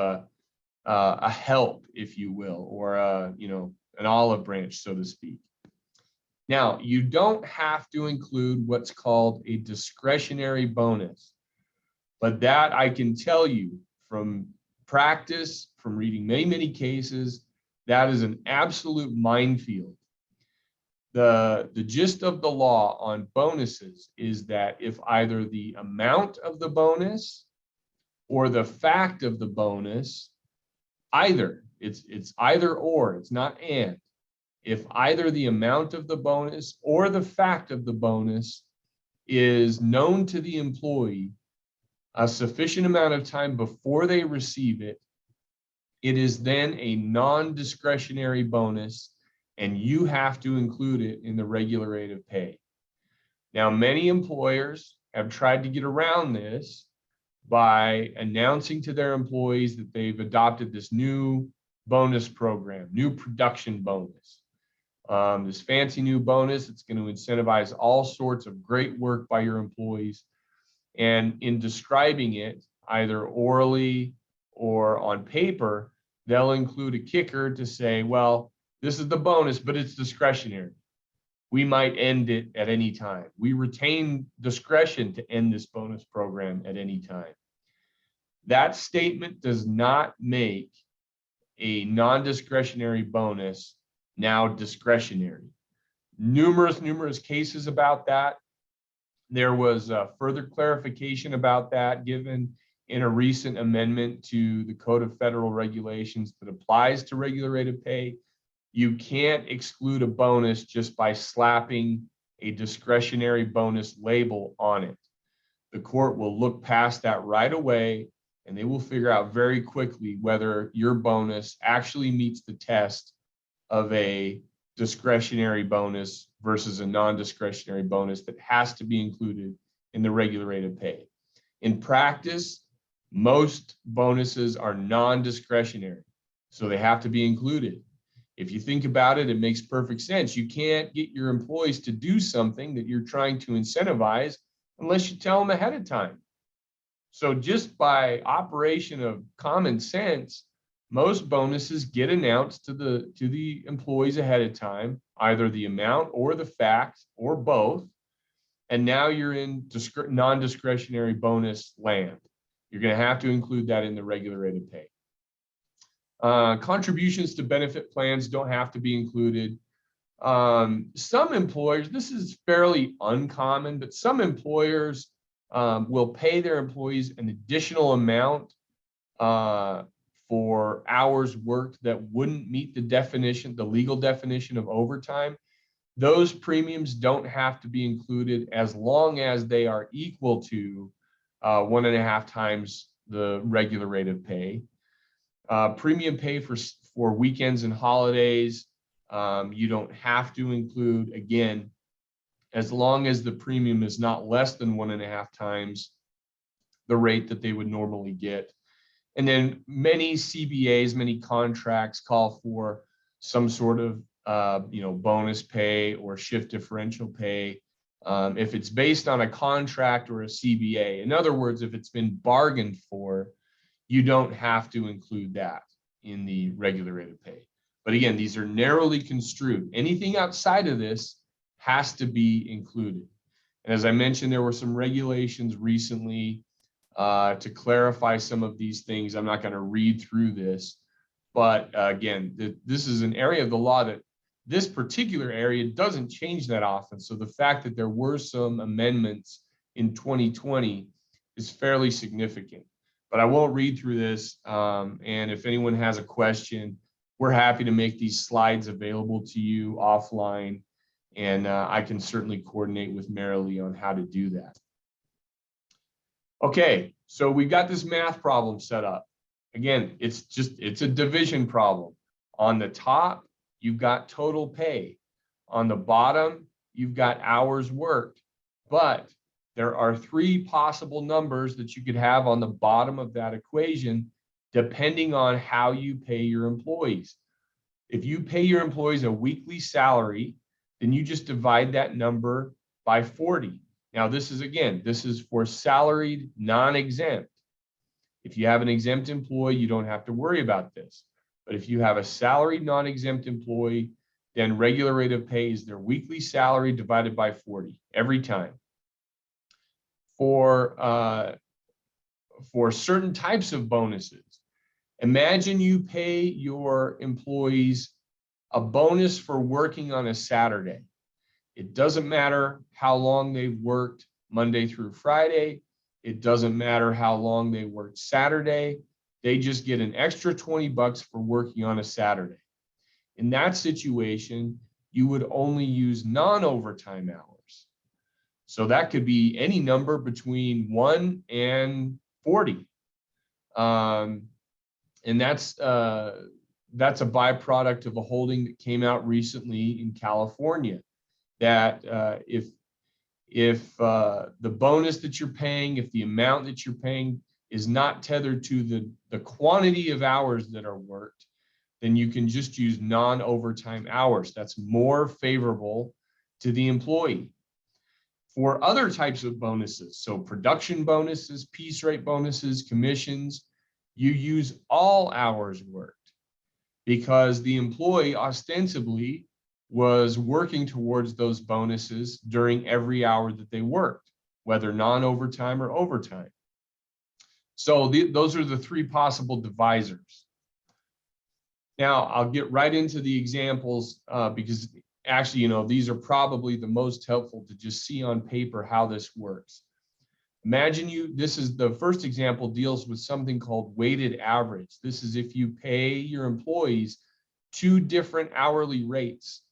a help, if you will, or an olive branch, so to speak. Now, you don't have to include what's called a discretionary bonus, but that I can tell you from practice, from reading many, many cases, that is an absolute minefield. The gist of the law on bonuses is that if either the amount of the bonus or the fact of the bonus, it's either or, it's not and. If either the amount of the bonus or the fact of the bonus is known to the employee a sufficient amount of time before they receive it, it is then a non-discretionary bonus, and you have to include it in the regular rate of pay. Now, many employers have tried to get around this by announcing to their employees that they've adopted this new bonus program, new production bonus. This fancy new bonus, it's going to incentivize all sorts of great work by your employees. And in describing it, either orally or on paper, they'll include a kicker to say, well, this is the bonus, but it's discretionary. We might end it at any time. We retain discretion to end this bonus program at any time. That statement does not make a non-discretionary bonus now discretionary. Numerous cases about that. There was further clarification about that given in a recent amendment to the Code of Federal Regulations that applies to regular rate of pay. You can't exclude a bonus just by slapping a discretionary bonus label on it. The court will look past that right away, and they will figure out very quickly whether your bonus actually meets the test of a discretionary bonus versus a non-discretionary bonus that has to be included in the regular rate of pay. In practice, most bonuses are non-discretionary, so they have to be included. If you think about it, it makes perfect sense. You can't get your employees to do something that you're trying to incentivize unless you tell them ahead of time. So just by operation of common sense, most bonuses get announced to the employees ahead of time, either the amount or the fact or both. And now you're in non-discretionary bonus land. You're going to have to include that in the regular rate of pay. Contributions to benefit plans don't have to be included. Some employers, this is fairly uncommon, but some employers will pay their employees an additional amount for hours worked that wouldn't meet the definition, the legal definition of overtime. Those premiums don't have to be included as long as they are equal to 1.5 times the regular rate of pay. Premium pay for weekends and holidays, you don't have to include, again, as long as the premium is not less than 1.5 times the rate that they would normally get. And then many CBAs, many contracts call for some sort of bonus pay or shift differential pay. If it's based on a contract or a CBA, in other words, if it's been bargained for, you don't have to include that in the regular rate of pay. But again, these are narrowly construed. Anything outside of this has to be included. And as I mentioned, there were some regulations recently to clarify some of these things. I'm not going to read through this, but again, this is an area of the law that this particular area doesn't change that often. So the fact that there were some amendments in 2020 is fairly significant. But I won't read through this. And if anyone has a question, we're happy to make these slides available to you offline. And I can certainly coordinate with Marilee on how to do that. Okay, so we've got this math problem set up. Again, it's a division problem. On the top, you've got total pay. On the bottom, you've got hours worked. But there are three possible numbers that you could have on the bottom of that equation, depending on how you pay your employees. If you pay your employees a weekly salary, then you just divide that number by 40. Now, this is for salaried, non-exempt. If you have an exempt employee, you don't have to worry about this. But if you have a salaried, non-exempt employee, then regular rate of pay is their weekly salary divided by 40 every time. For certain types of bonuses, imagine you pay your employees a bonus for working on a Saturday. It doesn't matter how long they've worked Monday through Friday. It doesn't matter how long they worked Saturday. They just get an extra 20 bucks for working on a Saturday. In that situation, you would only use non-overtime hours. So that could be any number between 1 and 40. And that's a byproduct of a holding that came out recently in California, that if the bonus that you're paying, if the amount that you're paying is not tethered to the quantity of hours that are worked, then you can just use non-overtime hours. That's more favorable to the employee. For other types of bonuses, so production bonuses, piece rate bonuses, commissions, you use all hours worked, because the employee ostensibly was working towards those bonuses during every hour that they worked, whether non-overtime or overtime. So those are the three possible divisors. Now, I'll get right into the examples because actually, these are probably the most helpful to just see on paper how this works. Imagine this is the first example, deals with something called weighted average. This is if you pay your employees 2 different hourly rates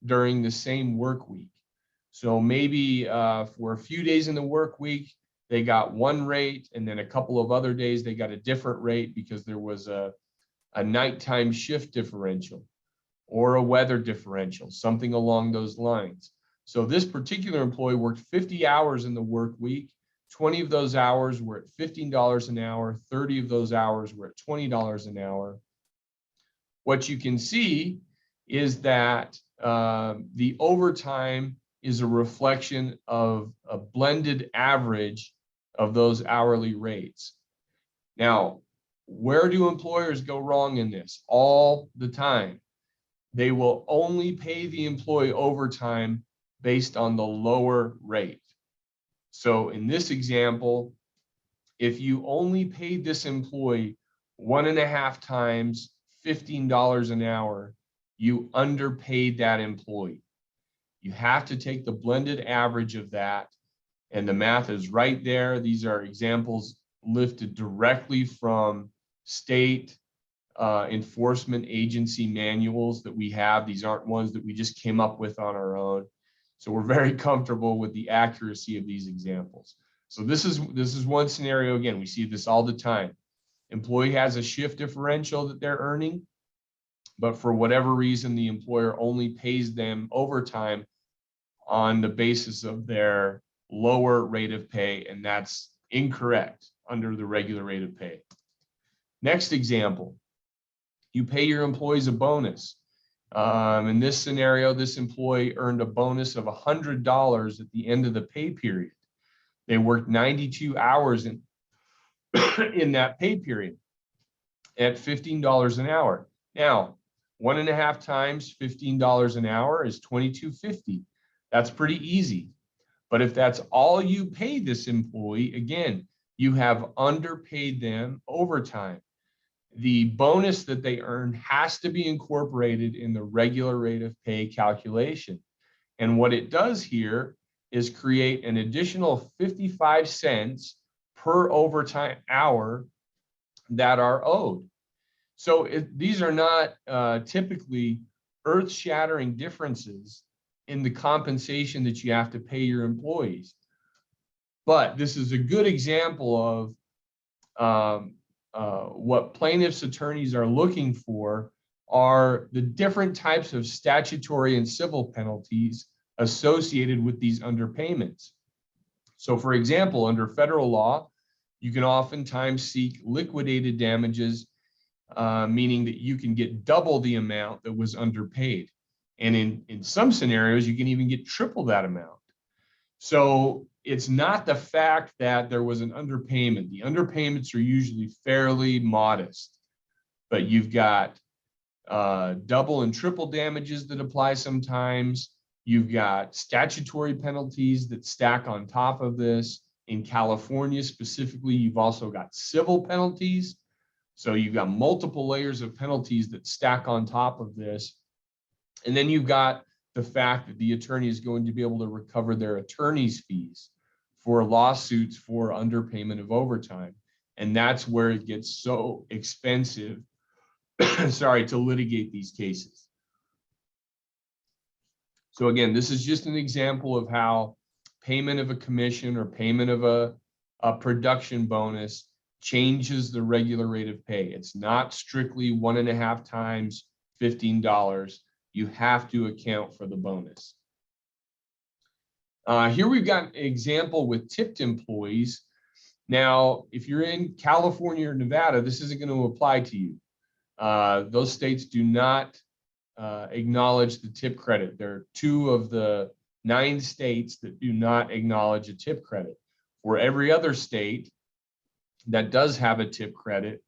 during the same work week. So maybe for a few days in the work week, they got one rate, and then a couple of other days they got a different rate because there was a nighttime shift differential or a weather differential, something along those lines. So this particular employee worked 50 hours in the work week. 20 of those hours were at $15 an hour. 30 of those hours were at $20 an hour. What you can see is that the overtime is a reflection of a blended average of those hourly rates. Now, where do employers go wrong in this? All the time. They will only pay the employee overtime based on the lower rate. So in this example, if you only paid this employee 1.5 times $15 an hour, you underpaid that employee. You have to take the blended average of that, and the math is right there. These are examples lifted directly from state enforcement agency manuals that we have. These aren't ones that we just came up with on our own. So we're very comfortable with the accuracy of these examples. So this is one scenario. Again, we see this all the time. Employee has a shift differential that they're earning, but for whatever reason, the employer only pays them overtime on the basis of their lower rate of pay, and that's incorrect under the regular rate of pay. Next example, you pay your employees a bonus. In this scenario, this employee earned a bonus of $100 at the end of the pay period. They worked 92 hours in that pay period at $15 an hour. Now, 1.5 times $15 an hour is $22.50. That's pretty easy. But if that's all you pay this employee, again, you have underpaid them overtime. The bonus that they earn has to be incorporated in the regular rate of pay calculation. And what it does here is create an additional 55 cents per overtime hour that are owed. So these are not typically earth-shattering differences in the compensation that you have to pay your employees. But this is a good example of what plaintiffs' attorneys are looking for are the different types of statutory and civil penalties associated with these underpayments. So for example, under federal law, you can oftentimes seek liquidated damages, meaning that you can get double the amount that was underpaid. And in some scenarios, you can even get triple that amount. So it's not the fact that there was an underpayment. The underpayments are usually fairly modest, but you've got double and triple damages that apply sometimes. You've got statutory penalties that stack on top of this. In California specifically, you've also got civil penalties. So you've got multiple layers of penalties that stack on top of this. And then you've got the fact that the attorney is going to be able to recover their attorney's fees for lawsuits for underpayment of overtime. And that's where it gets so expensive, sorry, to litigate these cases. So again, this is just an example of how payment of a commission or payment of a production bonus changes the regular rate of pay. It's not strictly 1.5 times $15. You have to account for the bonus. Here we've got an example with tipped employees. Now, if you're in California or Nevada, this isn't going to apply to you. Those states do not acknowledge the tip credit. There are 2 of the 9 states that do not acknowledge a tip credit. For every other state that does have a tip credit,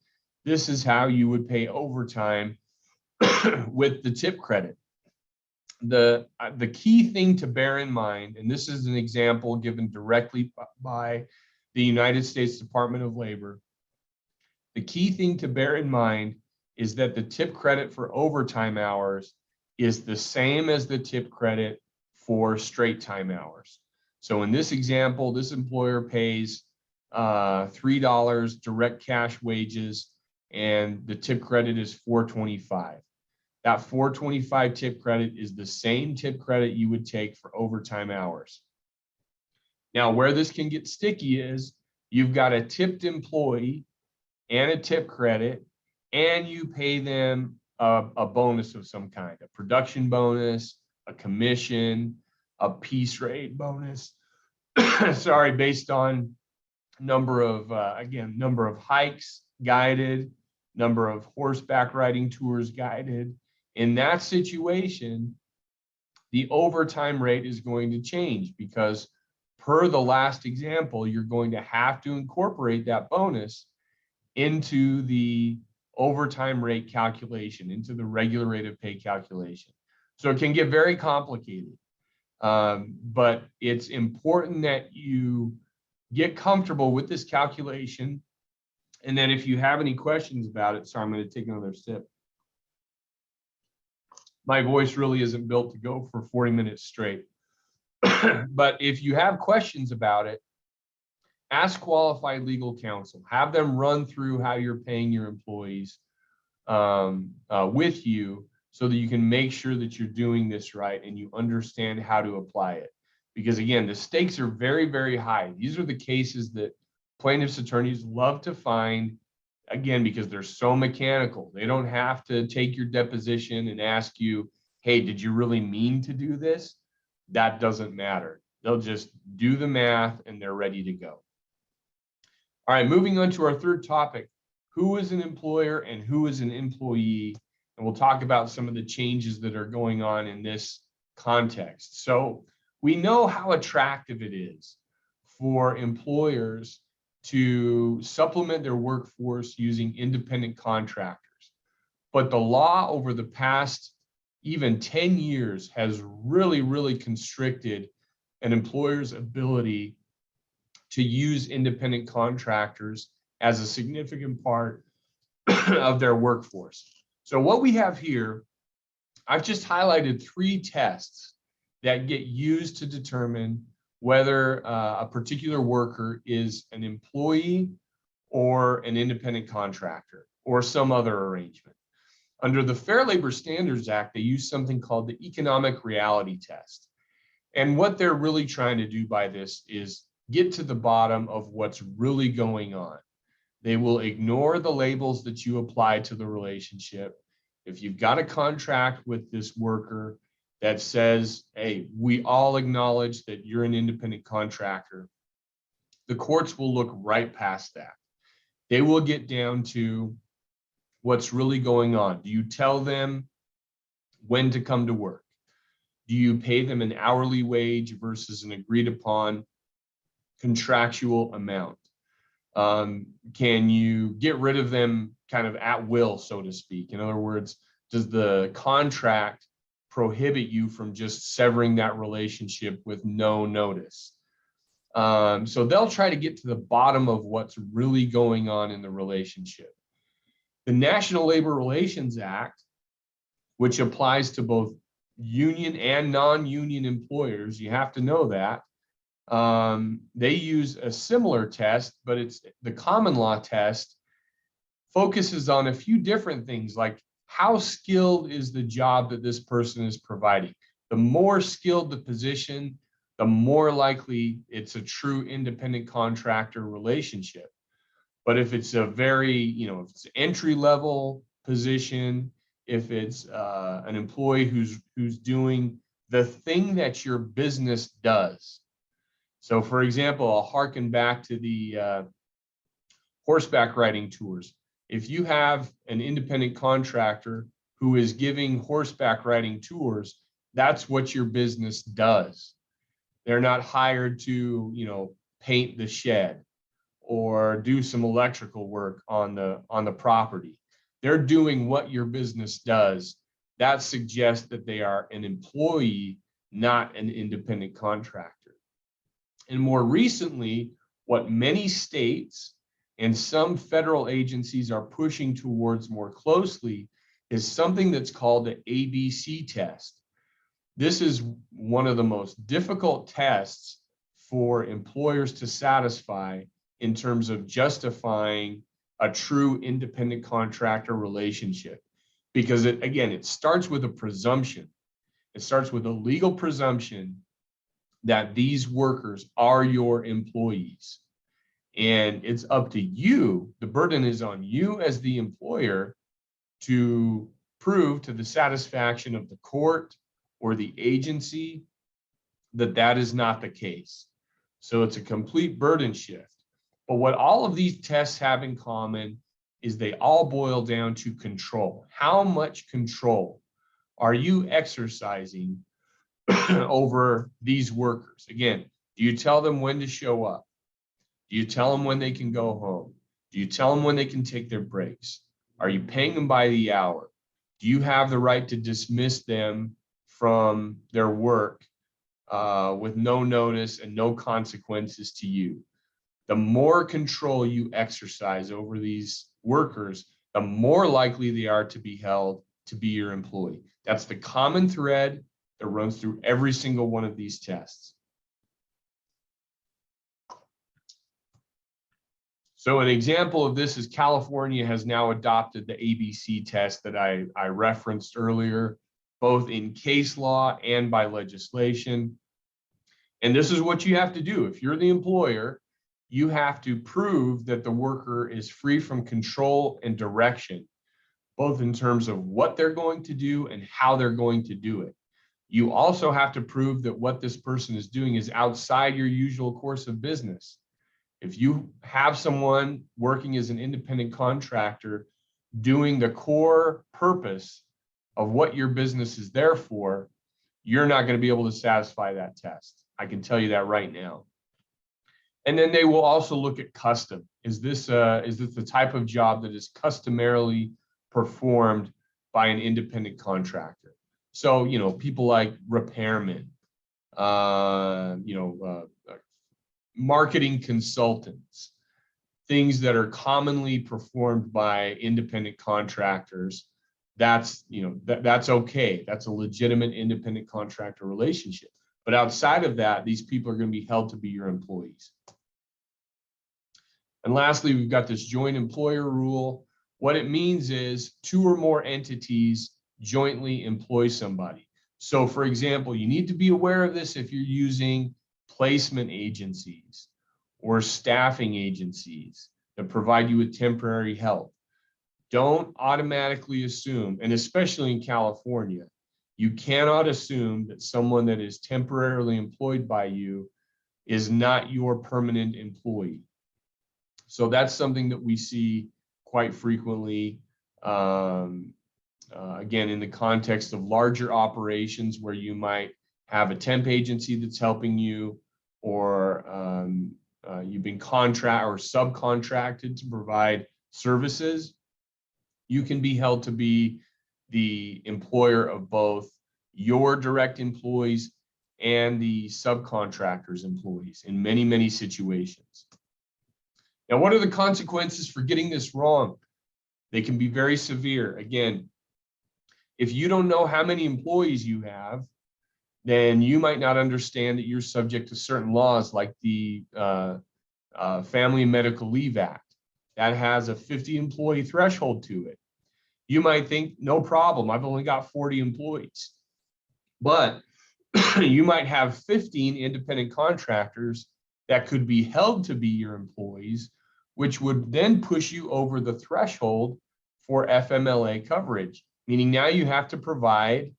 this is how you would pay overtime with the tip credit. The key thing to bear in mind, and this is an example given directly by the United States Department of Labor, the key thing to bear in mind is that the tip credit for overtime hours is the same as the tip credit for straight time hours. So in this example, this employer pays $3 direct cash wages, and the tip credit is $4.25. That $4.25 tip credit is the same tip credit you would take for overtime hours. Now, where this can get sticky is you've got a tipped employee and a tip credit, and you pay them a bonus of some kind, a production bonus, a commission, a piece rate bonus, sorry, based on number of, again, number of hikes guided, number of horseback riding tours guided. In that situation, the overtime rate is going to change because per the last example, you're going to have to incorporate that bonus into the overtime rate calculation, into the regular rate of pay calculation. So it can get very complicated, but it's important that you get comfortable with this calculation. And then if you have any questions about it, sorry, I'm going to take another sip. My voice really isn't built to go for 40 minutes straight. But if you have questions about it, ask qualified legal counsel. Have them run through how you're paying your employees with you so that you can make sure that you're doing this right and you understand how to apply it. Because again, the stakes are very, very high. These are the cases that plaintiffs' attorneys love to find, again, because they're so mechanical. They don't have to take your deposition and ask you, hey, did you really mean to do this? That doesn't matter. They'll just do the math and they're ready to go. All right, moving on to our third topic, who is an employer and who is an employee? And we'll talk about some of the changes that are going on in this context. So we know how attractive it is for employers to supplement their workforce using independent contractors. But the law over the past even 10 years has really, really constricted an employer's ability to use independent contractors as a significant part of their workforce. So what we have here, I've just highlighted 3 tests that get used to determine whether a particular worker is an employee or an independent contractor. or some other arrangement. Under the Fair Labor Standards Act, they use something called the economic reality test. And what they're really trying to do by this is get to the bottom of what's really going on. They will ignore the labels that you apply to the relationship. If you've got a contract with this worker that says, hey, we all acknowledge that you're an independent contractor, the courts will look right past that. They will get down to what's really going on. Do you tell them when to come to work? Do you pay them an hourly wage versus an agreed upon contractual amount? Can you get rid of them kind of at will, so to speak? In other words, does the contract prohibit you from just severing that relationship with no notice? So they'll try to get to the bottom of what's really going on in the relationship. The National Labor Relations Act, which applies to both union and non-union employers, you have to know that, they use a similar test, but it's the common law test focuses on a few different things, like how skilled is the job that this person is providing. The more skilled the position, the more likely it's a true independent contractor relationship. But if it's a very, if it's entry level position, if it's an employee who's doing the thing that your business does. So for example, I'll harken back to the horseback riding tours. If you have an independent contractor who is giving horseback riding tours, that's what your business does. They're not hired to, paint the shed or do some electrical work on the property. They're doing what your business does. That suggests that they are an employee, not an independent contractor. And more recently, what many states and some federal agencies are pushing towards more closely is something that's called the ABC test. This is one of the most difficult tests for employers to satisfy in terms of justifying a true independent contractor relationship. Because it starts with a presumption. It starts with a legal presumption that these workers are your employees. And it's up to you, the burden is on you as the employer to prove to the satisfaction of the court or the agency that that is not the case. So it's a complete burden shift. But what all of these tests have in common is they all boil down to control. How much control are you exercising over these workers? Again, do you tell them when to show up? Do you tell them when they can go home? Do you tell them when they can take their breaks? Are you paying them by the hour? Do you have the right to dismiss them from their work with no notice and no consequences to you? The more control you exercise over these workers, the more likely they are to be held to be your employee. That's the common thread that runs through every single one of these tests. So an example of this is California has now adopted the ABC test that I referenced earlier, both in case law and by legislation. And this is what you have to do. If you're the employer, you have to prove that the worker is free from control and direction, both in terms of what they're going to do and how they're going to do it. You also have to prove that what this person is doing is outside your usual course of business. If you have someone working as an independent contractor doing the core purpose of what your business is there for, you're not going to be able to satisfy that test. I can tell you that right now. And then they will also look at custom. Is this the type of job that is customarily performed by an independent contractor? So, people like repairmen, marketing consultants, things that are commonly performed by independent contractors. That's, that's okay. That's a legitimate independent contractor relationship. But outside of that, these people are going to be held to be your employees. And lastly, we've got this joint employer rule. What it means is 2 or more entities jointly employ somebody. So for example, you need to be aware of this if you're using placement agencies or staffing agencies that provide you with temporary help. Don't automatically assume, and especially in California, you cannot assume that someone that is temporarily employed by you is not your permanent employee. So that's something that we see quite frequently. Again, in the context of larger operations where you might have a temp agency that's helping you, or you've been contract or subcontracted to provide services, you can be held to be the employer of both your direct employees and the subcontractor's employees in many, many situations. Now, what are the consequences for getting this wrong? They can be very severe. Again, if you don't know how many employees you have, then you might not understand that you're subject to certain laws like the Family and Medical Leave Act. That has a 50 employee threshold to it. You might think, no problem, I've only got 40 employees. But you might have 15 independent contractors that could be held to be your employees, which would then push you over the threshold for FMLA coverage, meaning now you have to provide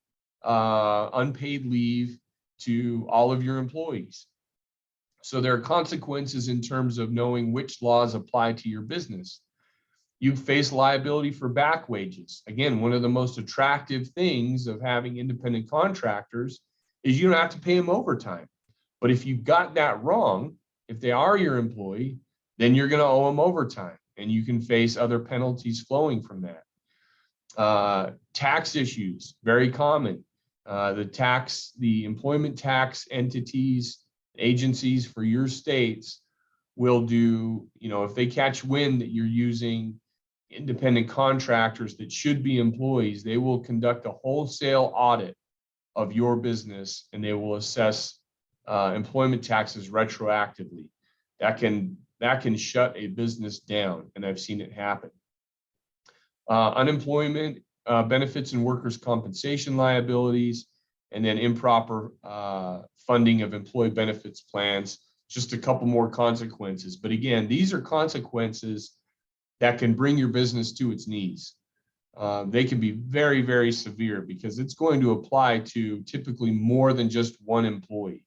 unpaid leave to all of your employees. So there are consequences in terms of knowing which laws apply to your business. You face liability for back wages. Again, one of the most attractive things of having independent contractors is you don't have to pay them overtime. But if you got that wrong, if they are your employee, then you're going to owe them overtime, and you can face other penalties flowing from that. Tax issues, very common. The employment tax entities, agencies for your states will do, if they catch wind that you're using independent contractors that should be employees, they will conduct a wholesale audit of your business, and they will assess employment taxes retroactively. That can shut a business down, and I've seen it happen. Unemployment benefits and workers' compensation liabilities, and then improper funding of employee benefits plans. Just a couple more consequences. But again, these are consequences that can bring your business to its knees. They can be very, very severe because it's going to apply to typically more than just one employee.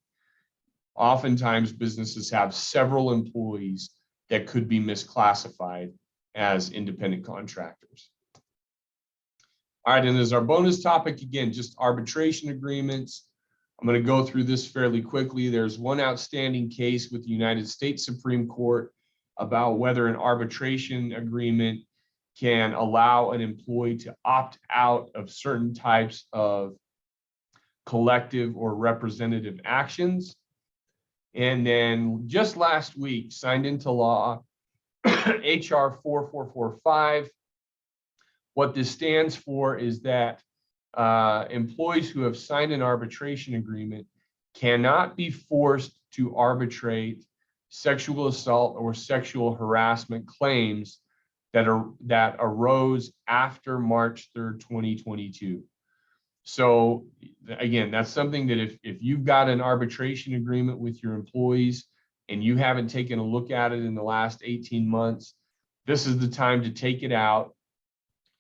Oftentimes, businesses have several employees that could be misclassified as independent contractors. All right, and as our bonus topic, again, just arbitration agreements. I'm going to go through this fairly quickly. There's one outstanding case with the United States Supreme Court about whether an arbitration agreement can allow an employee to opt out of certain types of collective or representative actions. And then just last week, signed into law, HR 4445. What this stands for is that employees who have signed an arbitration agreement cannot be forced to arbitrate sexual assault or sexual harassment claims that arose after March 3rd, 2022. So again, that's something that if you've got an arbitration agreement with your employees and you haven't taken a look at it in the last 18 months, this is the time to take it out,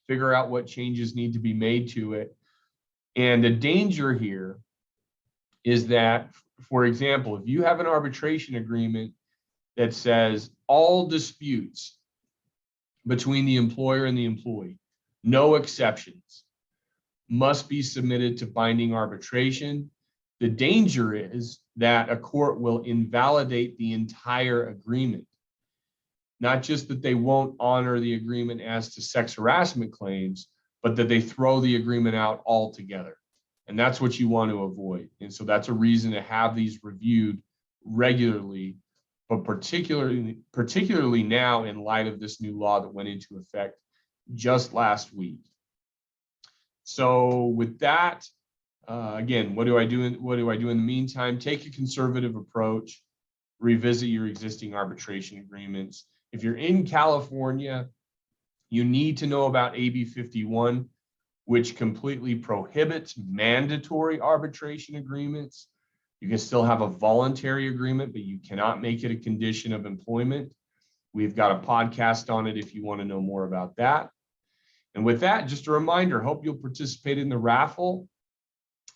figure out what changes need to be made to it. And the danger here is that, for example, if you have an arbitration agreement that says all disputes between the employer and the employee, no exceptions, must be submitted to binding arbitration, the danger is that a court will invalidate the entire agreement. Not just that they won't honor the agreement as to sex harassment claims, but that they throw the agreement out altogether. And that's what you want to avoid. And so that's a reason to have these reviewed regularly, but particularly now in light of this new law that went into effect just last week. So with that, again, what do I do in the meantime? Take a conservative approach, revisit your existing arbitration agreements. If you're in California, You need to know about AB 51, which completely prohibits mandatory arbitration agreements. You can still have a voluntary agreement, but you cannot make it a condition of employment. We've got a podcast on it if you want to know more about that. And with that, just a reminder, hope you'll participate in the raffle.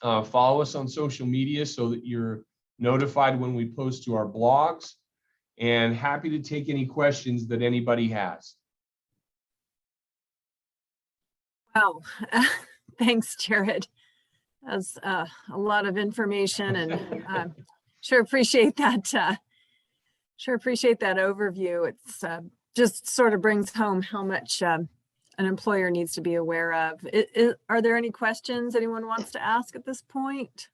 Follow us on social media so that you're notified when we post to our blogs, and happy to take any questions that anybody has. Wow. Thanks, Jared. That's a lot of information, and sure appreciate that. Sure appreciate that overview. It's just sort of brings home how much an employer needs to be aware of. Are there any questions anyone wants to ask at this point?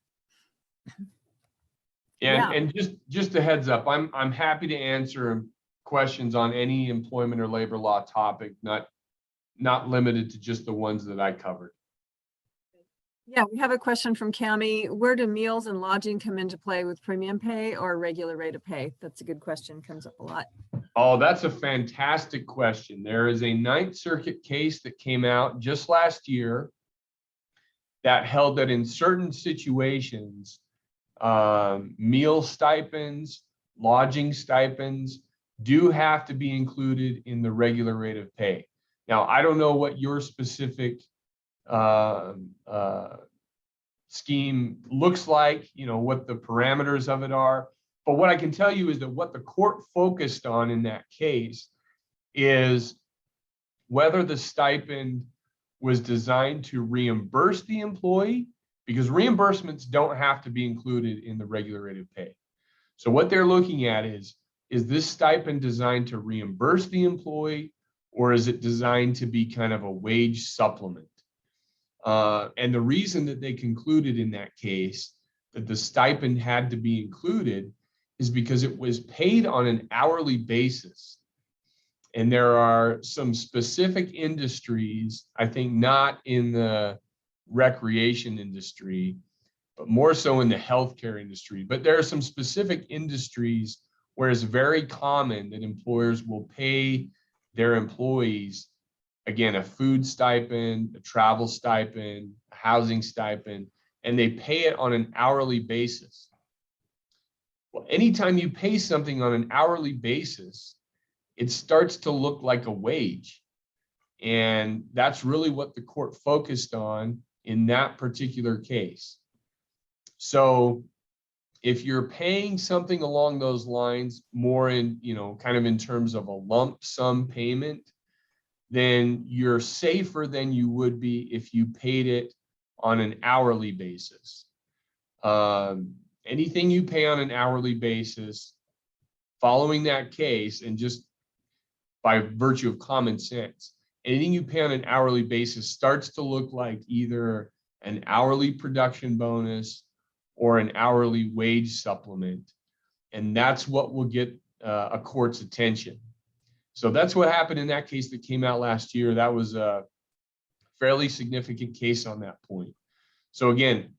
Yeah. And just a heads up, I'm happy to answer questions on any employment or labor law topic, not limited to just the ones that I covered. Yeah, we have a question from Cami. Where do meals and lodging come into play with premium pay or regular rate of pay? That's a good question, comes up a lot. Oh, that's a fantastic question. There is a Ninth Circuit case that came out just last year that held that in certain situations, meal stipends, lodging stipends do have to be included in the regular rate of pay. Now, I don't know what your specific scheme looks like, what the parameters of it are. But what I can tell you is that what the court focused on in that case is whether the stipend was designed to reimburse the employee, because reimbursements don't have to be included in the regular rate of pay. So what they're looking at is this stipend designed to reimburse the employee, or is it designed to be kind of a wage supplement? And the reason that they concluded in that case that the stipend had to be included is because it was paid on an hourly basis. And there are some specific industries, I think not in the recreation industry, but more so in the healthcare industry. But there are some specific industries where it's very common that employers will pay their employees, again, a food stipend, a travel stipend, a housing stipend, and they pay it on an hourly basis. Well, anytime you pay something on an hourly basis, it starts to look like a wage. And that's really what the court focused on in that particular case. So if you're paying something along those lines, more in, kind of in terms of a lump sum payment, then you're safer than you would be if you paid it on an hourly basis. Anything you pay on an hourly basis, following that case, and just by virtue of common sense, anything you pay on an hourly basis starts to look like either an hourly production bonus or an hourly wage supplement. And that's what will get a court's attention. So that's what happened in that case that came out last year. That was a fairly significant case on that point. So again,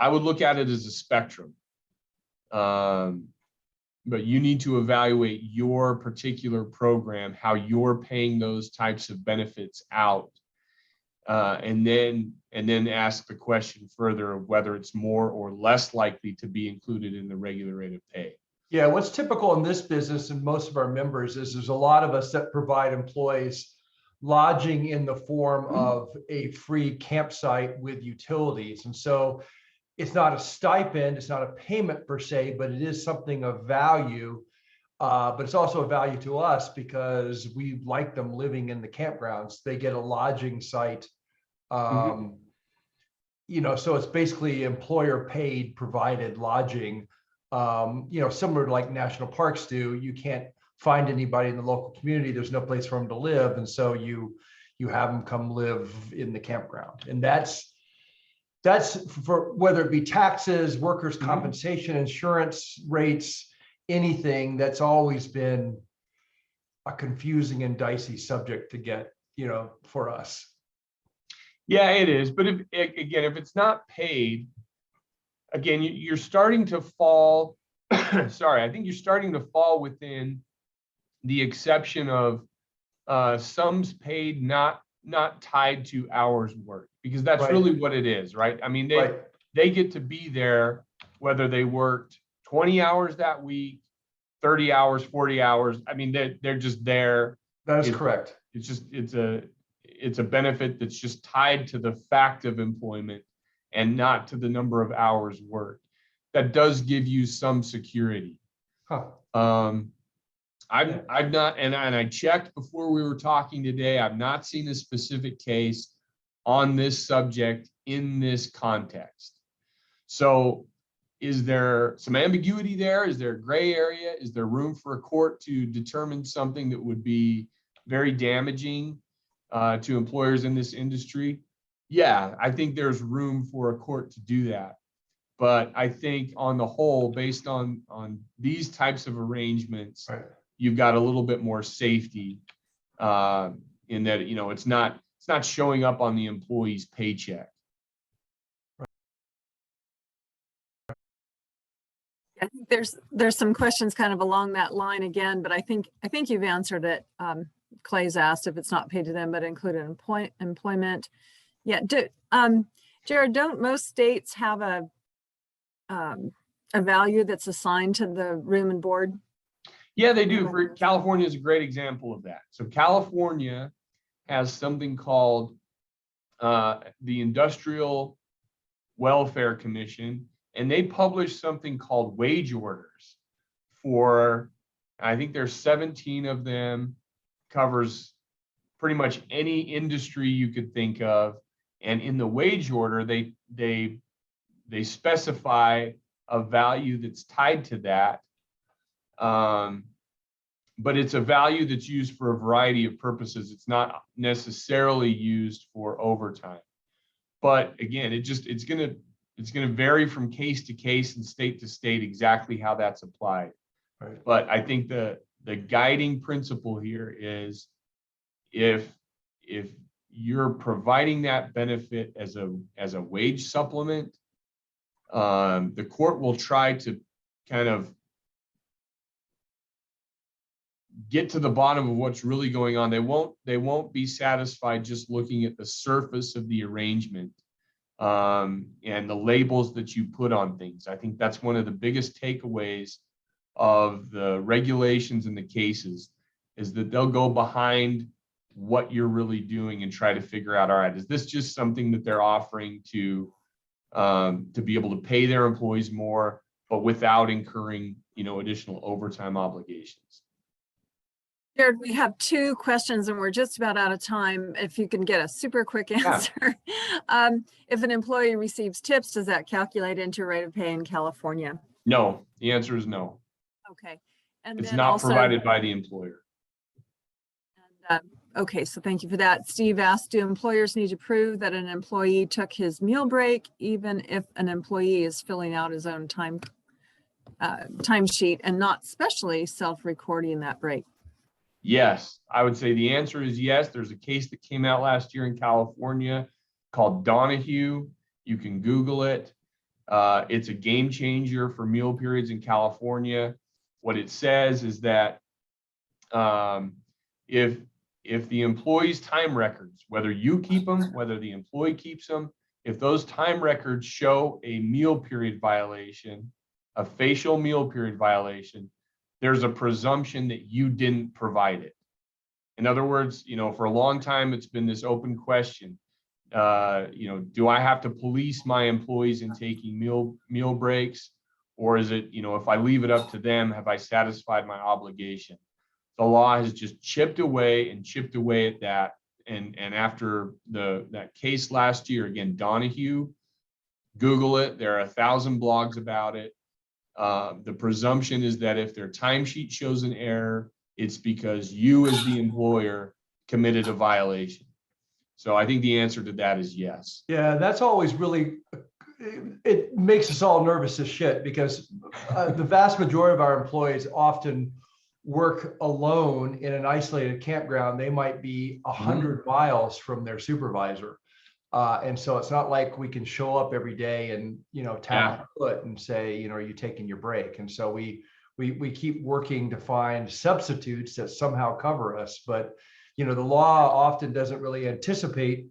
I would look at it as a spectrum. But you need to evaluate your particular program, how you're paying those types of benefits out, and then ask the question further of whether it's more or less likely to be included in the regular rate of pay. Yeah, what's typical in this business and most of our members is there's a lot of us that provide employees lodging in the form of a free campsite with utilities. And so it's not a stipend, it's not a payment per se, but it is something of value. But it's also a value to us because we like them living in the campgrounds. They get a lodging site. So it's basically employer paid provided lodging. Similar to like national parks do. You can't find anybody in the local community. There's no place for them to live. And so you have them come live in the campground. And that's for whether it be taxes, workers' compensation, insurance rates, anything. That's always been a confusing and dicey subject to get, for us. Yeah, it is. But if it's not paid, again, you're starting to fall, I think you're starting to fall within the exception of sums paid not tied to hours worked, because that's Right. really what it is, right? I mean, Right. they get to be there whether they worked 20 hours that week, 30 hours, 40 hours. I mean, they're just there. That is It's- correct. It's a benefit that's just tied to the fact of employment and not to the number of hours worked. That does give you some security. Huh. I've not, and I checked before we were talking today, I've not seen a specific case on this subject in this context. So is there some ambiguity there? Is there a gray area? Is there room for a court to determine something that would be very damaging to employers in this industry? Yeah, I think there's room for a court to do that. But I think on the whole, based on these types of arrangements, Right. you've got a little bit more safety in that, you know, it's not showing up on the employee's paycheck. I think there's some questions kind of along that line again, but I think you've answered it. Clay's asked if it's not paid to them, but included in employment. Yeah. Jared, don't most states have a value that's assigned to the room and board? Yeah, they do. California is a great example of that. So California has something called the Industrial Welfare Commission, and they publish something called wage orders for, I think there's 17 of them, covers pretty much any industry you could think of. And in the wage order, they specify a value that's tied to that. But it's a value that's used for a variety of purposes. It's not necessarily used for overtime. But again, it's gonna vary from case to case and state to state exactly how that's applied. Right. But I think the guiding principle here is if you're providing that benefit as a wage supplement, the court will try to kind of get to the bottom of what's really going on. They won't be satisfied just looking at the surface of the arrangement and the labels that you put on things. I think that's one of the biggest takeaways of the regulations and the cases, is that they'll go behind what you're really doing and try to figure out, all right, is this just something that they're offering to be able to pay their employees more, but without incurring, you know, additional overtime obligations? Jared, we have two questions and we're just about out of time. If you can get a super quick answer. If an employee receives tips, does that calculate into rate of pay in California? No, the answer is no. Okay. And It's then not also, provided by the employer. okay, so thank you for that. Steve asked, do employers need to prove that an employee took his meal break, even if an employee is filling out his own timesheet and not specially self-recording that break? Yes, I would say the answer is yes. There's a case that came out last year in California called Donahue. You can Google it. It's a game changer for meal periods in California. What it says is that if the employee's time records, whether you keep them, whether the employee keeps them, if those time records show a meal period violation, a facial meal period violation, there's a presumption that you didn't provide it. In other words, you know, for a long time, it's been this open question. You know, do I have to police my employees in taking meal breaks? Or is it, you know, if I leave it up to them, have I satisfied my obligation? The law has just chipped away at that. And after that case last year, again, Donahue, Google it. There are 1,000 blogs about it. The presumption is that if their timesheet shows an error, it's because you as the employer committed a violation. So I think the answer to that is yes. Yeah, that's always really, it makes us all nervous as shit, because the vast majority of our employees often work alone in an isolated campground. They might be 100 miles from their supervisor. And so it's not like we can show up every day and, you know, tap our foot and say, you know, are you taking your break? And so we keep working to find substitutes that somehow cover us. But the law often doesn't really anticipate,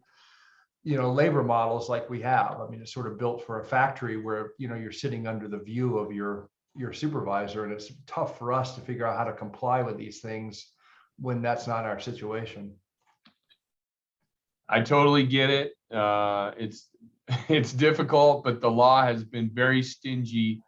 labor models like we have. I mean, it's sort of built for a factory where, you're sitting under the view of your supervisor, and it's tough for us to figure out how to comply with these things when that's not our situation. I totally get it. It's difficult, but the law has been very stingy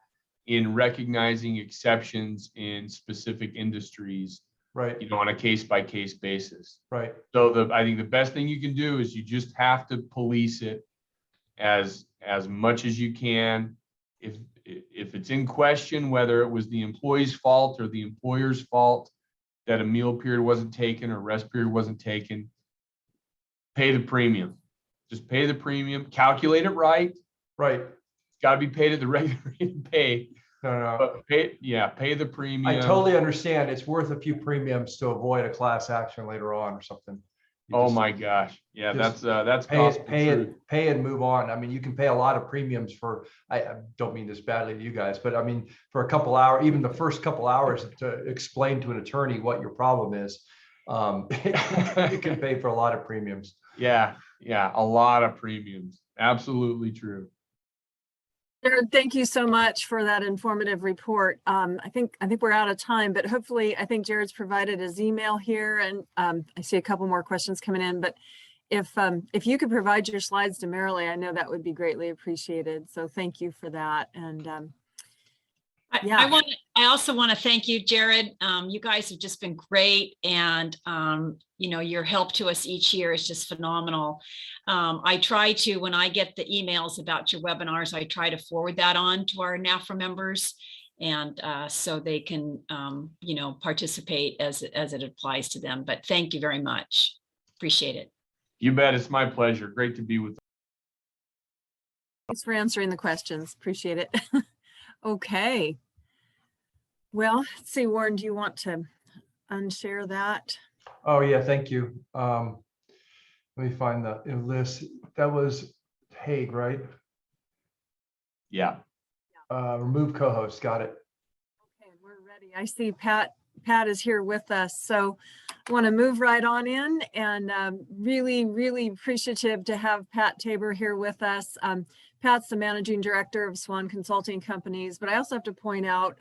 in recognizing exceptions in specific industries, Right. on a case by case basis. Right. So I think the best thing you can do is you just have to police it as much as you can. If it's in question, whether it was the employee's fault or the employer's fault that a meal period wasn't taken or rest period wasn't taken, pay the premium. Just pay the premium, calculate it right. Right. It's got to be paid at the regular rate of pay. No. But pay the premium. I totally understand. It's worth a few premiums to avoid a class action later on or something. Oh my gosh. Yeah, just that's pay gospel truth. it, pay and move on. I mean, you can pay a lot of premiums for, I don't mean this badly to you guys, but I mean, for a couple hours, even the first couple hours to explain to an attorney what your problem is, you can pay for a lot of premiums. Yeah, a lot of premiums. Absolutely true. Jared, thank you so much for that informative report. I think we're out of time, but hopefully, I think Jared's provided his email here, and I see a couple more questions coming in. But if you could provide your slides to Marilee, I know that would be greatly appreciated. So thank you for that. And yeah. I also want to thank you, Jared. You guys have just been great, and your help to us each year is just phenomenal. I try to, when I get the emails about your webinars, I try to forward that on to our NFRA members, and so they can participate as it applies to them. But thank you very much. Appreciate it. You bet. It's my pleasure. Great to be with you. Thanks for answering the questions. Appreciate it. Okay. Well, let's see, Warren, do you want to unshare that? Oh yeah, thank you. Let me find the list. That was Hague, right? Yeah. Remove co-host. Got it. Okay, we're ready. I see Pat is here with us. So I want to move right on in, and really, really appreciative to have Pat Tabor here with us. Pat's the managing director of Swan Consulting Companies, but I also have to point out,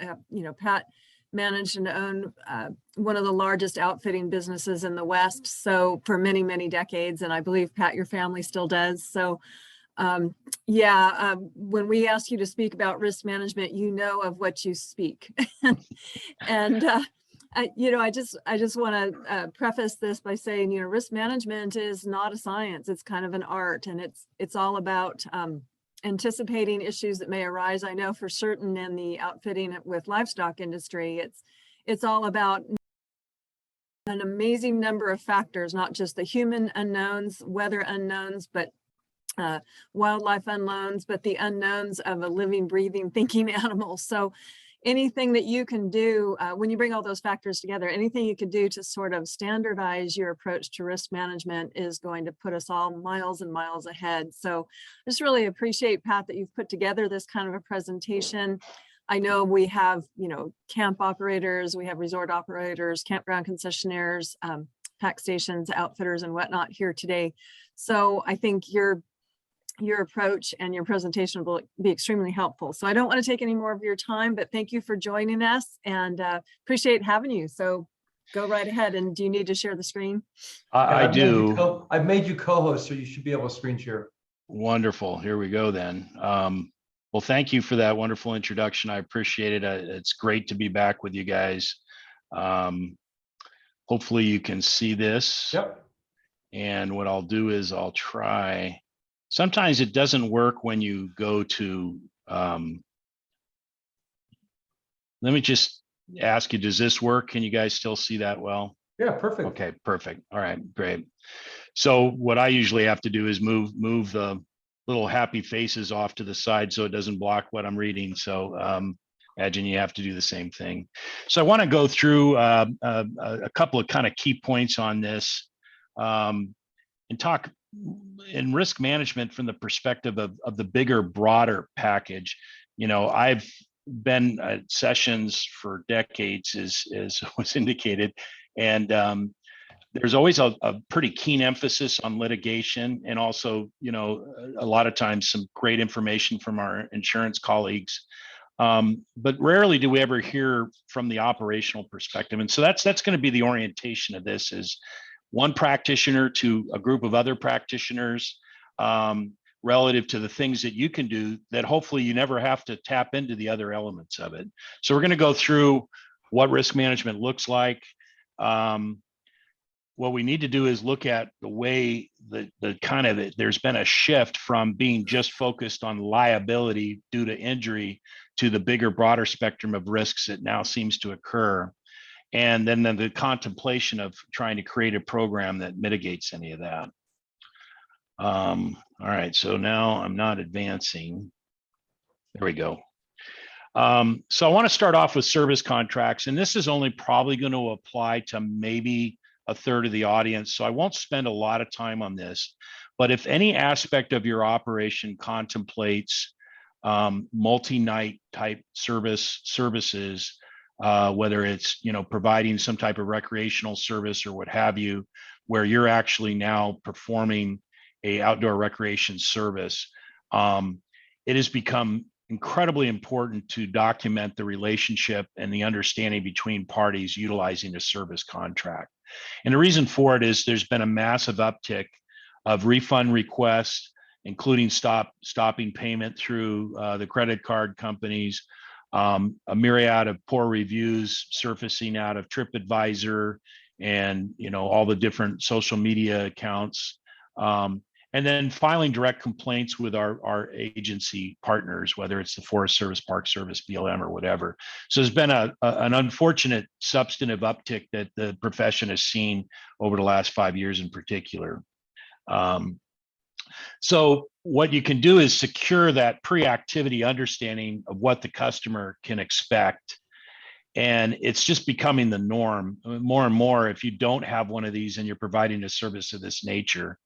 Pat managed and owned one of the largest outfitting businesses in the West. So for many, many decades, and I believe Pat, your family still does. So when we ask you to speak about risk management, of what you speak. And I just want to preface this by saying, risk management is not a science. It's kind of an art, and it's all about anticipating issues that may arise. I know for certain in the outfitting with livestock industry, it's all about an amazing number of factors, not just the human unknowns, weather unknowns, but wildlife unknowns, but the unknowns of a living, breathing, thinking animal. So anything that you can do when you bring all those factors together, anything you can do to sort of standardize your approach to risk management is going to put us all miles and miles ahead. So I just really appreciate, Pat, that you've put together this kind of a presentation. I know we have, camp operators, we have resort operators, campground concessionaires, pack stations, outfitters, and whatnot here today. So I think your approach and your presentation will be extremely helpful. So I don't want to take any more of your time, but thank you for joining us, and appreciate having you. So go right ahead. And do you need to share the screen? I do. I've made you co-host, so you should be able to screen share. Wonderful. Here we go then. Well, thank you for that wonderful introduction. I appreciate it. It's great to be back with you guys. Hopefully you can see this. Yep. And what I'll do is I'll try. Sometimes it doesn't work when you go to, let me just ask you, does this work? Can you guys still see that well? Yeah, perfect. Okay, perfect. All right, great. So what I usually have to do is move the little happy faces off to the side so it doesn't block what I'm reading. So imagine you have to do the same thing. So I want to go through a couple of kind of key points on this and talk in risk management from the perspective of the bigger, broader package. I've been at sessions for decades, as was indicated, and There's always a pretty keen emphasis on litigation, and also, a lot of times some great information from our insurance colleagues. But rarely do we ever hear from the operational perspective. And so that's going to be the orientation of this, is one practitioner to a group of other practitioners, relative to the things that you can do that hopefully you never have to tap into the other elements of it. So we're going to go through what risk management looks like. What we need to do is look at the way there's been a shift from being just focused on liability due to injury to the bigger, broader spectrum of risks that now seems to occur. And then the contemplation of trying to create a program that mitigates any of that. All right, so now I'm not advancing. There we go. So I want to start off with service contracts, and this is only probably going to apply to maybe a third of the audience. So I won't spend a lot of time on this, but if any aspect of your operation contemplates multi-night type services, whether it's, providing some type of recreational service or what have you, where you're actually now performing a outdoor recreation service, it has become incredibly important to document the relationship and the understanding between parties utilizing a service contract. And the reason for it is there's been a massive uptick of refund requests, including stopping payment through the credit card companies, a myriad of poor reviews surfacing out of TripAdvisor and all the different social media accounts. And then filing direct complaints with our agency partners, whether it's the Forest Service, Park Service, BLM, or whatever. So there's been an unfortunate substantive uptick that the profession has seen over the last 5 years in particular. So what you can do is secure that pre-activity understanding of what the customer can expect. And it's just becoming the norm more and more. If you don't have one of these and you're providing a service of this nature,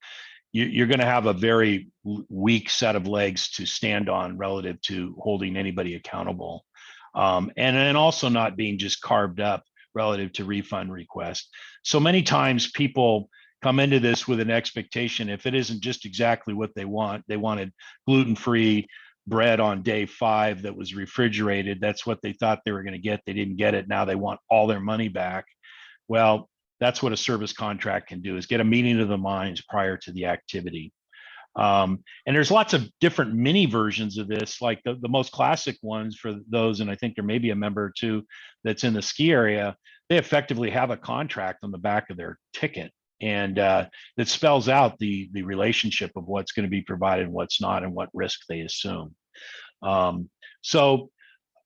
you're going to have a very weak set of legs to stand on relative to holding anybody accountable. And then also not being just carved up relative to refund requests. So many times people come into this with an expectation, if it isn't just exactly what they wanted gluten-free bread on day 5 that was refrigerated. That's what they thought they were going to get. They didn't get it. Now they want all their money back. Well, that's what a service contract can do, is get a meeting of the minds prior to the activity. And there's lots of different mini versions of this, like the most classic ones for those, and I think there may be a member or two that's in the ski area, they effectively have a contract on the back of their ticket. And that spells out the relationship of what's going to be provided and what's not, and what risk they assume. So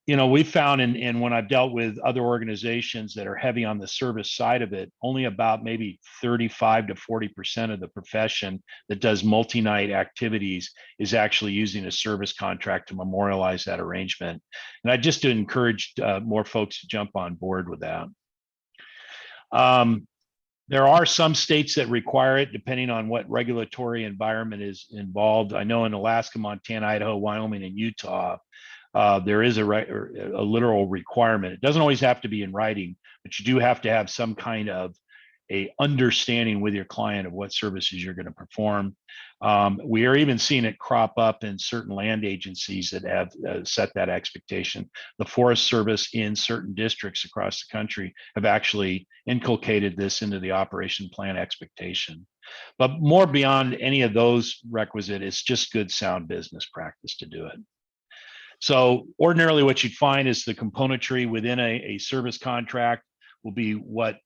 we found in when I've dealt with other organizations that are heavy on the service side of it, only about maybe 35 to 40% of the profession that does multi-night activities is actually using a service contract to memorialize that arrangement. And I just encourage more folks to jump on board with that. There are some states that require it, depending on what regulatory environment is involved. I know in Alaska, Montana, Idaho, Wyoming, and Utah, there is a literal requirement. It doesn't always have to be in writing, but you do have to have some kind of a understanding with your client of what services you're going to perform. We are even seeing it crop up in certain land agencies that have set that expectation. The Forest Service in certain districts across the country have actually inculcated this into the operation plan expectation. But more beyond any of those requisite, it's just good sound business practice to do it. So ordinarily what you'd find is the componentry within a service contract will be what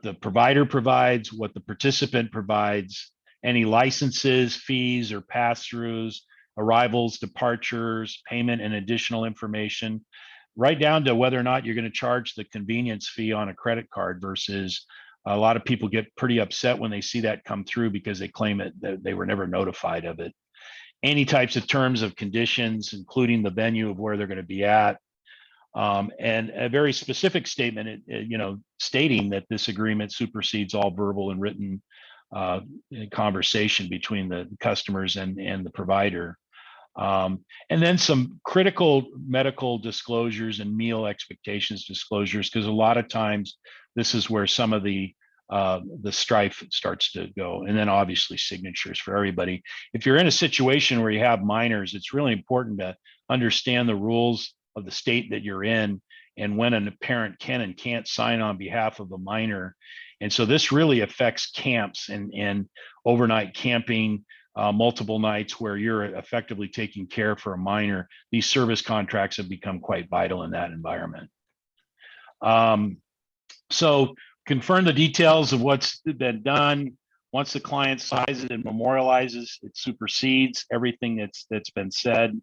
the provider provides, what the participant provides, any licenses, fees, or pass-throughs, arrivals, departures, payment, and additional information, right down to whether or not you're going to charge the convenience fee on a credit card versus a lot of people get pretty upset when they see that come through because they claim that they were never notified of it. Any types of terms of conditions, including the venue of where they're going to be at, and a very specific statement, stating that this agreement supersedes all verbal and written conversation between the customers and the provider. And then some critical medical disclosures and meal expectations disclosures, because a lot of times this is where some of the the strife starts to go. And then obviously signatures for everybody. If you're in a situation where you have minors, it's really important to understand the rules of the state that you're in and when a parent can and can't sign on behalf of a minor. And so this really affects camps and overnight camping, multiple nights where you're effectively taking care for a minor. These service contracts have become quite vital in that environment. So confirm the details of what's been done. Once the client signs it and memorializes, it supersedes everything that's been said.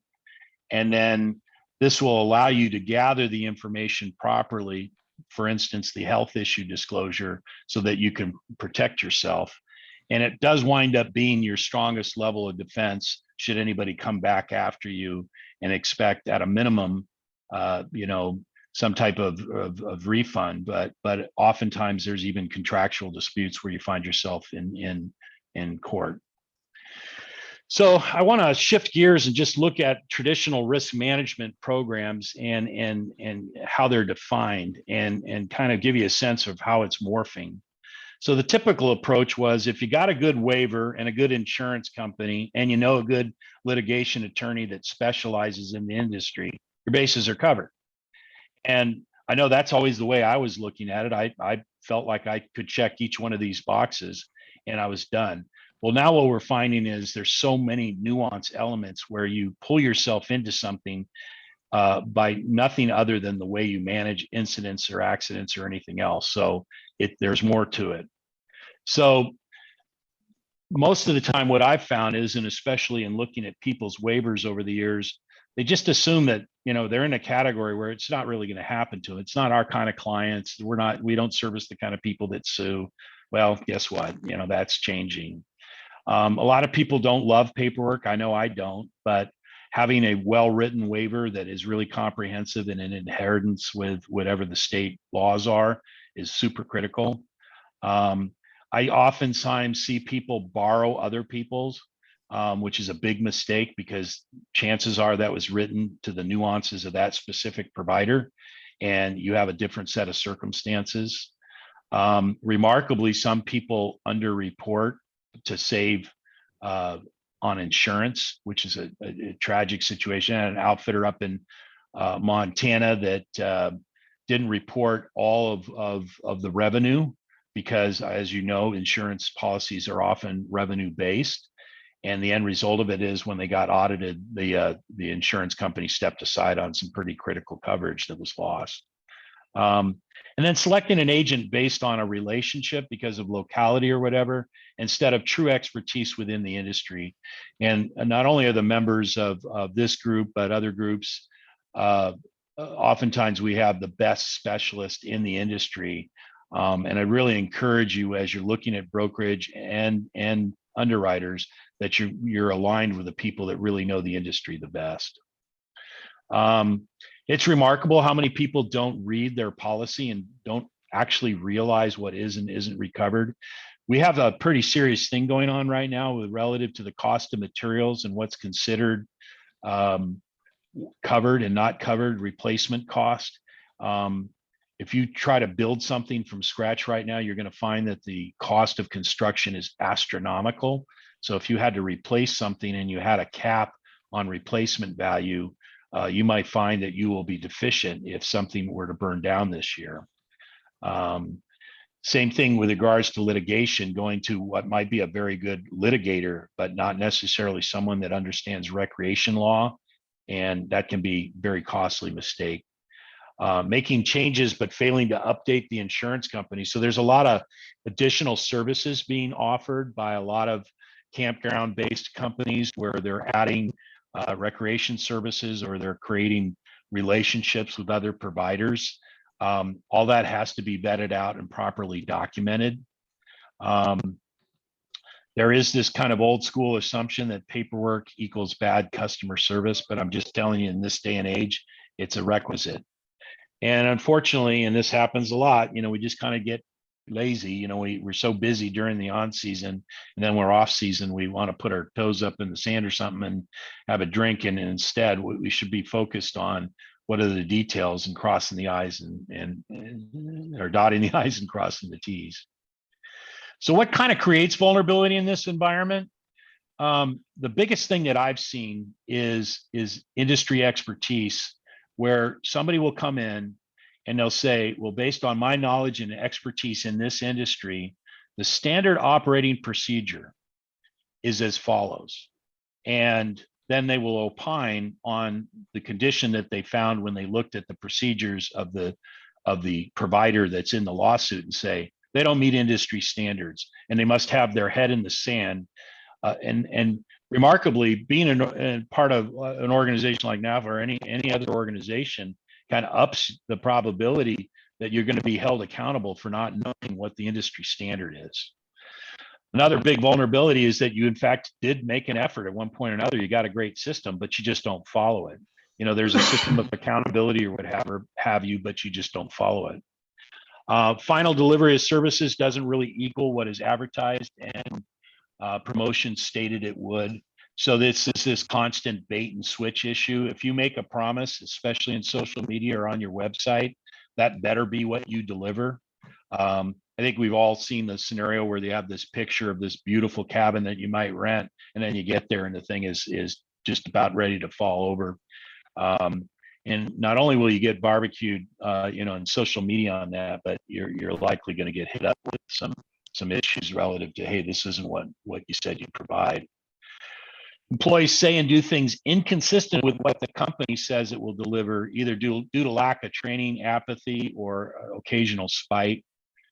And then this will allow you to gather the information properly, for instance, the health issue disclosure, so that you can protect yourself. And it does wind up being your strongest level of defense should anybody come back after you and expect at a minimum, some type of refund. But oftentimes there's even contractual disputes where you find yourself in court. So I want to shift gears and just look at traditional risk management programs and how they're defined and kind of give you a sense of how it's morphing. So the typical approach was, if you got a good waiver and a good insurance company and you know a good litigation attorney that specializes in the industry, your bases are covered. And I know that's always the way I was looking at it. I felt like I could check each one of these boxes and I was done. Well, now what we're finding is there's so many nuance elements where you pull yourself into something by nothing other than the way you manage incidents or accidents or anything else. So there's more to it. So most of the time what I've found is, and especially in looking at people's waivers over the years, they just assume that, they're in a category where it's not really going to happen to them. It's not our kind of clients. We don't service the kind of people that sue. Well, guess what? That's changing. A lot of people don't love paperwork. I know I don't, but having a well-written waiver that is really comprehensive and in adherence with whatever the state laws are is super critical. I oftentimes see people borrow other people's, which is a big mistake because chances are that was written to the nuances of that specific provider and you have a different set of circumstances. Remarkably, some people underreport to save on insurance, which is a tragic situation. I had an outfitter up in Montana that didn't report all of the revenue because, as you know, insurance policies are often revenue based. And the end result of it is when they got audited, the insurance company stepped aside on some pretty critical coverage that was lost. And then selecting an agent based on a relationship because of locality or whatever, instead of true expertise within the industry. And not only are the members of this group, but other groups, oftentimes we have the best specialist in the industry. And I really encourage you, as you're looking at brokerage and underwriters, that you're aligned with the people that really know the industry the best. It's remarkable how many people don't read their policy and don't actually realize what is and isn't recovered. We have a pretty serious thing going on right now with relative to the cost of materials and what's considered covered and not covered replacement cost. If you try to build something from scratch right now, you're going to find that the cost of construction is astronomical. So if you had to replace something and you had a cap on replacement value, you might find that you will be deficient if something were to burn down this year. Same thing with regards to litigation, going to what might be a very good litigator, but not necessarily someone that understands recreation law. And that can be a very costly mistake. Making changes, but failing to update the insurance company. So there's a lot of additional services being offered by a lot of campground-based companies where they're adding recreation services or they're creating relationships with other providers. All that has to be vetted out and properly documented. There is this kind of old school assumption that paperwork equals bad customer service, but I'm just telling you, in this day and age, it's a requisite. And unfortunately, and this happens a lot, we just kind of get lazy. We're so busy during the on season, and then we're off season. We want to put our toes up in the sand or something and have a drink. And instead, we should be focused on what are the details and crossing the I's and or dotting the I's and crossing the T's. So what kind of creates vulnerability in this environment? The biggest thing that I've seen is industry expertise, where somebody will come in and they'll say, well, based on my knowledge and expertise in this industry, the standard operating procedure is as follows. And then they will opine on the condition that they found when they looked at the procedures of the provider that's in the lawsuit and say, they don't meet industry standards and they must have their head in the sand. And remarkably, being a part of an organization like NAFA or any other organization kind of ups the probability that you're going to be held accountable for not knowing what the industry standard is. Another big vulnerability is that you, in fact, did make an effort at one point or another. You got a great system, but you just don't follow it. You know, there's a system of accountability or whatever have you, but you just don't follow it. Final delivery of services doesn't really equal what is advertised and promotion stated it would. So this is this constant bait and switch issue. If you make a promise, especially in social media or on your website, that better be what you deliver. I think we've all seen the scenario where they have this picture of this beautiful cabin that you might rent, and then you get there and the thing is just about ready to fall over. And not only will you get barbecued, in social media on that, but you're likely going to get hit up with some issues relative to, hey, this isn't what you said you'd provide. Employees say and do things inconsistent with what the company says it will deliver, either due to lack of training, apathy, or occasional spite.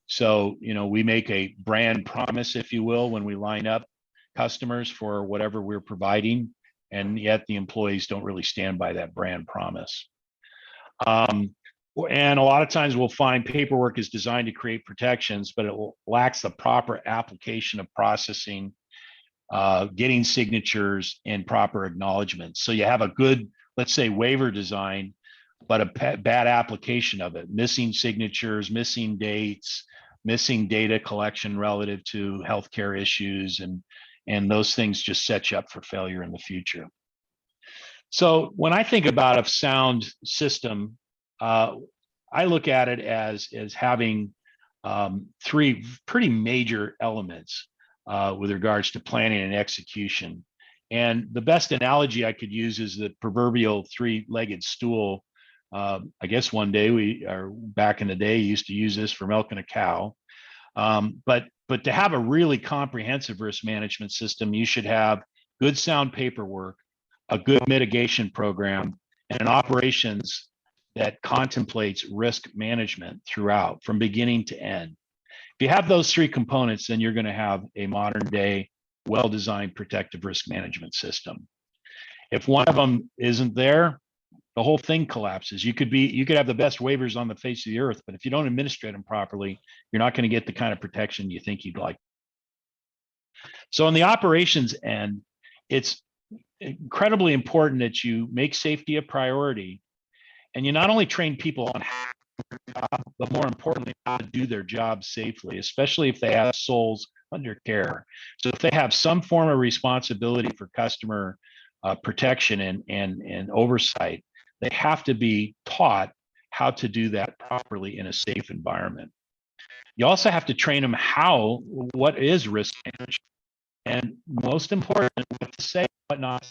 So, we make a brand promise, if you will, when we line up customers for whatever we're providing, and yet the employees don't really stand by that brand promise. And a lot of times we'll find paperwork is designed to create protections, but it lacks the proper application of processing, getting signatures, and proper acknowledgments. So you have a good, let's say, waiver design, but a bad application of it, missing signatures, missing dates, missing data collection relative to healthcare issues, and those things just set you up for failure in the future. So when I think about a sound system, I look at it as having three pretty major elements with regards to planning and execution. And the best analogy I could use is the proverbial three-legged stool. I guess one day back in the day, used to use this for milking a cow. But to have a really comprehensive risk management system, you should have good sound paperwork, a good mitigation program, and an operations that contemplates risk management throughout from beginning to end. If you have those three components, then you're going to have a modern day, well-designed protective risk management system. If one of them isn't there, the whole thing collapses. You could have the best waivers on the face of the earth, but if you don't administrate them properly, you're not going to get the kind of protection you think you'd like. So on the operations end, it's incredibly important that you make safety a priority, and you not only train people on how to do their job, but more importantly, how to do their job safely, especially if they have souls under care. So if they have some form of responsibility for customer protection and oversight, they have to be taught how to do that properly in a safe environment. You also have to train them what is risk management, and most important, what to say, what not.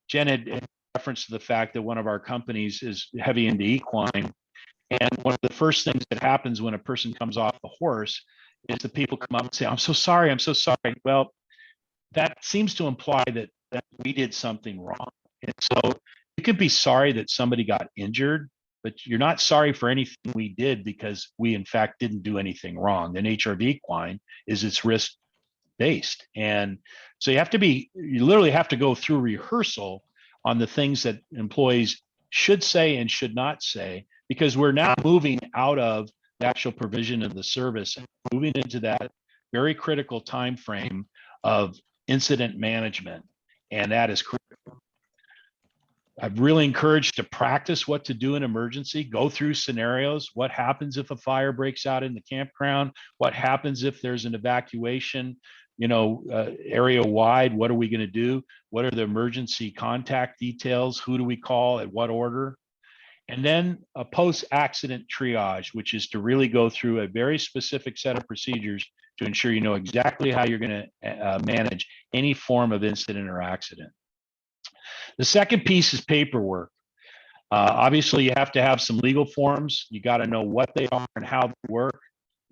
Jen had reference to the fact that one of our companies is heavy into equine. And one of the first things that happens when a person comes off the horse is that people come up and say, I'm so sorry, I'm so sorry. Well, that seems to imply that we did something wrong. And so you could be sorry that somebody got injured, but you're not sorry for anything we did because we, in fact, didn't do anything wrong. The nature of equine is it's risk-based. And so you literally have to go through rehearsal on the things that employees should say and should not say, because we're now moving out of the actual provision of the service and moving into that very critical time frame of incident management. And that is critical. I've really encouraged to practice what to do in emergency, go through scenarios. What happens if a fire breaks out in the campground? What happens if there's an evacuation, area wide? What are we going to do? What are the emergency contact details? Who do we call at what order? And then a post-accident triage, which is to really go through a very specific set of procedures to ensure you know exactly how you're going to manage any form of incident or accident. The second piece is paperwork. Obviously, you have to have some legal forms. You got to know what they are and how they work.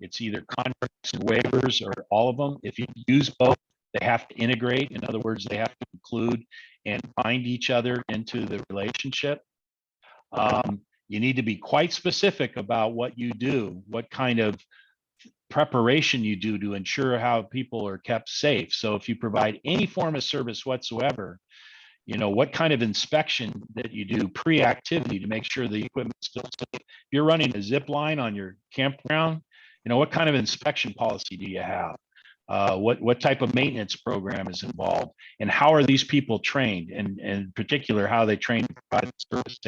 It's either contracts and waivers or all of them. If you use both, they have to integrate. In other words, they have to include and bind each other into the relationship. You need to be quite specific about what you do, what kind of preparation you do to ensure how people are kept safe. So if you provide any form of service whatsoever, you know, what kind of inspection that you do pre-activity to make sure the equipment's still safe. If you're running a zip line on your campground, you know, what kind of inspection policy do you have? What type of maintenance program is involved? And how are these people trained? And in particular, how are they trained to provide service?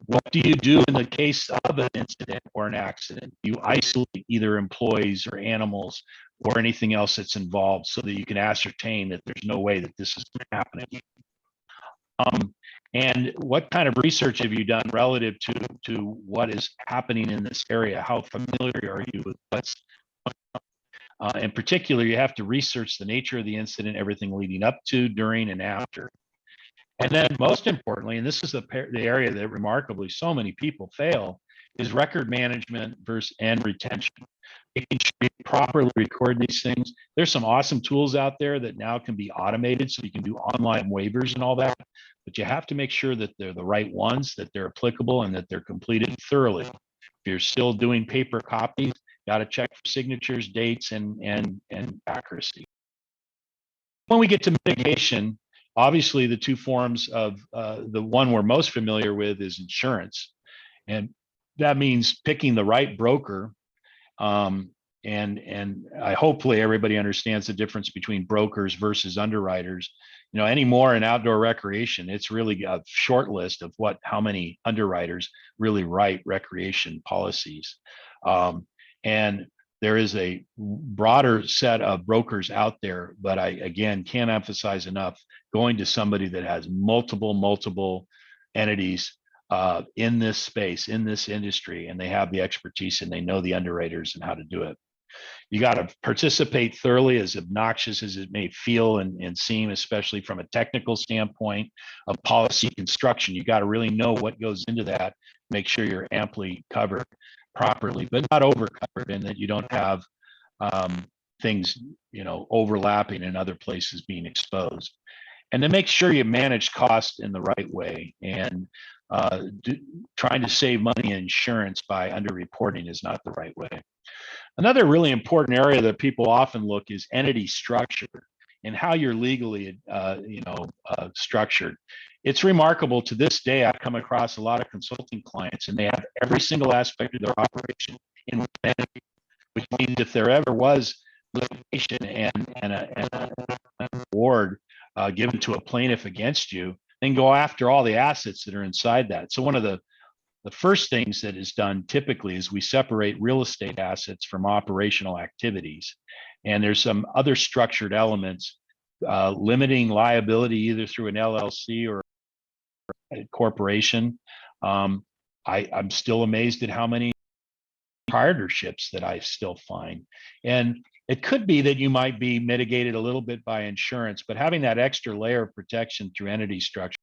What do you do in the case of an incident or an accident? You isolate either employees or animals or anything else that's involved so that you can ascertain that there's no way that this is happening. And what kind of research have you done relative to what is happening in this area? How familiar are you with what's in particular, you have to research the nature of the incident, everything leading up to, during, and after. And then most importantly, and this is the area that remarkably so many people fail, is record management and retention. Making sure you properly record these things. There's some awesome tools out there that now can be automated so you can do online waivers and all that, but you have to make sure that they're the right ones, that they're applicable, and that they're completed thoroughly. If you're still doing paper copies, got to check for signatures, dates, and accuracy. When we get to mitigation, obviously, the two forms of the one we're most familiar with is insurance. And that means picking the right broker. And I hopefully everybody understands the difference between brokers versus underwriters. You know, anymore in outdoor recreation, it's really a short list of how many underwriters really write recreation policies. And there is a broader set of brokers out there, but I, again, can't emphasize enough going to somebody that has multiple entities in this space, in this industry, and they have the expertise and they know the underwriters and how to do it. You got to participate thoroughly, as obnoxious as it may feel and seem, especially from a technical standpoint of policy construction. You got to really know what goes into that, make sure you're amply covered properly, but not over covered, and that you don't have things, you know, overlapping and other places being exposed. And then make sure you manage costs in the right way. And trying to save money in insurance by underreporting is not the right way. Another really important area that people often look is entity structure and how you're legally, structured. It's remarkable to this day. I've come across a lot of consulting clients, and they have every single aspect of their operation in one entity, which means if there ever was litigation and an award given to a plaintiff against you, then go after all the assets that are inside that. So one of the first things that is done typically is we separate real estate assets from operational activities. And there's some other structured elements limiting liability either through an LLC or a corporation. I'm still amazed at how many proprietorships that I still find. And it could be that you might be mitigated a little bit by insurance, but having that extra layer of protection through entity structure.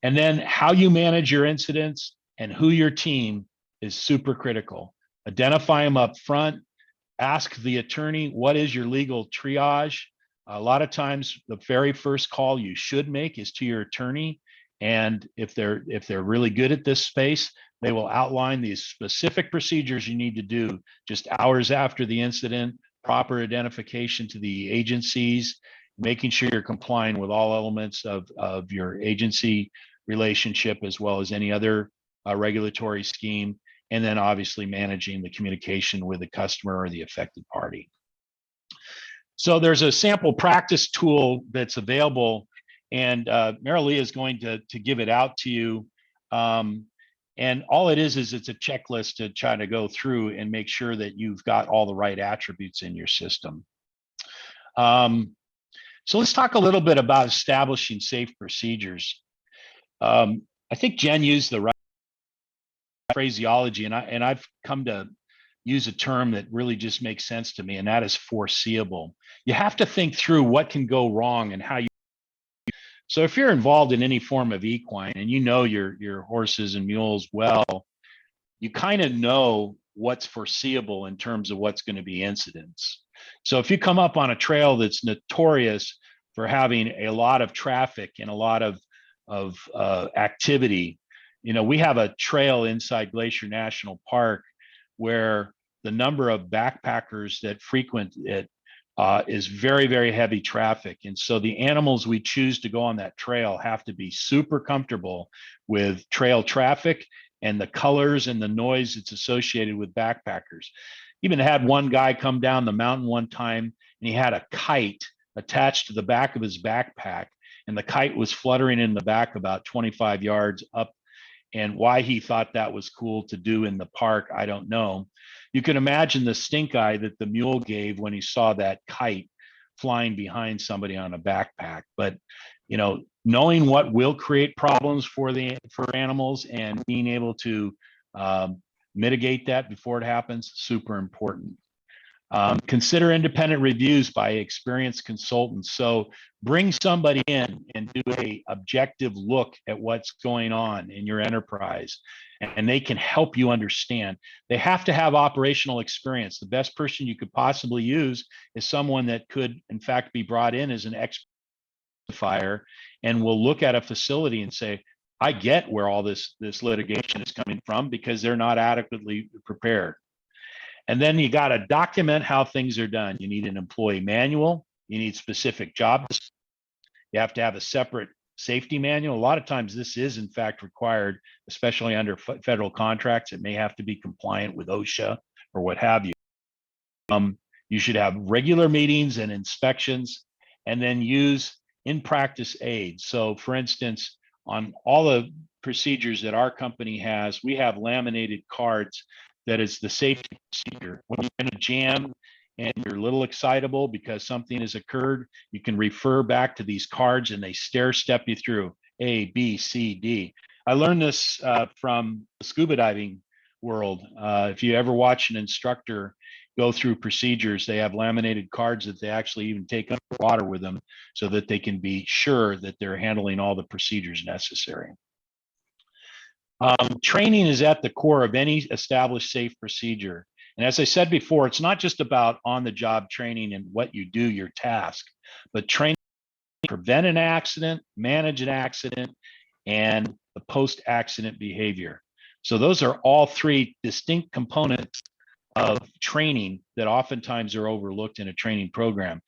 And then how you manage your incidents and who your team is super critical. Identify them up front. Ask the attorney, what is your legal triage? A lot of times the very first call you should make is to your attorney. And if they're really good at this space, they will outline these specific procedures you need to do just hours after the incident, proper identification to the agencies, making sure you're complying with all elements of your agency relationship, as well as any other regulatory scheme, and then obviously managing the communication with the customer or the affected party. So there's a sample practice tool that's available, and Marilee is going to give it out to you. And all it is it's a checklist to try to go through and make sure that you've got all the right attributes in your system. So let's talk a little bit about establishing safe procedures. I think Jen used the right phraseology, and I've come to use a term that really just makes sense to me, and that is foreseeable. You have to think through what can go wrong and how you. So if you're involved in any form of equine and you know your horses and mules well, you kind of know what's foreseeable in terms of what's going to be incidents. So if you come up on a trail that's notorious for having a lot of traffic and a lot of activity, you know, we have a trail inside Glacier National Park where the number of backpackers that frequent it is very, very heavy traffic. And so the animals we choose to go on that trail have to be super comfortable with trail traffic and the colors and the noise that's associated with backpackers. Even had one guy come down the mountain one time and he had a kite attached to the back of his backpack, and the kite was fluttering in the back about 25 yards up. And why he thought that was cool to do in the park, I don't know. You can imagine the stink eye that the mule gave when he saw that kite flying behind somebody on a backpack. But, you know, knowing what will create problems for animals and being able to mitigate that before it happens, super important. Consider independent reviews by experienced consultants. So bring somebody in and do a objective look at what's going on in your enterprise, and they can help you understand. They have to have operational experience. The best person you could possibly use is someone that could, in fact, be brought in as an expert fire and will look at a facility and say, I get where all this litigation is coming from because they're not adequately prepared. And then you got to document how things are done. You need an employee manual. You need specific jobs. You have to have a separate safety manual. A lot of times this is in fact required, especially under federal contracts. It may have to be compliant with OSHA or what have you. You should have regular meetings and inspections, and then use in practice aids. So for instance, on all the procedures that our company has, we have laminated cards that is the safety procedure. When you're in a jam and you're a little excitable because something has occurred, you can refer back to these cards and they stair step you through A, B, C, D. I learned this from the scuba diving world. If you ever watch an instructor go through procedures, they have laminated cards that they actually even take underwater with them so that they can be sure that they're handling all the procedures necessary. Training is at the core of any established safe procedure. And as I said before, it's not just about on-the-job training and what you do, your task, but training to prevent an accident, manage an accident, and the post-accident behavior. So those are all three distinct components of training that oftentimes are overlooked in a training program.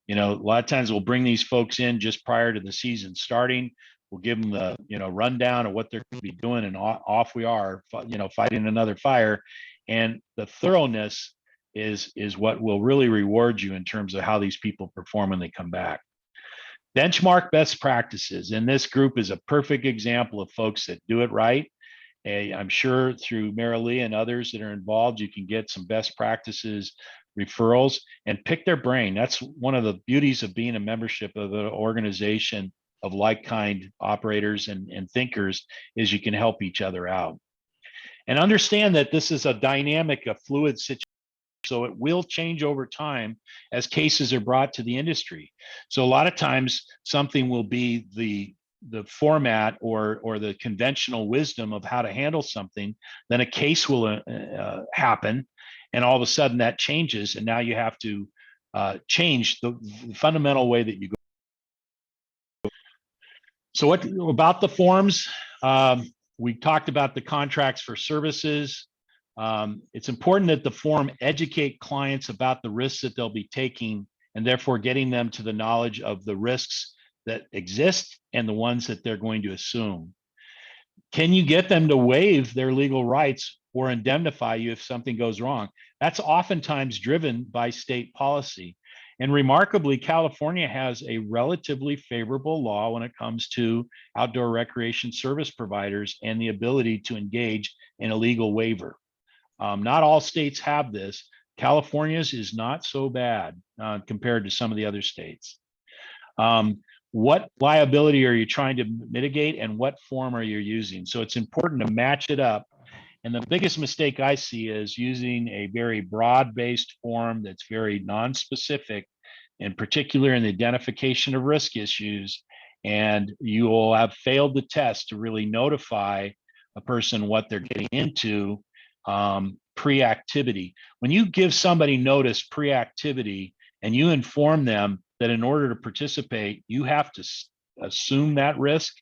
You know, a lot of times we'll bring these folks in just prior to the season starting. We'll give them the, you know, rundown of what they're going to be doing, and off we are, you know, fighting another fire. And the thoroughness is what will really reward you in terms of how these people perform when they come back. Benchmark best practices, and this group is a perfect example of folks that do it right. I'm sure through Marilee and others that are involved, you can get some best practices referrals and pick their brain. That's one of the beauties of being a membership of an organization of like-kind operators and thinkers, is you can help each other out. And understand that this is a dynamic, a fluid situation, so it will change over time as cases are brought to the industry. So a lot of times something will be the format or the conventional wisdom of how to handle something, then a case will happen, and all of a sudden that changes, and now you have to change the fundamental way that you go. So what about the forms? We talked about the contracts for services. It's important that the form educate clients about the risks that they'll be taking, and therefore getting them to the knowledge of the risks that exist and the ones that they're going to assume. Can you get them to waive their legal rights or indemnify you if something goes wrong? That's oftentimes driven by state policy. And remarkably, California has a relatively favorable law when it comes to outdoor recreation service providers and the ability to engage in a legal waiver. Not all states have this. California's is not so bad compared to some of the other states. What liability are you trying to mitigate and what form are you using? So it's important to match it up. And the biggest mistake I see is using a very broad-based form that's very non-specific, in particular in the identification of risk issues. And you will have failed the test to really notify a person what they're getting into pre-activity. When you give somebody notice pre-activity and you inform them that in order to participate, you have to assume that risk,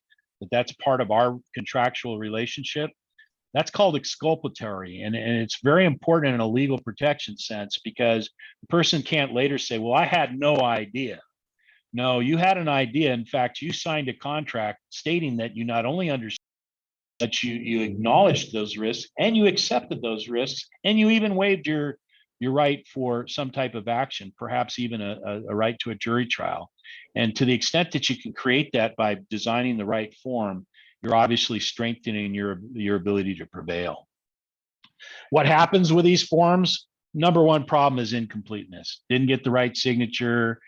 that's part of our contractual relationship, that's called exculpatory. And it's very important in a legal protection sense because the person can't later say, well, I had no idea. No, you had an idea. In fact, you signed a contract stating that you not only understood that you acknowledged those risks and you accepted those risks and you even waived your right for some type of action, perhaps even a right to a jury trial. And to the extent that you can create that by designing the right form, you're obviously strengthening your ability to prevail. What happens with these forms? Number one problem is incompleteness. Didn't get the right signature,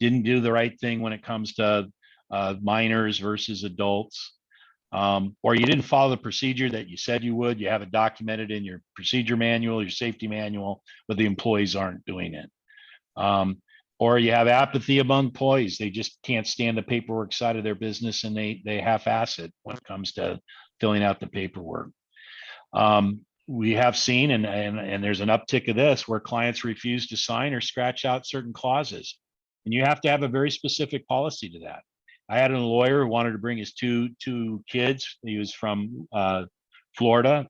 didn't do the right thing when it comes to minors versus adults. Or you didn't follow the procedure that you said you would. You have it documented in your procedure manual, your safety manual, but the employees aren't doing it. Or you have apathy among employees. They just can't stand the paperwork side of their business and they half-ass it when it comes to filling out the paperwork. We have seen, and there's an uptick of this, where clients refuse to sign or scratch out certain clauses. And you have to have a very specific policy to that. I had a lawyer who wanted to bring his two kids. He was from Florida.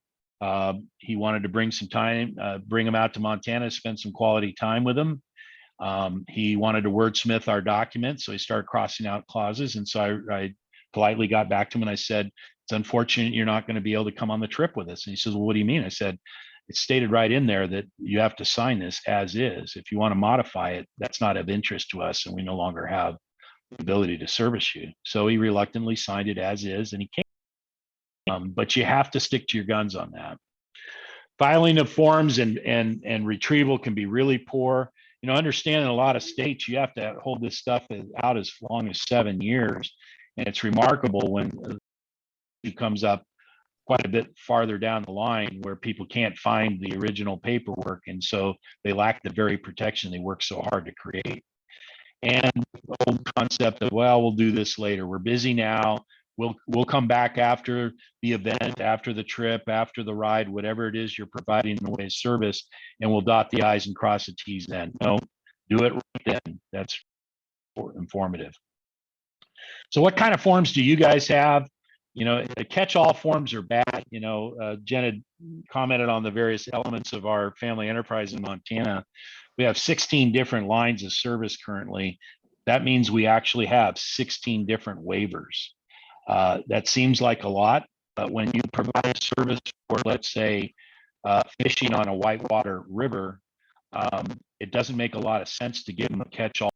He wanted to bring some time, bring them out to Montana, spend some quality time with them. He wanted to wordsmith our document, so he started crossing out clauses. And so I politely got back to him and I said, it's unfortunate you're not going to be able to come on the trip with us. And he says, well, what do you mean? I said, it's stated right in there that you have to sign this as is. If you want to modify it, that's not of interest to us, and we no longer have the ability to service you. So he reluctantly signed it as is, and he came. But you have to stick to your guns on that. Filing of forms and retrieval can be really poor. You know, understand in a lot of states, you have to hold this stuff out as long as 7 years. And it's remarkable when it comes up quite a bit farther down the line where people can't find the original paperwork. And so they lack the very protection they work so hard to create. And the old concept of, well, we'll do this later. We're busy now. We'll come back after the event, after the trip, after the ride, whatever it is you're providing in the way of service, and we'll dot the I's and cross the T's then. No, do it right then. That's informative. So what kind of forms do you guys have? You know, the catch-all forms are bad. You know, Jen had commented on the various elements of our family enterprise in Montana. We have 16 different lines of service currently. That means we actually have 16 different waivers. That seems like a lot, but when you provide a service for, let's say, fishing on a whitewater river, it doesn't make a lot of sense to give them a catch-all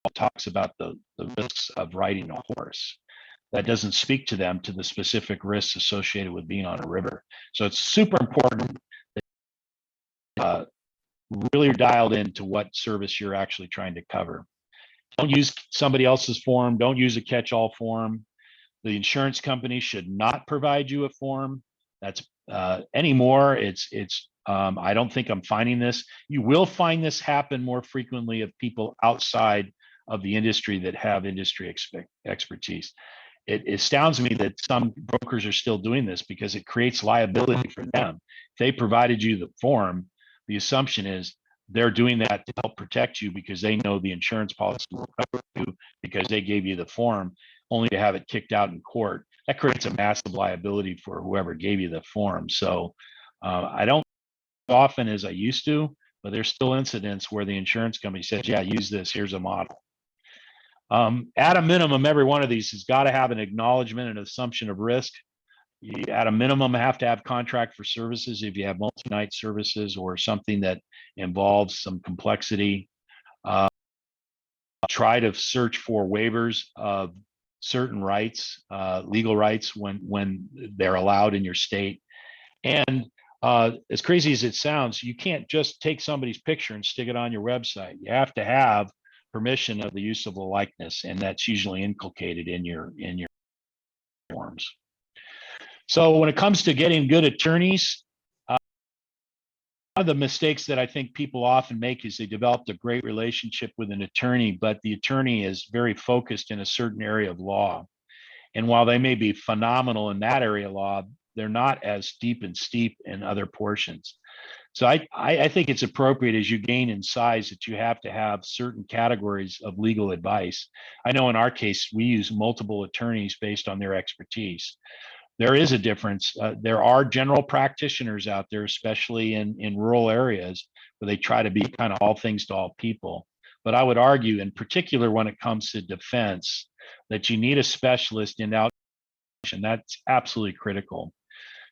that talks about the risks of riding a horse. That doesn't speak to them to the specific risks associated with being on a river. So it's super important that really are dialed into what service you're actually trying to cover. Don't use somebody else's form. Don't use a catch-all form. The insurance company should not provide you a form. That's anymore. I don't think I'm finding this. You will find this happen more frequently of people outside of the industry that have industry expertise. It astounds me that some brokers are still doing this because it creates liability for them. If they provided you the form, the assumption is they're doing that to help protect you because they know the insurance policy will cover you because they gave you the form, only to have it kicked out in court. That creates a massive liability for whoever gave you the form. So I don't often as I used to, but there's still incidents where the insurance company says, yeah, use this, here's a model. At a minimum, every one of these has got to have an acknowledgement and assumption of risk. You, at a minimum, have to have contract for services if you have multi-night services or something that involves some complexity. Try to search for waivers of certain rights, legal rights when they're allowed in your state. And as crazy as it sounds, you can't just take somebody's picture and stick it on your website. You have to have permission of the use of the likeness, and that's usually inculcated in your forms. So when it comes to getting good attorneys, one of the mistakes that I think people often make is they developed a great relationship with an attorney, but the attorney is very focused in a certain area of law. And while they may be phenomenal in that area of law, they're not as deep and steep in other portions. So I think it's appropriate as you gain in size that you have to have certain categories of legal advice. I know in our case, we use multiple attorneys based on their expertise. There is a difference. There are general practitioners out there, especially in rural areas, where they try to be kind of all things to all people. But I would argue, in particular, when it comes to defense, that you need a specialist in out, and that's absolutely critical.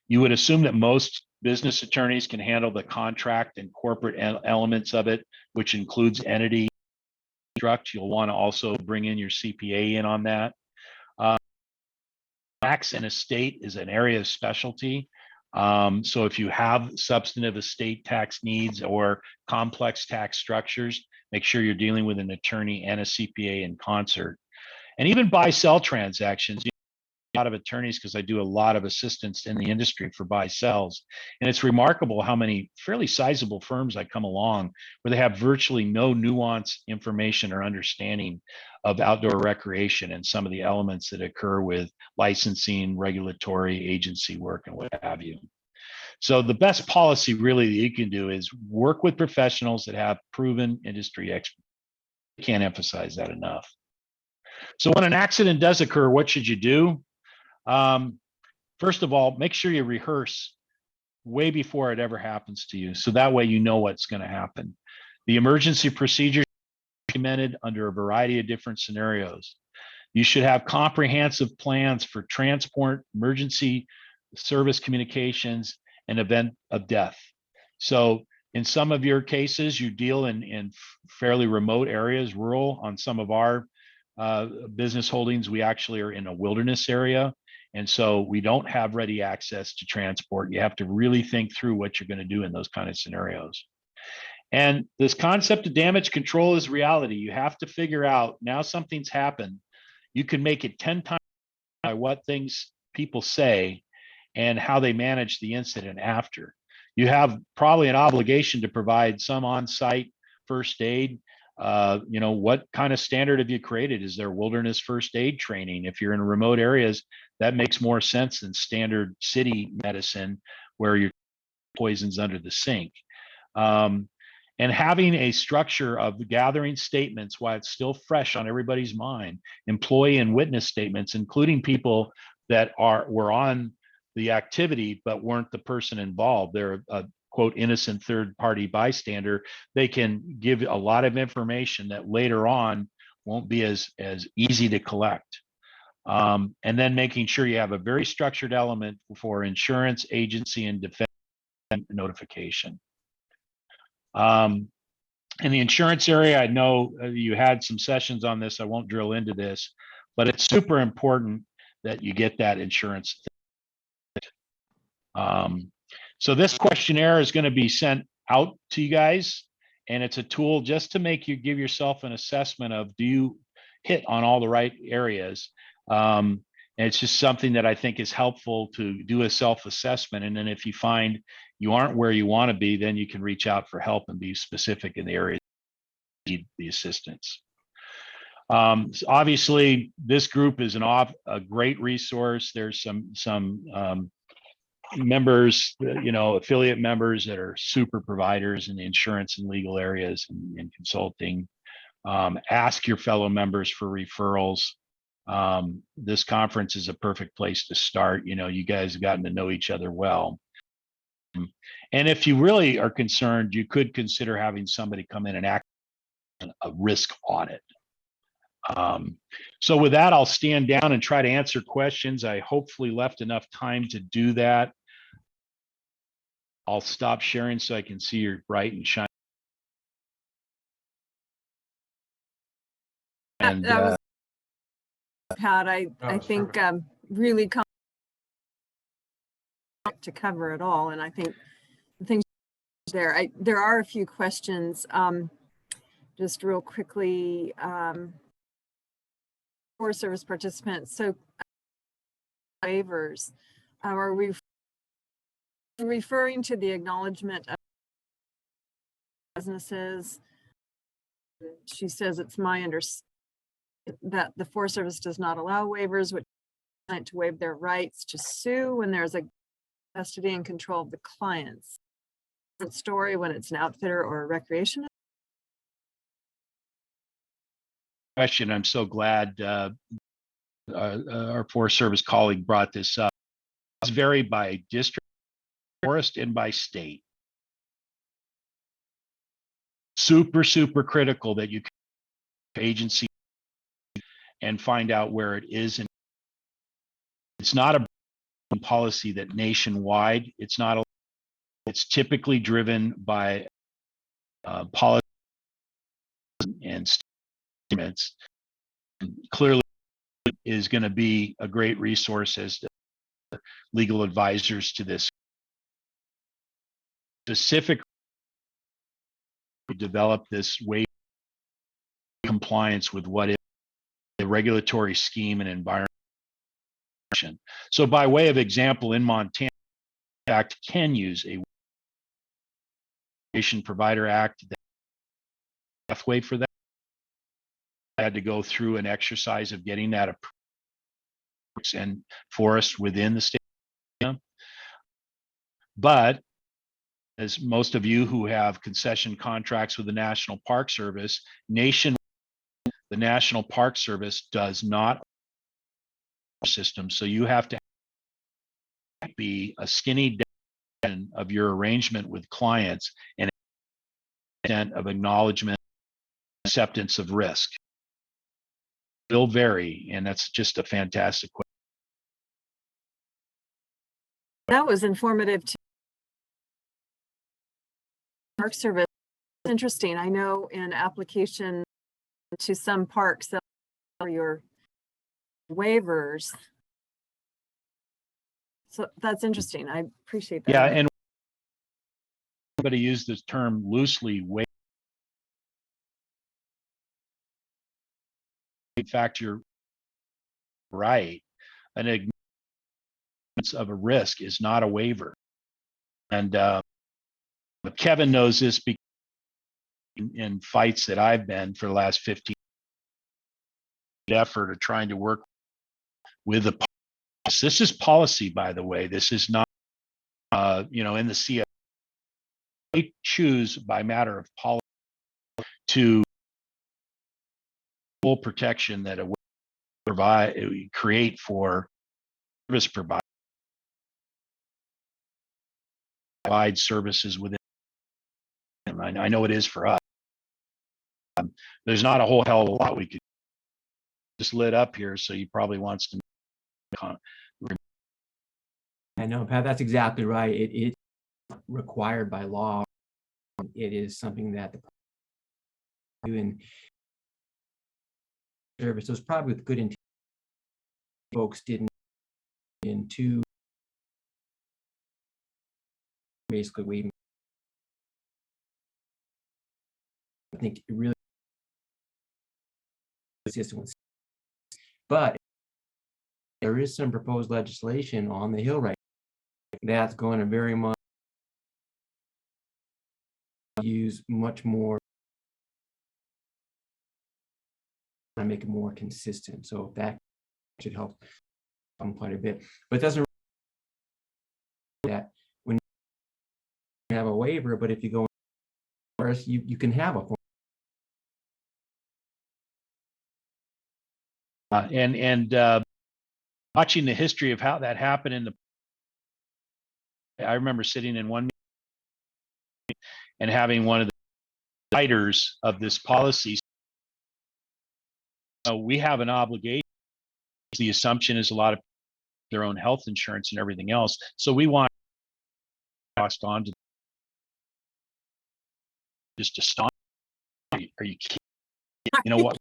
You would assume that most business attorneys can handle the contract and corporate elements of it, which includes entity struct. You'll want to also bring in your CPA in on that. Tax and estate is an area of specialty. So if you have substantive estate tax needs or complex tax structures, make sure you're dealing with an attorney and a CPA in concert. And even buy-sell transactions, a lot of attorneys, because I do a lot of assistance in the industry for buy-sells. And it's remarkable how many fairly sizable firms I come along where they have virtually no nuanced information or understanding of outdoor recreation and some of the elements that occur with licensing, regulatory, agency work, and what have you. So the best policy really that you can do is work with professionals that have proven industry expertise. Can't emphasize that enough. So when an accident does occur, what should you do? First of all, make sure you rehearse way before it ever happens to you. So that way you know what's going to happen. The emergency procedures are documented under a variety of different scenarios. You should have comprehensive plans for transport, emergency service communications, and event of death. So in some of your cases, you deal in fairly remote areas, rural. On some of our business holdings, we actually are in a wilderness area. And so we don't have ready access to transport. You have to really think through what you're going to do in those kind of scenarios. And this concept of damage control is reality. You have to figure out now something's happened. You can make it 10 times by what things people say and how they manage the incident after. You have probably an obligation to provide some on-site first aid. What kind of standard have you created? Is there wilderness first aid training? If you're in remote areas, that makes more sense than standard city medicine where your poison's under the sink. And having a structure of gathering statements while it's still fresh on everybody's mind, employee and witness statements, including people that were on the activity but weren't the person involved. They're a quote innocent third party bystander. They can give a lot of information that later on won't be as easy to collect. And then making sure you have a very structured element for insurance, agency, and defense notification. In the insurance area, I know you had some sessions on this. I won't drill into this, but it's super important that you get that insurance. So this questionnaire is going to be sent out to you guys, and it's a tool just to make you give yourself an assessment of, do you hit on all the right areas? And it's just something that I think is helpful to do a self-assessment. And then if you find you aren't where you want to be, then you can reach out for help and be specific in the areas you need the assistance. So obviously, this group is a great resource. There's some members, affiliate members that are super providers in the insurance and legal areas and consulting. Ask your fellow members for referrals. This conference is a perfect place to start. You guys have gotten to know each other well. And if you really are concerned, you could consider having somebody come in and act a risk audit. So with that, I'll stand down and try to answer questions. I hopefully left enough time to do that. I'll stop sharing so I can see your bright and shiny. And That was Pat, I think really to cover it all, and I think the things there are a few questions. just real quickly, Forest Service participants. So waivers, are we referring to the acknowledgement of businesses? She says it's my understanding that the Forest Service does not allow waivers, which meant to waive their rights to sue when there's a custody and control of the clients. Different story when it's an outfitter or a recreationist. Question. I'm so glad our Forest Service colleague brought this up. It's vary by district, forest, and by state. Super, super critical that you can agency and find out where it is. And it's not a policy that nationwide. It's not a. It's typically driven by policy and statements. Clearly, is going to be a great resource as legal advisors to this. Specifically, develop this way compliance with what is the regulatory scheme and environment. So, by way of example, in Montana, the Act can use a Provider Act pathway for that. I had to go through an exercise of getting that approved and forest within the state. But as most of you who have concession contracts with the National Park Service, the National Park Service does not system. So you have to be a skinny of your arrangement with clients and extent of acknowledgement, acceptance of risk. Will vary, and that's just a fantastic question. That was informative too. Park Service, interesting. I know in application to some parks for your waivers. So that's interesting. I appreciate that. Yeah, and somebody used this term loosely. In fact, you're right. An acknowledgement of a risk is not a waiver. And Kevin knows this because in fights that I've been for the last 15 effort of trying to work with the policy. This is policy, by the way. This is not, in the CFO. They choose by matter of policy to full protection that a create for service provider provide services within. And I know it is for us. There's not a whole hell of a lot we could just lit up here, so he probably wants to. I know, Pat, that's exactly right. It's required by law. It is something that the doing service. So it's probably with good intent. Folks didn't into basically we. I think it really consistent with, but there is some proposed legislation on the Hill right that's going to very much use much more and make it more consistent. So that should help quite a bit, but it doesn't that when you have a waiver, but if you go first, you can have a and watching the history of how that happened I remember sitting in one meeting and having one of the writers of this policy. We have an obligation. The assumption is a lot of their own health insurance and everything else. So we want cost on to just astonishing. Are you kidding? You know what?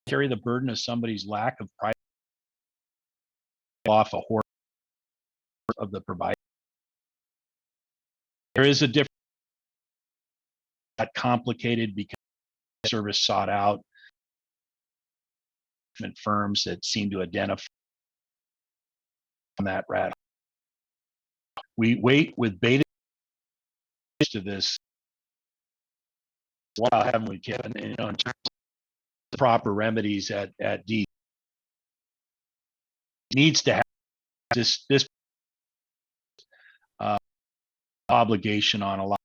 Carry the burden of somebody's lack of private off a horse of the provider. There is a difference got complicated because service sought out firms that seem to identify on that rat. We wait with bated to this. Wow, haven't we, Kevin? You know, in terms of the proper remedies at D needs to have this obligation on a lot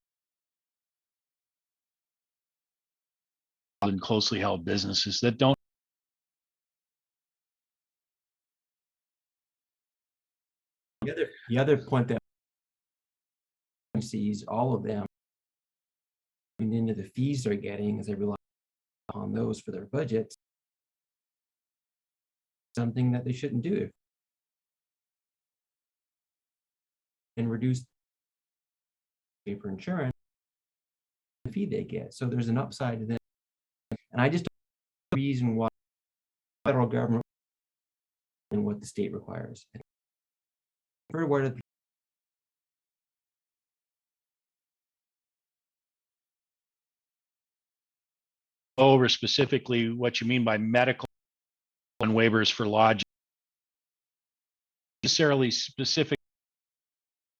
of closely held businesses that don't. The other point that sees all of them and into the fees they're getting as they rely on those for their budgets, something that they shouldn't do and reduce for insurance the fee they get. So there's an upside to that, and I just don't see a reason why the federal government and what the state requires. For what are over specifically what you mean by medical and waivers for lodging. Necessarily specific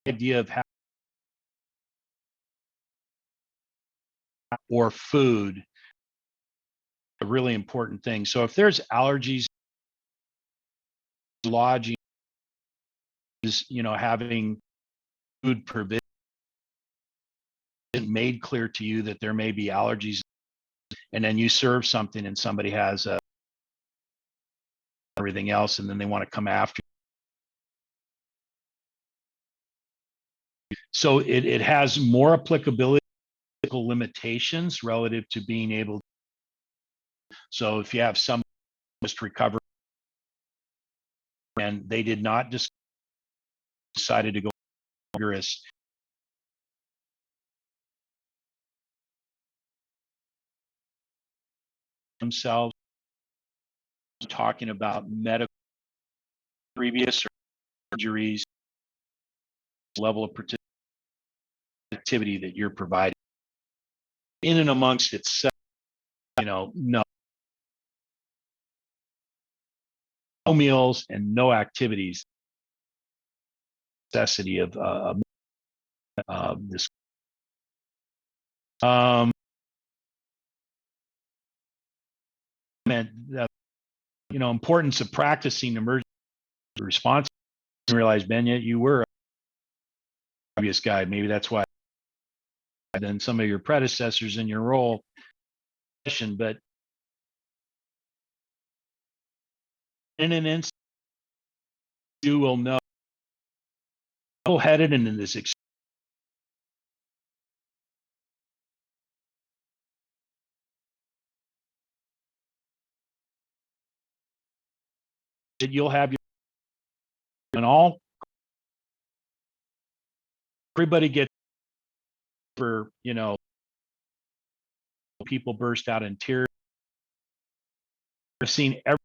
idea of how or food, a really important thing. So if there's allergies, lodging is, you know, having food provision made clear to you that there may be allergies, and then you serve something and somebody has everything else, and then they want to come after you. So it has more applicability, limitations relative to being able. So if you have some just recover and they did not just decided to go rigorous, themselves talking about medical previous surgeries, level of activity that you're providing in and amongst itself, you know, no meals and no activities, necessity of this meant that, you know, importance of practicing emergency response. I realized, Ben, yet you were a previous guy. Maybe that's why then some of your predecessors in your role, but in an instant, you will know headed into this that you'll have your and all everybody gets for, you know, people burst out in tears. I've seen everyone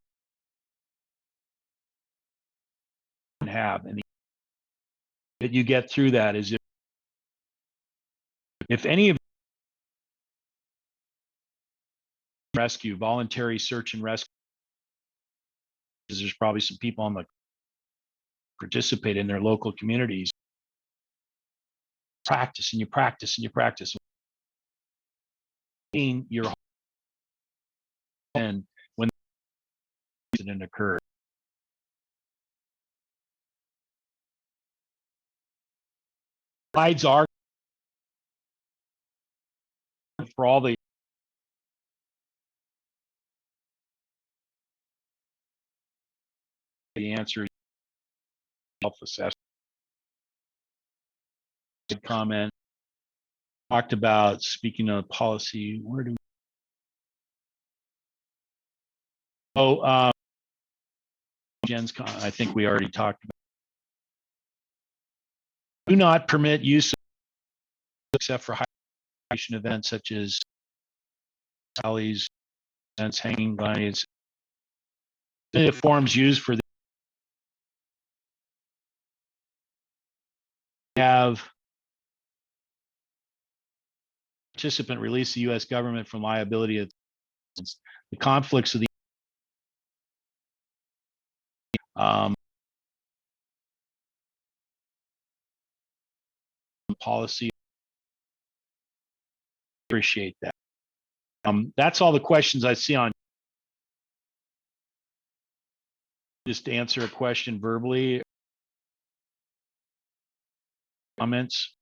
have, and that you get through that is if any of rescue, voluntary search and rescue, because there's probably some people on the participate in their local communities, practice and you practice and you practice. In your and when the incident occurred, slides are for all the answer is self-assessment. Comment talked about, speaking of policy, where do Jen's I think we already talked about. Do not permit use of except for hydration events such as rallies, events, hanging glidings. The forms used for the have participant release the U.S. government from liability of the conflicts of the policy. Appreciate that. That's all the questions I see on. Just answer a question verbally. Comments?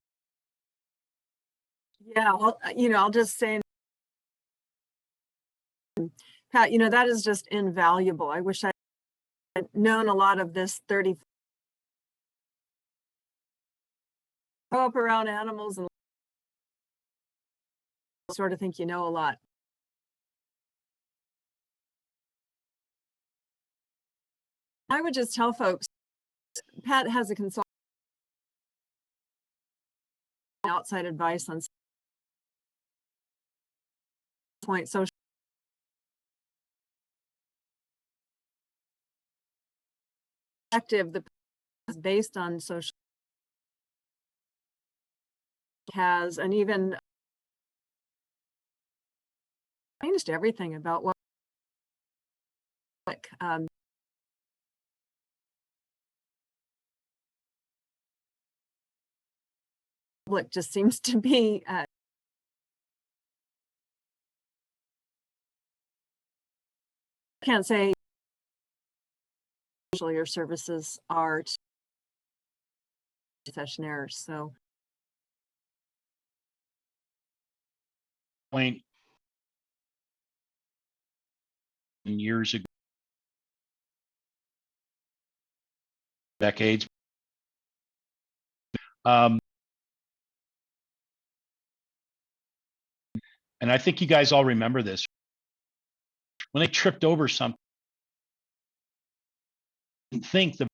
Yeah, I'll just say, Pat, that is just invaluable. I wish I had known a lot of this 30 grow up around animals and sort of think a lot. I would just tell folks, Pat has a consultant outside advice on point social. The is based on social has and even changed everything about what public just seems to be can't say your services are concessionaires. So point years ago, decades. And I think you guys all remember this. When they tripped over something, think the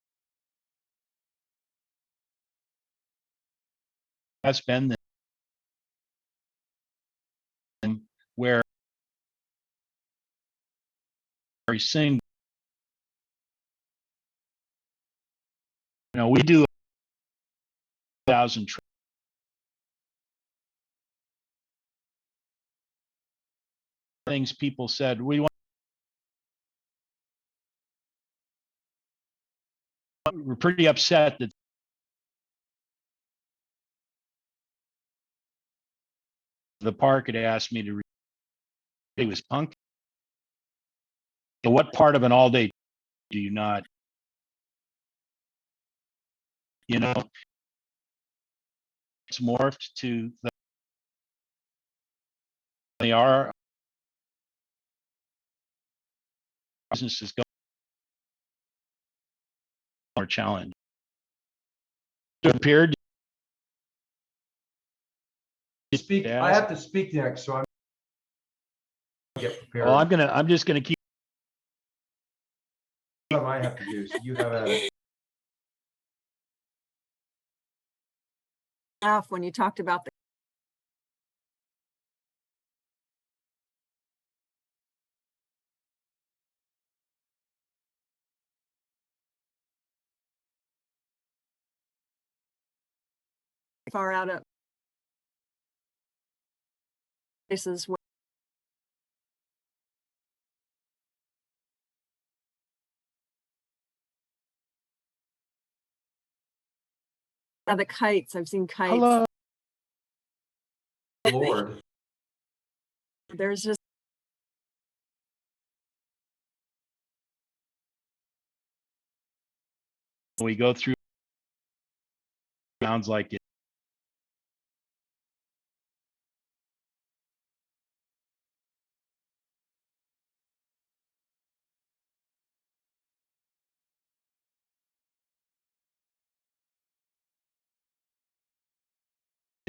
has been the where every single, we do 1,000 things people said we want. We're pretty upset that the park had asked me to. It was punk. So what part of an all day do you not? It's morphed to they are businesses go more challenge. Appeared. Speak. I have to speak next, so I'm get prepared. Well, I'm just gonna keep. Something I have to do. So you have a. When you talked about the far out of places where the kites. I've seen kites. Hello. Lord. There's just We go through. Sounds like it.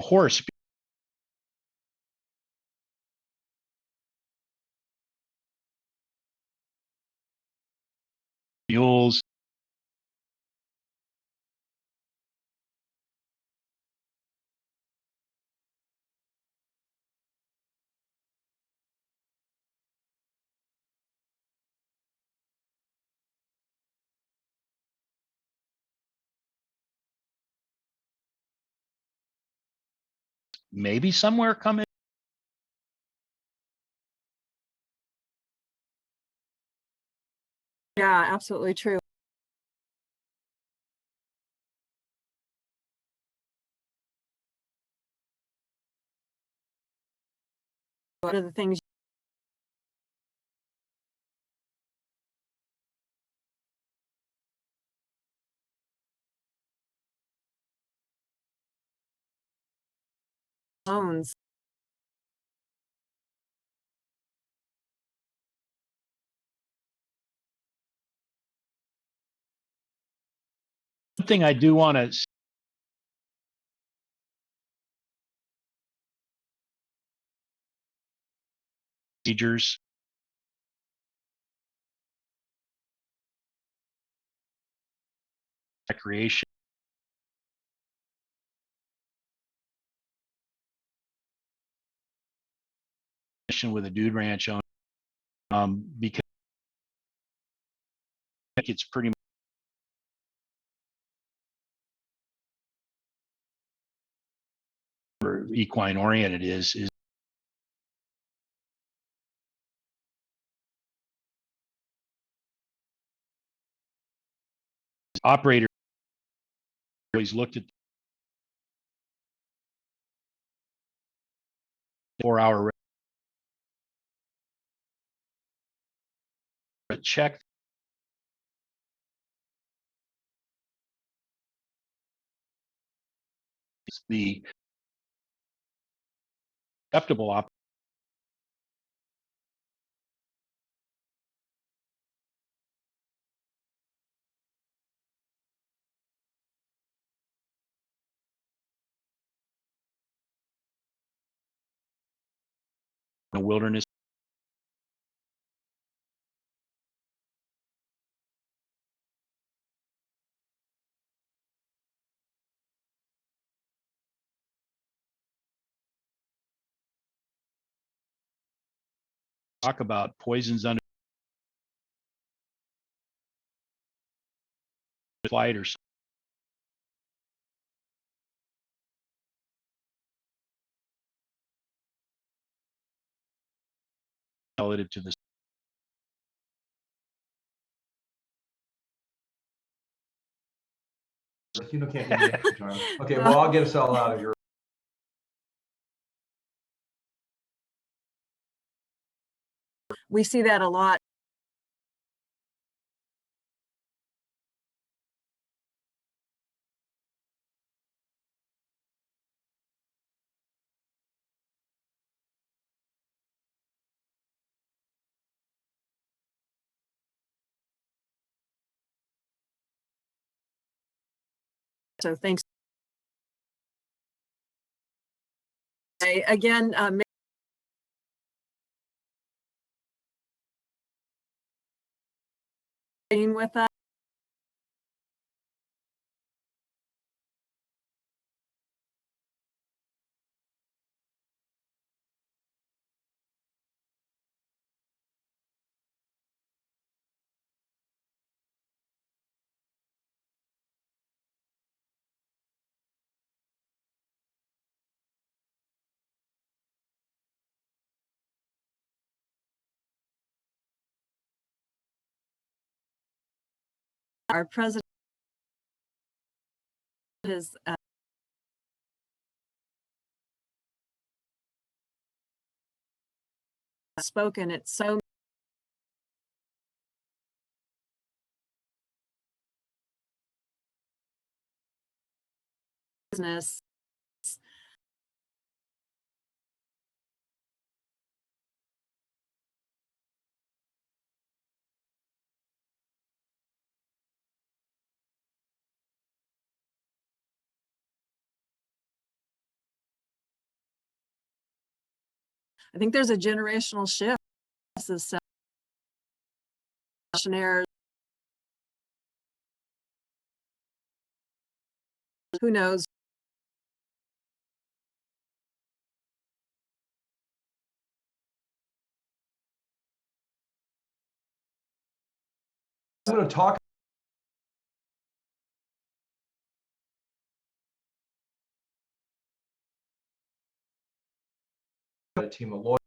Horse. Mules. Maybe somewhere coming. Yeah, absolutely true. One of the things loans. One thing I do want to procedures. Recreation. With a dude ranch owner, because it's pretty equine oriented is operator always looked at 4-hour check the acceptable the wilderness. Talk about poisons under flight or relative to this. You know, can't give me extra time. Okay, well, I'll get us all out of here. We see that a lot. So thanks. Again, with us. Our president has spoken at so business. I think there's a generational shift. This is who knows? I'm going to talk about a team of lawyers.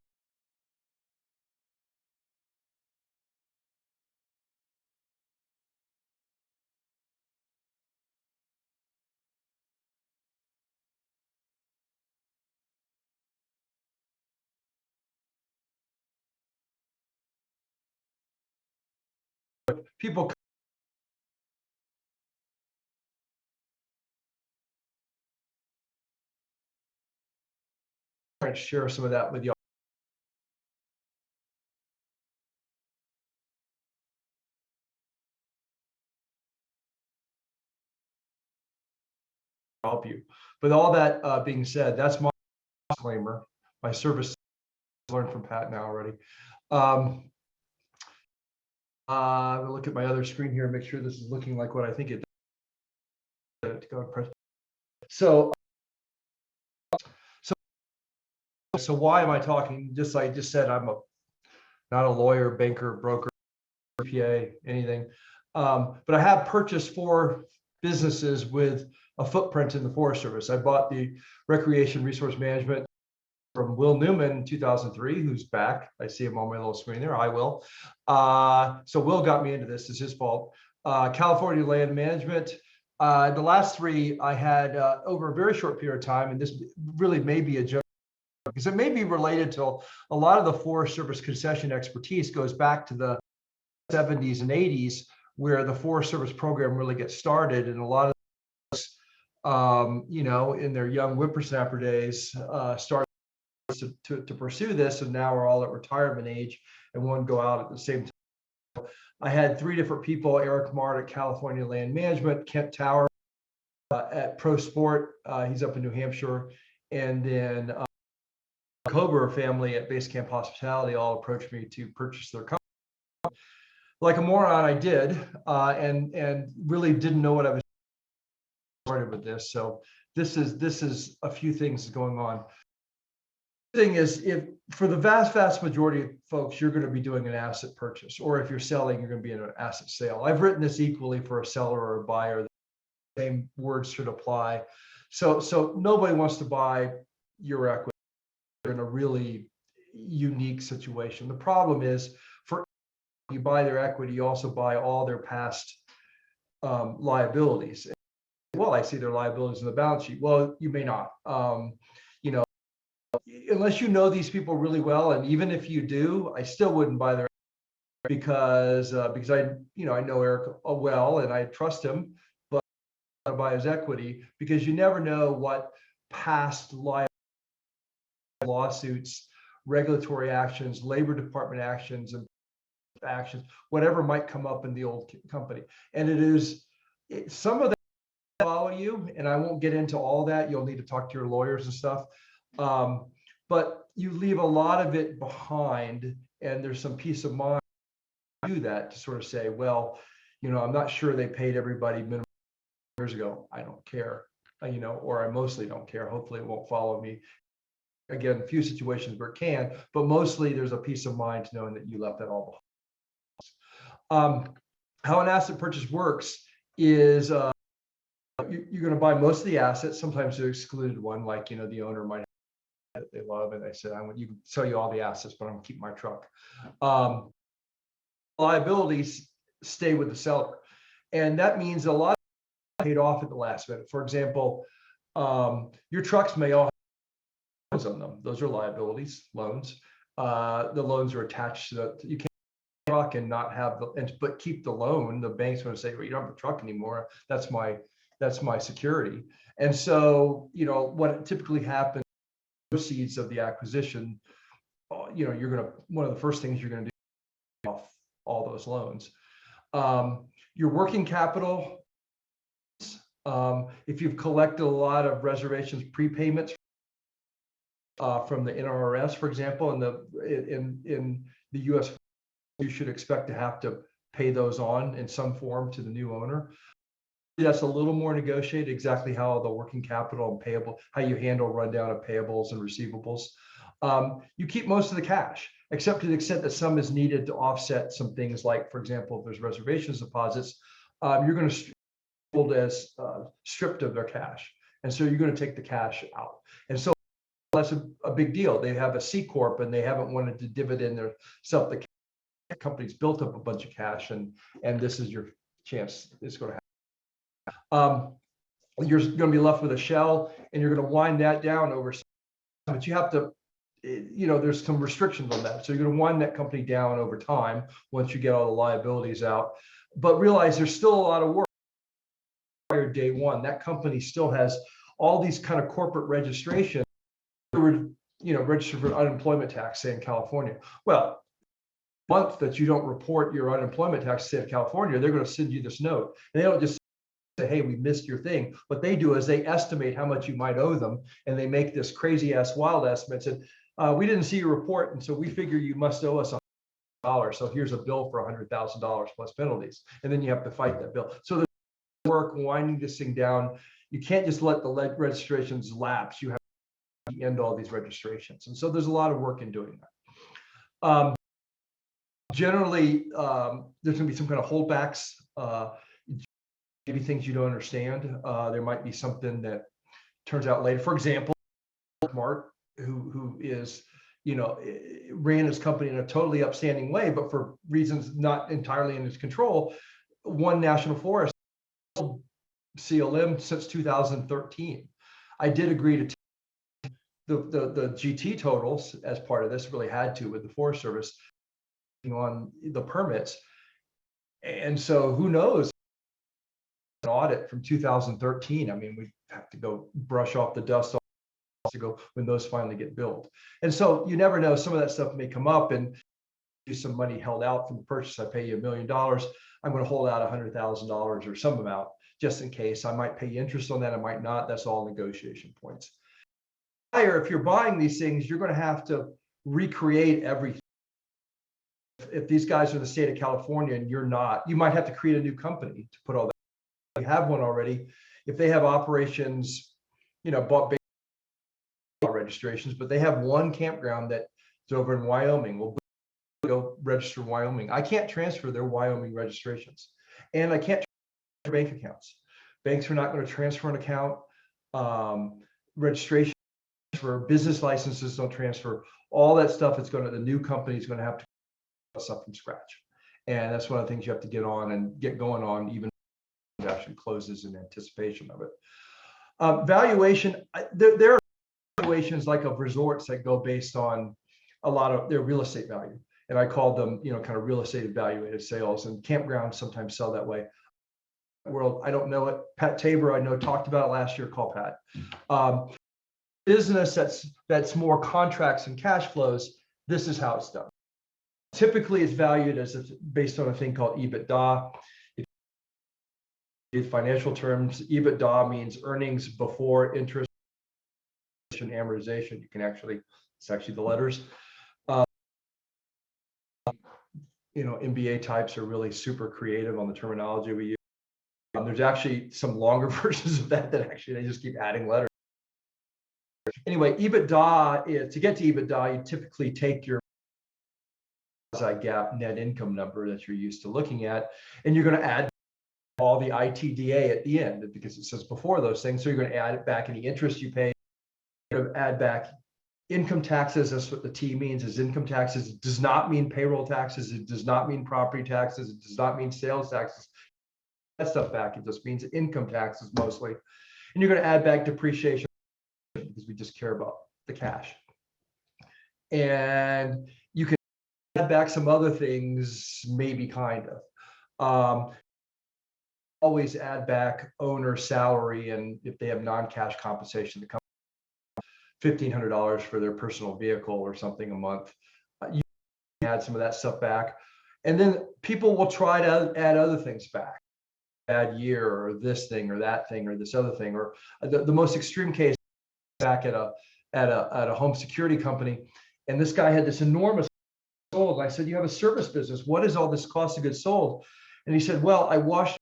people share some of that with you. Help you. But all that being said, that's my disclaimer. My service learned from Pat now already. I'll look at my other screen here and make sure this is looking like what I think it does. So why am I talking? Just like I just said, I'm not a lawyer, banker, broker, CPA, anything. But I have purchased 4 businesses with a footprint in the Forest Service. I bought the Recreation Resource Management from Will Newman in 2003, who's back. I see him on my little screen there. I will. So Will got me into this. It's his fault. California Land Management. The last 3 I had over a very short period of time, and this really may be a joke because it may be related to a lot of the Forest Service concession expertise goes back to the 70s and 80s, where the Forest Service program really gets started, and a lot of in their young whippersnapper days, started to pursue this, and now we're all at retirement age and one go out at the same time. I had 3 different people: Eric Mart at California Land Management, Kent Tower at Pro Sport, he's up in New Hampshire, and then Kober family at Base Camp Hospitality all approached me to purchase their company. Like a moron, I did, and really didn't know what I was started with this. So this is a few things going on. The thing is, if for the vast majority of folks, you're going to be doing an asset purchase, or if you're selling, you're going to be in an asset sale. I've written this equally for a seller or a buyer. The same words should apply. So nobody wants to buy your equity in a really unique situation. The problem is, for you buy their equity, you also buy all their past liabilities. Well, I see their liabilities in the balance sheet. Well, you may not. Unless you know these people really well, and even if you do, I still wouldn't buy their because I know Eric well and I trust him, but I buy his equity because you never know what past lawsuits, regulatory actions, Labor Department actions, and actions, whatever might come up in the old company. And some of that follow you, and I won't get into all that. You'll need to talk to your lawyers and stuff. But you leave a lot of it behind, and there's some peace of mind to do that, to sort of say, well, I'm not sure they paid everybody minimum years ago. I don't care, or I mostly don't care. Hopefully it won't follow me. Again, a few situations where it can, but mostly there's a peace of mind knowing that you left that all behind. How an asset purchase works is you're going to buy most of the assets. Sometimes they're excluded one, like, the owner might have they love, and they said, you can sell you all the assets, but I'm going to keep my truck. Liabilities stay with the seller. And that means a lot of paid off at the last minute. For example, your trucks may all have loans on them. Those are liabilities, loans. The loans are attached to you can't truck and not have but keep the loan. The bank's going to say, well, you don't have a truck anymore. That's my security. And so, what typically happens, proceeds of the acquisition, one of the first things you're going to do off all those loans. Your working capital, if you've collected a lot of reservations, prepayments from the NRS, for example, in the US, you should expect to have to pay those on in some form to the new owner. That's a little more negotiated, exactly how the working capital and payable, how you handle rundown of payables and receivables. You keep most of the cash, except to the extent that some is needed to offset some things, like, for example, if there's reservations deposits, you're going to hold as stripped of their cash. And so you're going to take the cash out. And so that's a big deal. They have a C Corp and they haven't wanted to dividend their stuff. The company's built up a bunch of cash, and this is your chance. It's going to happen. You're going to be left with a shell, and you're going to wind that down over time. But you have to, there's some restrictions on that. So you're going to wind that company down over time once you get all the liabilities out. but realize there's still a lot of work. Day one, that company still has all these kind of corporate registration. Registered for unemployment tax, say in California. Well, month that you don't report your unemployment tax, state of California, they're going to send you this note, and they don't just say, hey, we missed your thing. What they do is they estimate how much you might owe them, and they make this crazy ass wild estimate. Said, we didn't see your report, and so we figure you must owe us $100. So here's a bill for $100,000 plus penalties, and then you have to fight that bill. So there's work winding this thing down. You can't just let the registrations lapse. You have to end all these registrations, and so there's a lot of work in doing that. Generally, there's going to be some kind of holdbacks. Maybe things you don't understand. There might be something that turns out later. For example, Mark, who is, ran his company in a totally upstanding way, but for reasons not entirely in his control, one national forest CLM since 2013. I did agree to take the GT totals as part of this, really had to with the Forest Service on the permits. And so who knows, an audit from 2013. I mean, we have to go brush off the dust to go when those finally get built. And so you never know, some of that stuff may come up and some money held out from the purchase. I pay you $1 million. I'm going to hold out $100,000 or some amount just in case. I might pay you interest on that. I might not. That's all negotiation points. If you're buying these things, you're going to have to recreate everything. If these guys are in the state of California and you're not, you might have to create a new company to put all that. You have one already. If they have operations, bought registrations, but they have one campground that's over in Wyoming. We'll go register in Wyoming. I can't transfer their Wyoming registrations, and I can't transfer bank accounts. Banks are not going to transfer an account. Registration for business licenses don't transfer. All that stuff is the new company is going to have to stuff from scratch, and that's one of the things you have to get on and get going on, even when it actually closes in anticipation of it. Valuation, there are valuations like of resorts that go based on a lot of their real estate value, and I call them kind of real estate evaluated sales, and campgrounds sometimes sell that way. World, I don't know it. Pat Tabor, I know, talked about it last year. Call Pat. Business that's more contracts and cash flows. This is how it's done. Typically, it's valued as based on a thing called EBITDA. In financial terms, EBITDA means earnings before interest and amortization. You can it's actually the letters. MBA types are really super creative on the terminology we use. There's actually some longer versions of that actually they just keep adding letters. Anyway, EBITDA, to get to EBITDA, you typically take your GAAP net income number that you're used to looking at, and you're going to add all the ITDA at the end because it says before those things. So you're going to add it back any interest you pay. You're going to add back income taxes. That's what the T means, is income taxes. It does not mean payroll taxes. It does not mean property taxes. It does not mean sales taxes. That stuff back. It just means income taxes mostly. And you're going to add back depreciation because we just care about the cash. And you can add back some other things, maybe kind of. Always add back owner salary, and if they have non-cash compensation, the company $1,500 for their personal vehicle or something a month. You can add some of that stuff back, and then people will try to add other things back. Bad year, or this thing, or that thing, or this other thing, or the most extreme case back at a home security company, and this guy had this enormous sold. I said, "You have a service business. What is all this cost of goods sold?" And he said, "Well, I washed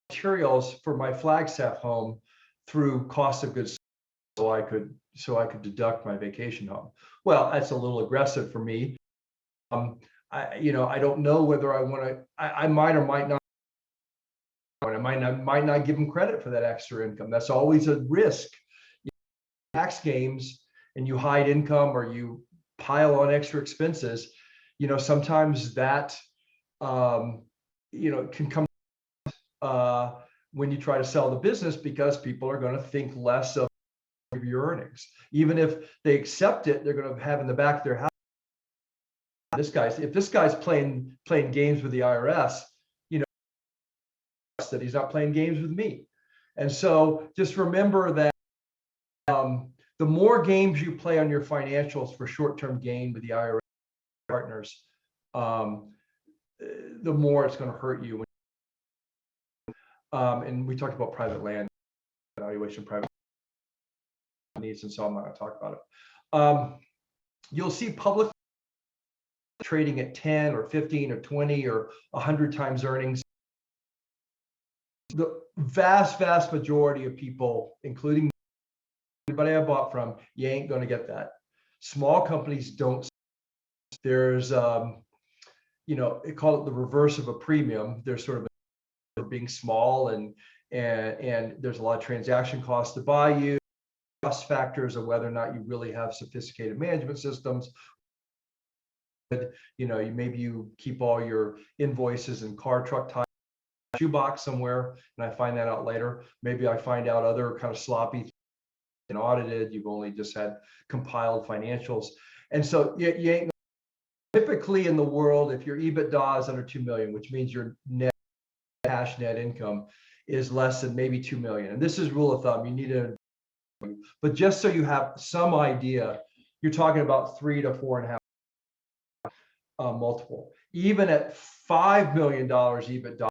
materials for my Flagstaff home through cost of goods so I could deduct my vacation home." Well, that's a little aggressive for me. I don't know whether I want to. I might or might not. I might not give them credit for that extra income. That's always a risk. Tax games, and you hide income or you pile on extra expenses. Sometimes that can come when you try to sell the business, because people are going to think less of your earnings. Even if they accept it, they're going to have in the back of their house, if this guy's playing games with the IRS, trust that he's not playing games with me. And so just remember that the more games you play on your financials for short-term gain with the IRA partners, the more it's going to hurt you. And we talked about private land valuation, private needs, and so I'm not going to talk about it. You'll see public trading at 10 or 15 or 20 or 100 times earnings. The vast majority of people, including anybody I bought from, you ain't going to get that. Small companies don't. There's, you know, they call it the reverse of a premium. There's sort of being small, and there's a lot of transaction costs to buy you. Cost factors of whether or not you really have sophisticated management systems. You know, maybe you keep all your invoices and car, truck, tire, shoebox somewhere, and I find that out later. Maybe I find out other kind of sloppy and audited. You've only just had compiled financials, and so you ain't. Typically in the world, if your EBITDA is under 2 million, which means your net cash net income is less than maybe 2 million, and this is rule of thumb. You need to, but just so you have some idea, you're talking about 3 to 4.5 multiple. Even at $5 million EBITDA,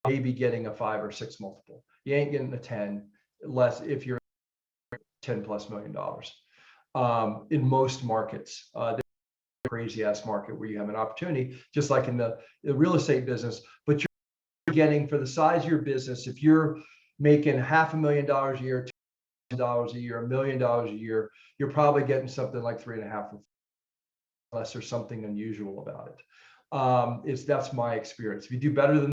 maybe getting a 5 or 6 multiple. You ain't getting a 10 less if you're $10+ million in most markets. Crazy ass market where you have an opportunity, just like in the real estate business, but you're getting, for the size of your business, if you're making $500,000 a year, $2 a year, $1 million a year, you're probably getting something like 3.5, unless there's something unusual about it. That's my experience. If you do better than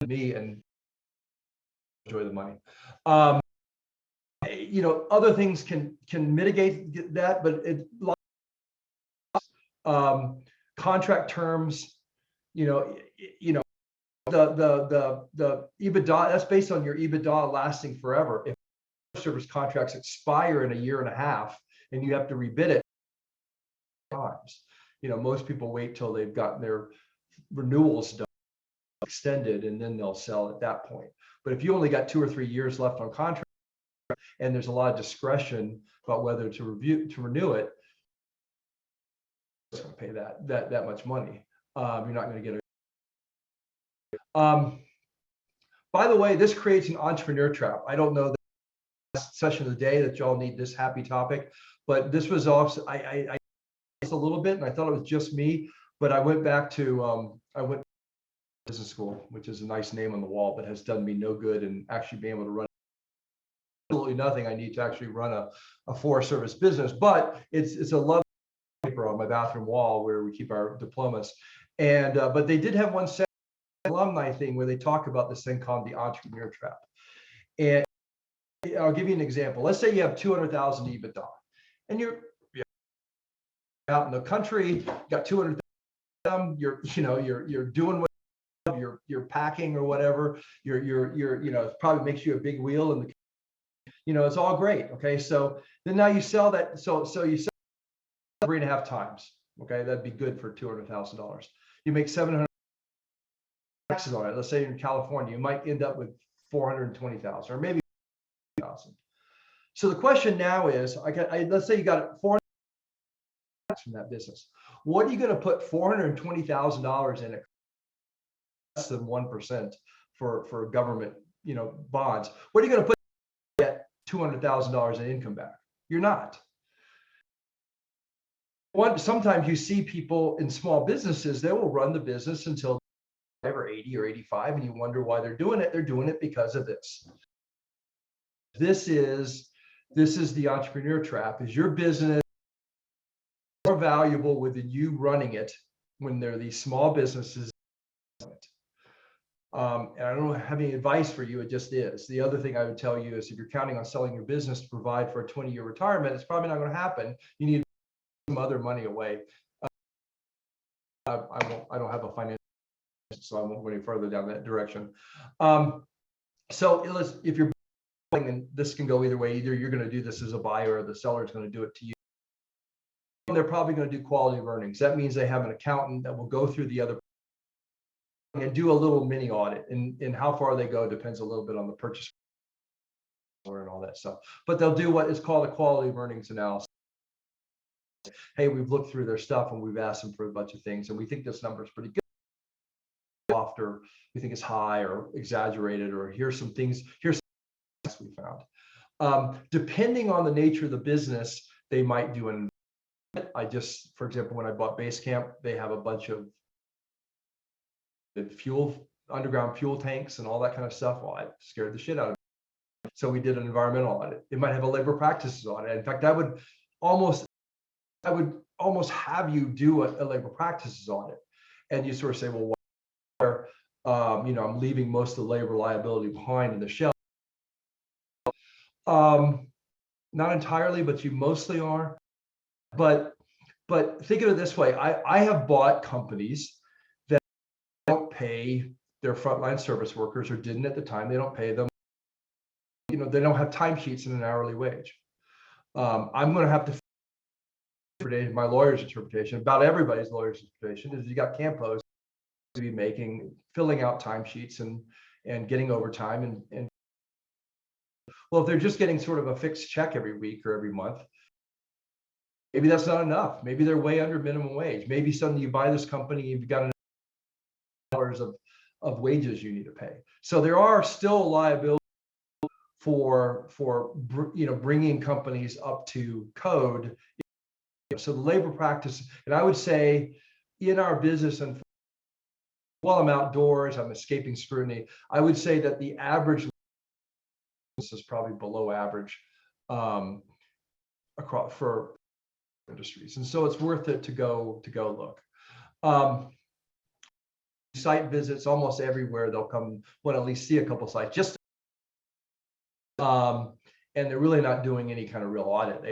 me and enjoy the money, you know, other things can mitigate that, but contract terms, you know, the EBITDA, that's based on your EBITDA lasting forever. If service contracts expire in 1.5 years and you have to rebid it times, you know, most people wait till they've gotten their renewals done, extended, and then they'll sell at that point. But if you only got 2 or 3 years left on contract and there's a lot of discretion about whether to renew it, going to pay that much money. You're not going to get it. By the way, this creates an entrepreneur trap. I don't know the session of the day that y'all need this happy topic, but this was also I a little bit, and I thought it was just me, but I went back to business school, which is a nice name on the wall, but has done me no good in actually being able to run absolutely nothing. I need to actually run a Forest Service business, but it's a love paper on my bathroom wall where we keep our diplomas. And but they did have one alumni thing where they talk about this thing called the entrepreneur trap. And I'll give you an example. Let's say you have 200,000 EBITDA, and you're out in the country, you got 200,000. You're doing what you're packing or whatever. You're you know, it probably makes you a big wheel, and you know, it's all great. Okay, so then now you sell that. So you sell 3.5 times. Okay, that'd be good for $200,000. You make 700 taxes on it. Let's say you're in California, you might end up with 420,000 or maybe 1,000. So the question now is, let's say you got 400 from that business. What are you going to put $420,000 in it? Less than 1% for government, you know, bonds. What are you going to put to get $200,000 in income back? You're not. Sometimes you see people in small businesses, they will run the business until or 80 or 85, and you wonder why they're doing it. They're doing it because of this. This is the entrepreneur trap. Is your business more valuable within you running it when there are these small businesses? And I don't have any advice for you. It just is. The other thing I would tell you is if you're counting on selling your business to provide for a 20-year retirement, it's probably not going to happen. You need some other money away. I don't have a financial, so I won't go any further down that direction. So if you're buying, and this can go either way, either you're going to do this as a buyer or the seller is going to do it to you. They're probably going to do quality of earnings. That means they have an accountant that will go through the other and do a little mini audit, and how far they go depends a little bit on the purchase and all that stuff. But they'll do what is called a quality of earnings analysis. Hey, we've looked through their stuff and we've asked them for a bunch of things, and we think this number is pretty good. After we think it's high or exaggerated, or here's some things we found. Depending on the nature of the business, they might do an. For example, when I bought Basecamp, they have a bunch of underground fuel tanks and all that kind of stuff. Well, I scared the shit out of me. So we did an environmental audit. It might have a labor practices audit. In fact, I would almost have you do a labor practices audit, and you sort of say, well, I'm leaving most of the labor liability behind in the shell. Not entirely, but you mostly are. But think of it this way: I have bought companies that don't pay their frontline service workers, or didn't at the time. They don't pay them. They don't have timesheets and an hourly wage. I'm going to have to. My lawyer's interpretation, about everybody's lawyer's interpretation, is you got campos to be filling out timesheets and getting overtime and well, if they're just getting sort of a fixed check every week or every month, maybe that's not enough. Maybe they're way under minimum wage. Maybe suddenly you buy this company, you've got dollars of wages you need to pay. So there are still liabilities for bringing companies up to code. So the labor practice, and I would say in our business, and while I'm outdoors, I'm escaping scrutiny, I would say that the average is probably below average across for industries, and so it's worth it to go look. Site visits almost everywhere. They'll come, want to at least see a couple sites, and they're really not doing any kind of real audit.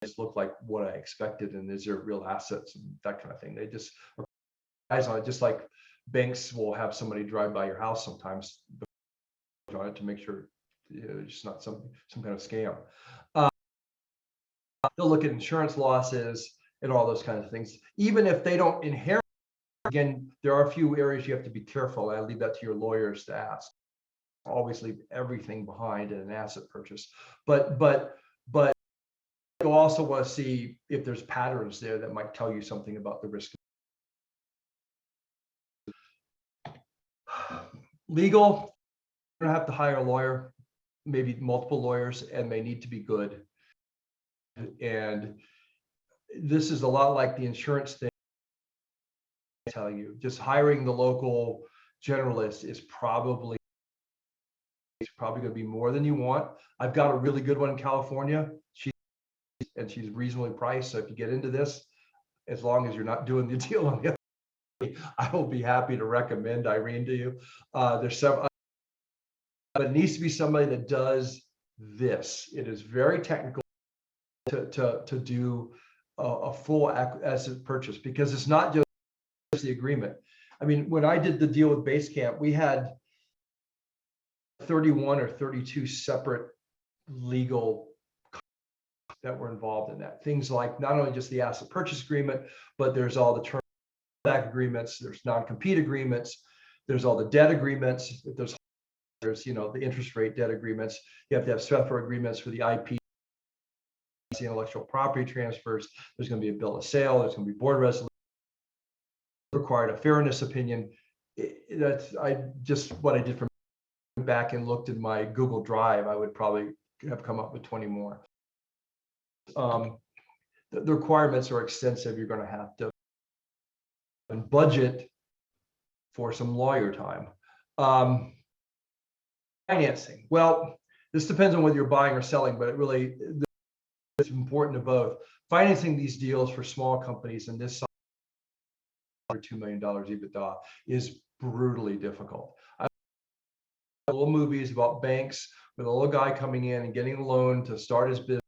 Just look like what I expected, and is there real assets and that kind of thing. They just eyes on it, just like banks will have somebody drive by your house sometimes on it to make sure it's not some kind of scam. They'll look at insurance losses and all those kinds of things, even if they don't inherit. Again, there are a few areas you have to be careful. I leave that to your lawyers to ask. Always leave everything behind in an asset purchase, but you'll also want to see if there's patterns there that might tell you something about the risk. Legal, you're gonna have to hire a lawyer, maybe multiple lawyers, and they need to be good. And this is a lot like the insurance thing. I tell you, just hiring the local generalist is probably going to be more than you want. I've got a really good one in California. She's reasonably priced. So if you get into this, as long as you're not doing the deal on the other, I will be happy to recommend Irene to you. There's some, but it needs to be somebody that does this. It is very technical to do a full asset purchase, because it's not just the agreement. I mean, when I did the deal with Basecamp, we had 31 or 32 separate legal that were involved in that. Things like not only just the asset purchase agreement, but there's all the term back agreements, there's non-compete agreements, there's all the debt agreements, there's the interest rate debt agreements. You have to have separate agreements for the IP, the intellectual property transfers. There's going to be a bill of sale, there's going to be board resolution, required a fairness opinion. That's what I did from back and looked in my Google Drive. I would probably have come up with 20 more. The requirements are extensive. You're going to have to budget for some lawyer time. Financing. Well, this depends on whether you're buying or selling, but it's important to both. Financing these deals for small companies in this size, $2 million EBITDA, is brutally difficult. Little movies about banks with a little guy coming in and getting a loan to start his business.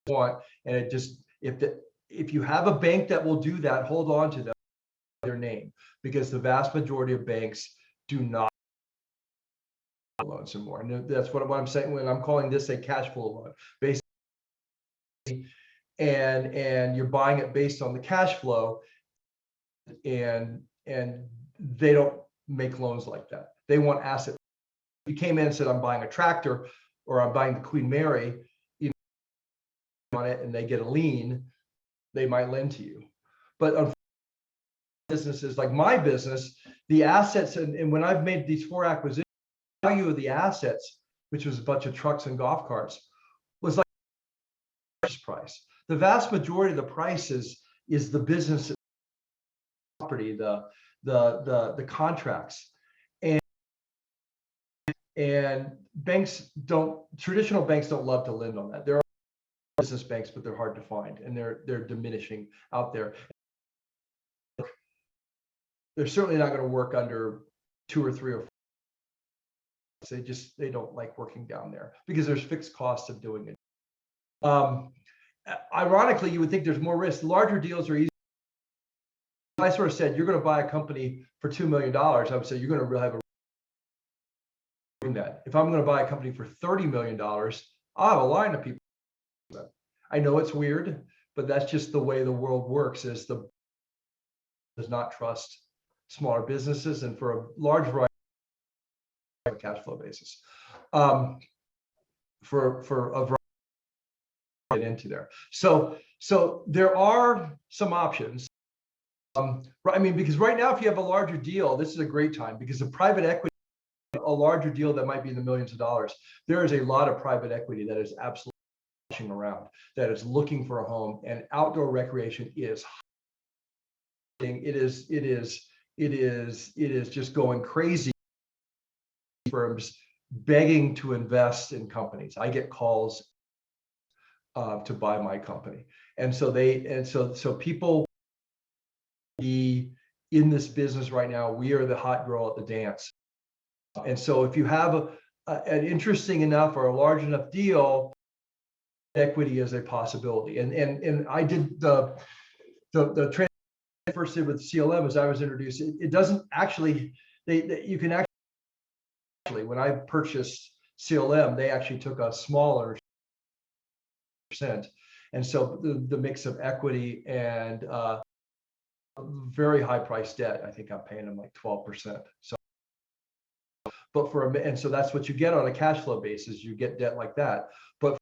And it just, if you have a bank that will do that, hold on to them, their name, because the vast majority of banks do not loans anymore. And that's what I'm saying when I'm calling this a cash flow loan, basically. And you're buying it based on the cash flow, and they don't make loans like that. They want asset. If you came in and said, I'm buying a tractor or I'm buying the Queen Mary, you know, on it, and they get a lien, they might lend to you. But businesses like my business, the assets, and when I've made these 4 acquisitions, the value of the assets, which was a bunch of trucks and golf carts, was like purchase price. The vast majority of the prices is the business property, the contracts, and banks don't, traditional banks don't love to lend on that. There are business banks, but they're hard to find, and they're diminishing out there. They're certainly not going to work under 2 or 3 or 4. They don't like working down there because there's fixed costs of doing it. Ironically, you would think there's more risk. Larger deals are easy. I sort of said, you're going to buy a company for $2 million. I would say you're going to really have a doing that. If I'm going to buy a company for $30 million, I'll have a line of people. I know it's weird, but that's just the way the world works. Is the does not trust smaller businesses, and for a large variety of cash flow basis, for a variety get into there. So there are some options. I mean, because right now, if you have a larger deal, this is a great time because the private equity, a larger deal that might be in the millions of dollars, there is a lot of private equity that is absolutely pushing around, that is looking for a home, and outdoor recreation is. It is just going crazy. Firms begging to invest in companies. I get calls to buy my company, and so people be in this business right now. We are the hot girl at the dance, and so if you have an interesting enough or a large enough deal, equity is a possibility. And I did the first did with CLM as I was introduced. It doesn't actually, you can actually, when I purchased CLM, they actually took a smaller percent. And so the mix of equity and very high price debt, I think I'm paying them like 12%. So, but and so that's what you get on a cash flow basis. You get debt like that, but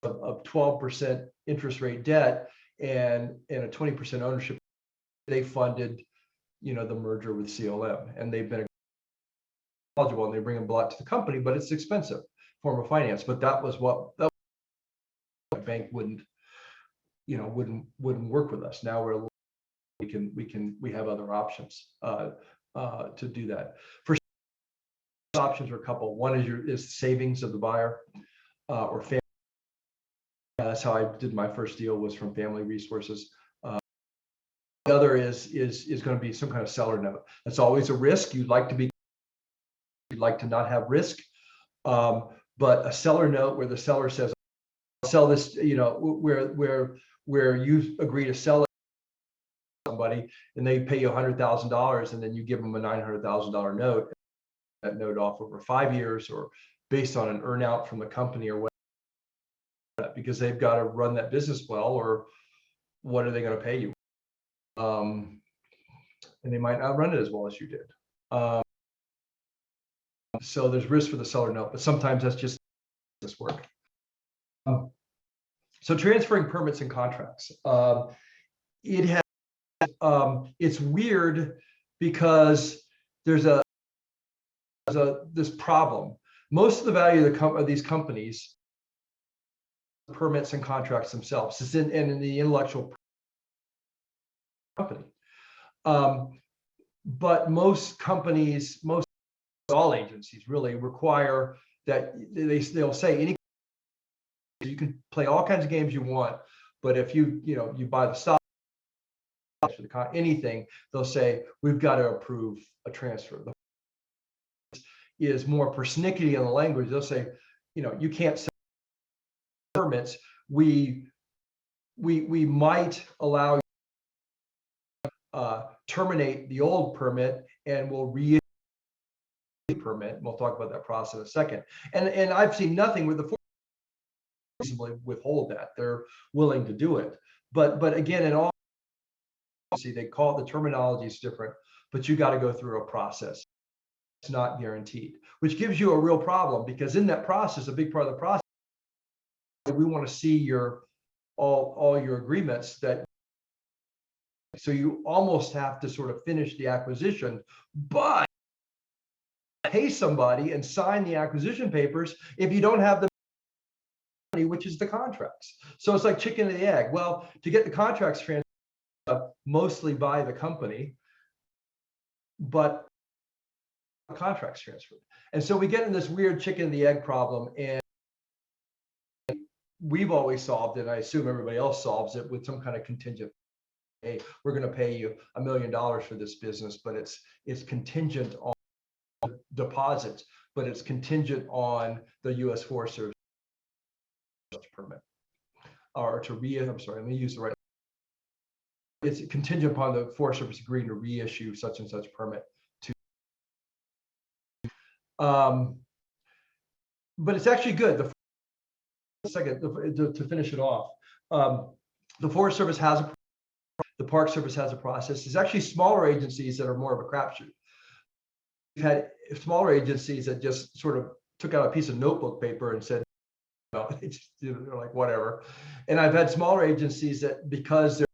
of 12% interest rate debt and a 20% ownership, they funded, the merger with CLM, and they've been eligible, and they bring a lot to the company, but it's expensive form of finance. But that was what the bank wouldn't work with us. Now we have other options to do that. For options are a couple. One is savings of the buyer or family. That's how I did my first deal, was from family resources. The other is going to be some kind of seller note. That's always a risk. You'd like to not have risk, but a seller note where the seller says, I'll sell this, where you agree to sell it to somebody and they pay you $100,000, and then you give them a $900,000 note, that note off over 5 years or based on an earn out from the company or whatever, because they've got to run that business well, or what are they going to pay you? And they might not run it as well as you did. So there's risk for the seller note, but sometimes that's just this work. So transferring permits and contracts. It's weird because there's this problem. Most of the value of these companies, permits and contracts themselves, is in the intellectual company. But most companies, all agencies really require that they'll say any, you can play all kinds of games you want, but if you buy the stock for anything, they'll say we've got to approve a transfer. Is more persnickety in the language. They'll say, you can't sell permits. We might allow you terminate the old permit, and we'll reissue the permit. We'll talk about that process in a second. And I've seen nothing with the reasonably withhold that. They're willing to do it. But again, in all, see, they call it, the terminology is different. but you got to go through a process. It's not guaranteed, which gives you a real problem, because in that process, a big part of the process, we want to see your all your agreements, that so you almost have to sort of finish the acquisition, but pay somebody and sign the acquisition papers if you don't have the money, which is the contracts. So it's like chicken and the egg. Well, to get the contracts transferred, mostly by the company, but contracts transferred. And so we get in this weird chicken and the egg problem, and we've always solved it. I assume everybody else solves it with some kind of contingent. Hey, we're going to pay you $1 million for this business, but it's contingent on deposits, but it's contingent on the U.S. Forest Service permit, or to I'm sorry, let me use the right. It's contingent upon the Forest Service agreeing to reissue such and such permit to. But it's actually good. To finish it off, the Forest Service has the Park Service has a process. There's actually smaller agencies that are more of a crapshoot. We've had smaller agencies that just sort of took out a piece of notebook paper and said, no, they're like, whatever. And I've had smaller agencies that, because they're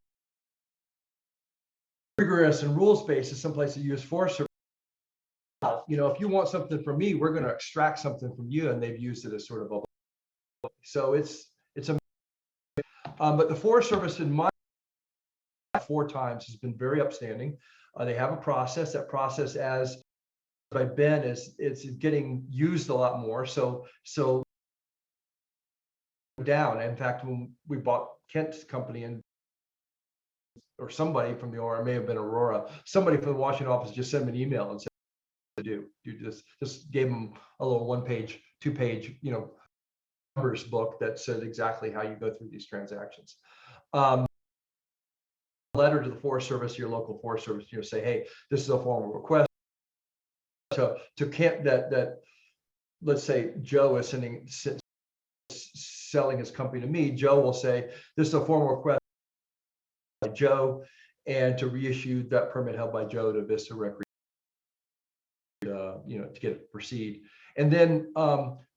rigorous and rules-based, in some places use Forest Service. You know, if you want something from me, we're going to extract something from you, and they've used it as sort of a. So it's a. But the Forest Service, in my 4 times, has been very upstanding. They have a process. That process, as by Ben, it's getting used a lot more. So down. In fact, when we bought Kent's company, and or somebody from the Aurora, may have been Aurora, somebody from the Washington office just sent me an email and said, you just gave them a little 1-page, 2-page, numbers book that said exactly how you go through these transactions. Letter to the Forest Service, your local Forest Service, say, hey, this is a formal request to Kent, that let's say Joe is selling his company to me. Joe will say, this is a formal request by Joe, and to reissue that permit held by Joe to Vista Recreation, to get it to proceed. And then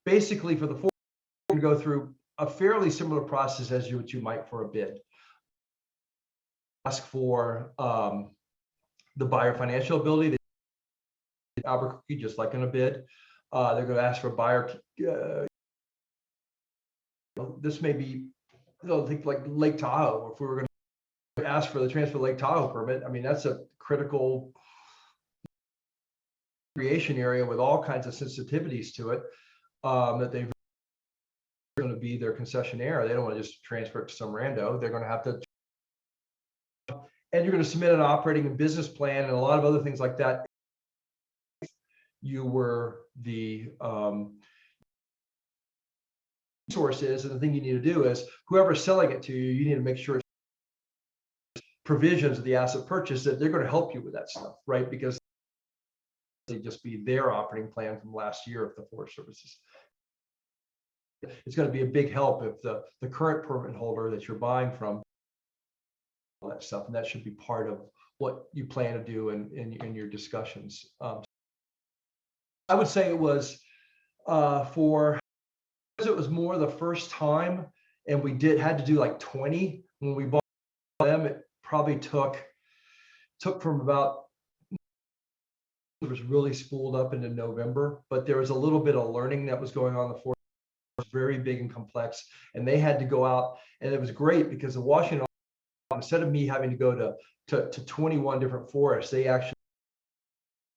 basically for the Forest, we're going to go through a fairly similar process as what you might for a bid. Ask for the buyer financial ability, Albuquerque, just like in a bid. They're going to ask for buyer. This may be, think like Lake Tahoe. If we were going to ask for the transfer of Lake Tahoe permit, I mean, that's a critical recreation area with all kinds of sensitivities to it, that they're going to be their concessionaire. They don't want to just transfer it to some rando. They're going to have to, and you're going to submit an operating and business plan and a lot of other things like that. You were the resources, and the thing you need to do is, whoever's selling it to you, you need to make sure provisions of the asset purchase that they're going to help you with that stuff, right? Because they just be their operating plan from last year of the Forest Services. It's going to be a big help if the current permit holder that you're buying from, all that stuff, and that should be part of what you plan to do in your discussions. I would say it was it was more the first time, and we had to do like 20 when we bought them. It probably took from about, it was really spooled up into November, but there was a little bit of learning that was going on. The Forest was very big and complex, and they had to go out, and it was great because the Washington, instead of me having to go to 21 different forests, they actually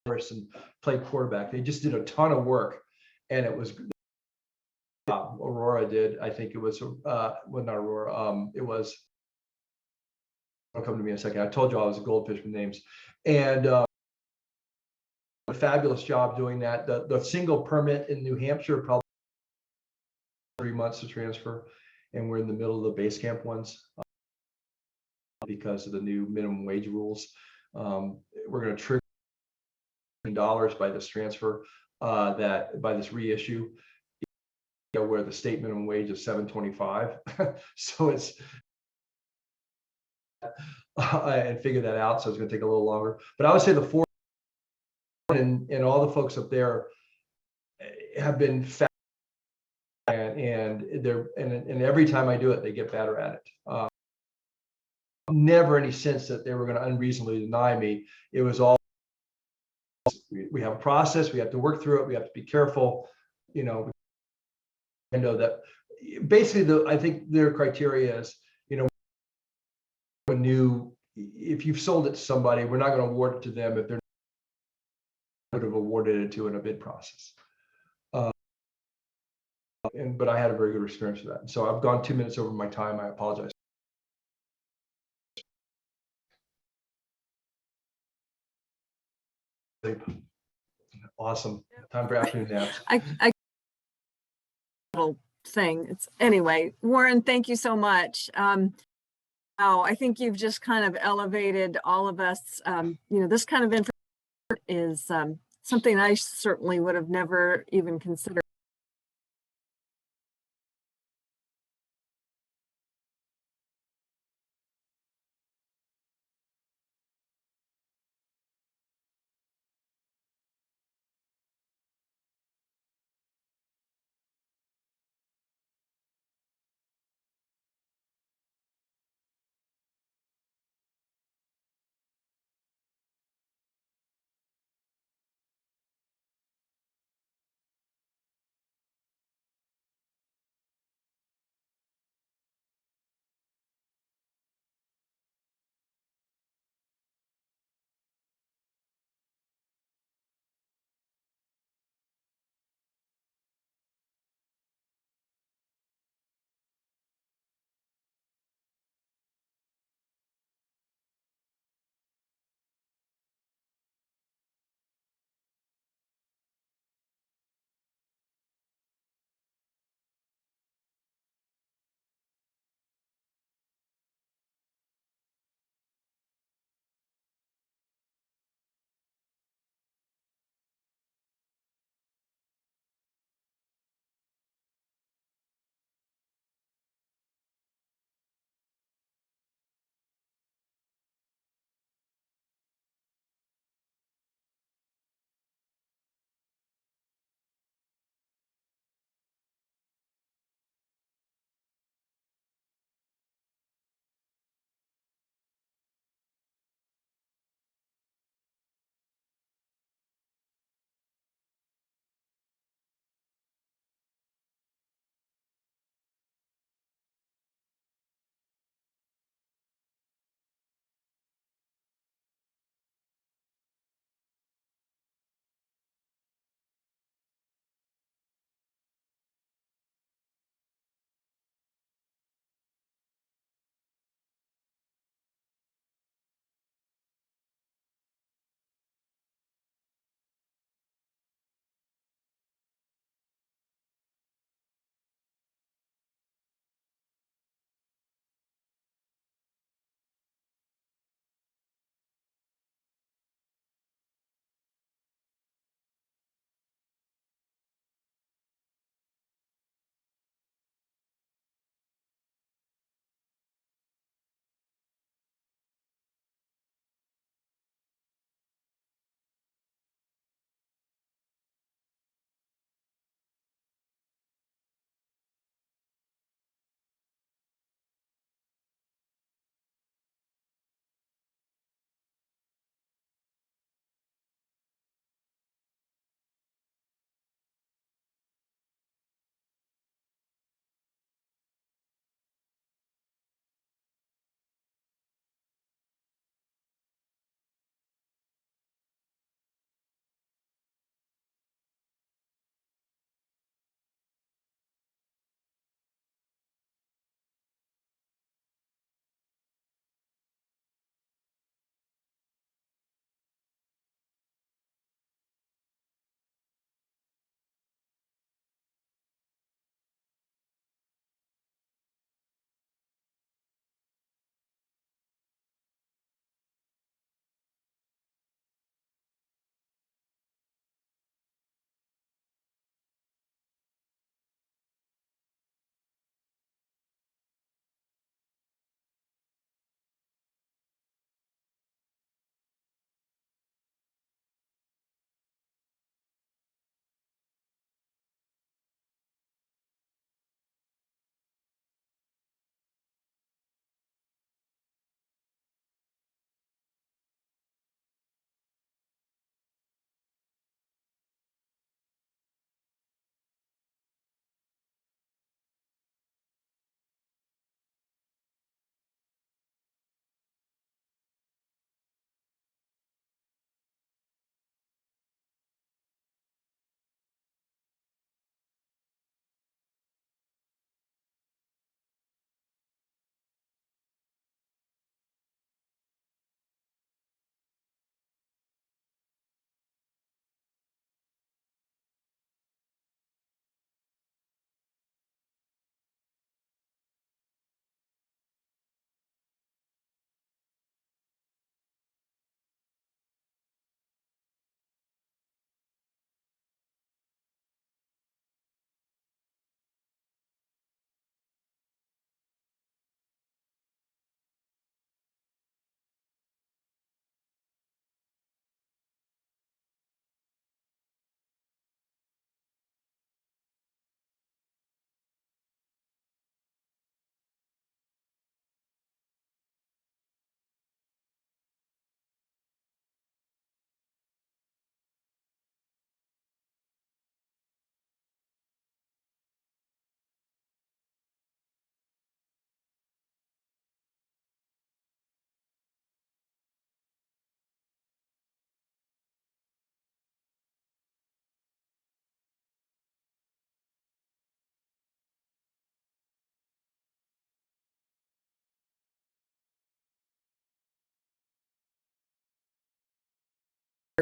and played quarterback. They just did a ton of work, and it was Aurora did. I think it was well, not Aurora. It was. It'll come to me in a second. I told you I was a goldfish with names, and a fabulous job doing that. The single permit in New Hampshire probably 3 months to transfer, and we're in the middle of the base camp ones because of the new minimum wage rules. We're going to trigger $1 by this transfer, that by this reissue, where the state minimum wage is $7.25. So it's and figure that out. So it's going to take a little longer. But I would say the and all the folks up there have been and every time I do it, they get better at it. Never any sense that they were going to unreasonably deny me. It was all, we have a process, we have to work through it, we have to be careful, you know. I know that basically I think their criteria is, you know, if you've sold it to somebody, we're not going to award it to them if they're would have awarded it to in a bid process. But I had a very good experience with that. So I've gone 2 minutes over my time. I apologize. Awesome. Time for afternoon naps. I little thing. It's anyway, Warren, thank you so much. I think you've just kind of elevated all of us. You know, this kind of information is something I certainly would have never even considered.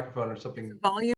microphone or something. Volume.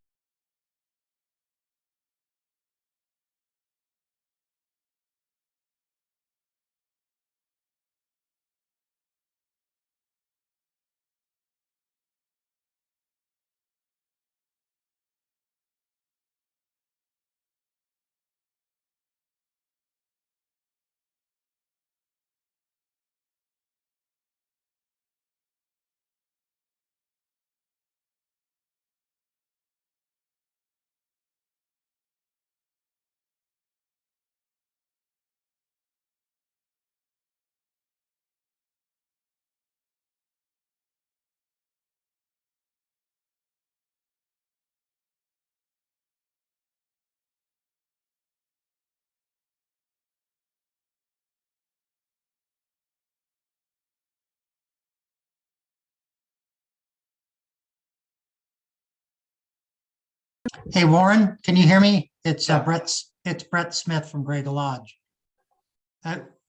Hey, Warren, can you hear me? It's Yeah. Brett Smith from Greg Lodge.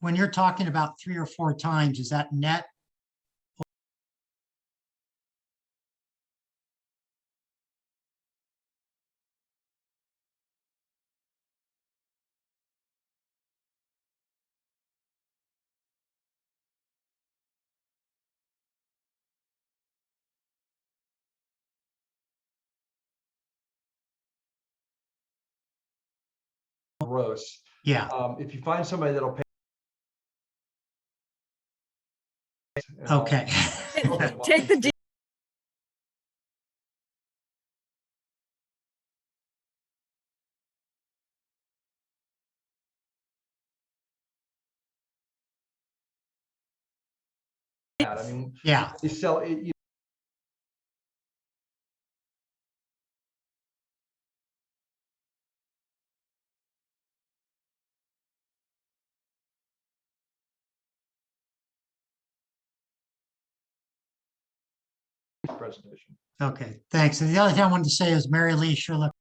When you're talking about 3 or 4 times, is that net? Gross. Yeah, If you find somebody that'll pay. and I'll- okay. Take the I mean, Yeah, you sell it. Presentation. okay, thanks. And the other thing I wanted to say is Mary Lee sure looked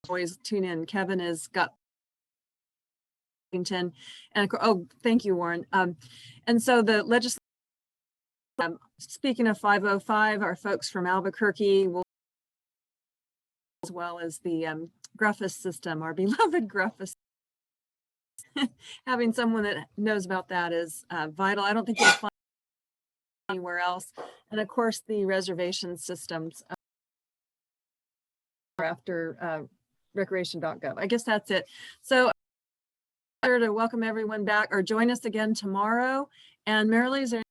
always tune in. Kevin has got Washington, and oh, thank you, Warren. And so the legislature, speaking of 505, our folks from Albuquerque will, as well as the Gruffus system, our beloved Gruffus. Having someone that knows about that is vital. I don't think you'll find anywhere else. And of course, the reservation systems after recreation.gov. I guess that's it. So to welcome everyone back, or join us again tomorrow. And Marilee, is there?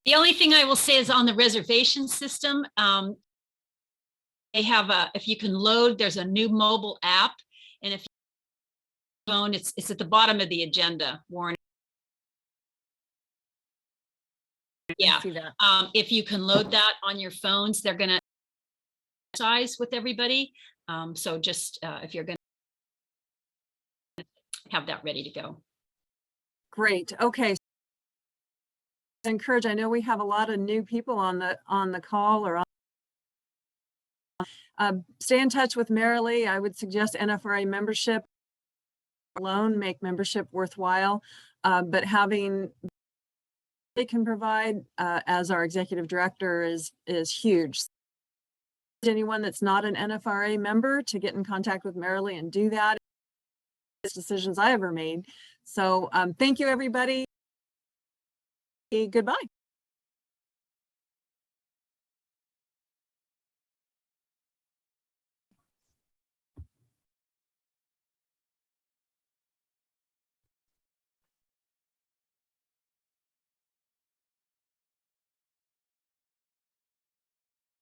The only thing I will say is on the reservation system, they have if you can load, there's a new mobile app, and if you phone, it's at the bottom of the agenda, Warren. Yeah, See that. if you can load that on your phones, they're gonna size with everybody. So just if you're gonna have that ready to go. Great. Okay. Encourage. I know we have a lot of new people on the call or on. Stay in touch with Marilee. I would suggest NFRA membership alone make membership worthwhile, but having they can provide as our executive director is huge. Anyone that's not an NFRA member to get in contact with Marilee and do that. Decisions I ever made. So thank you, everybody. Goodbye.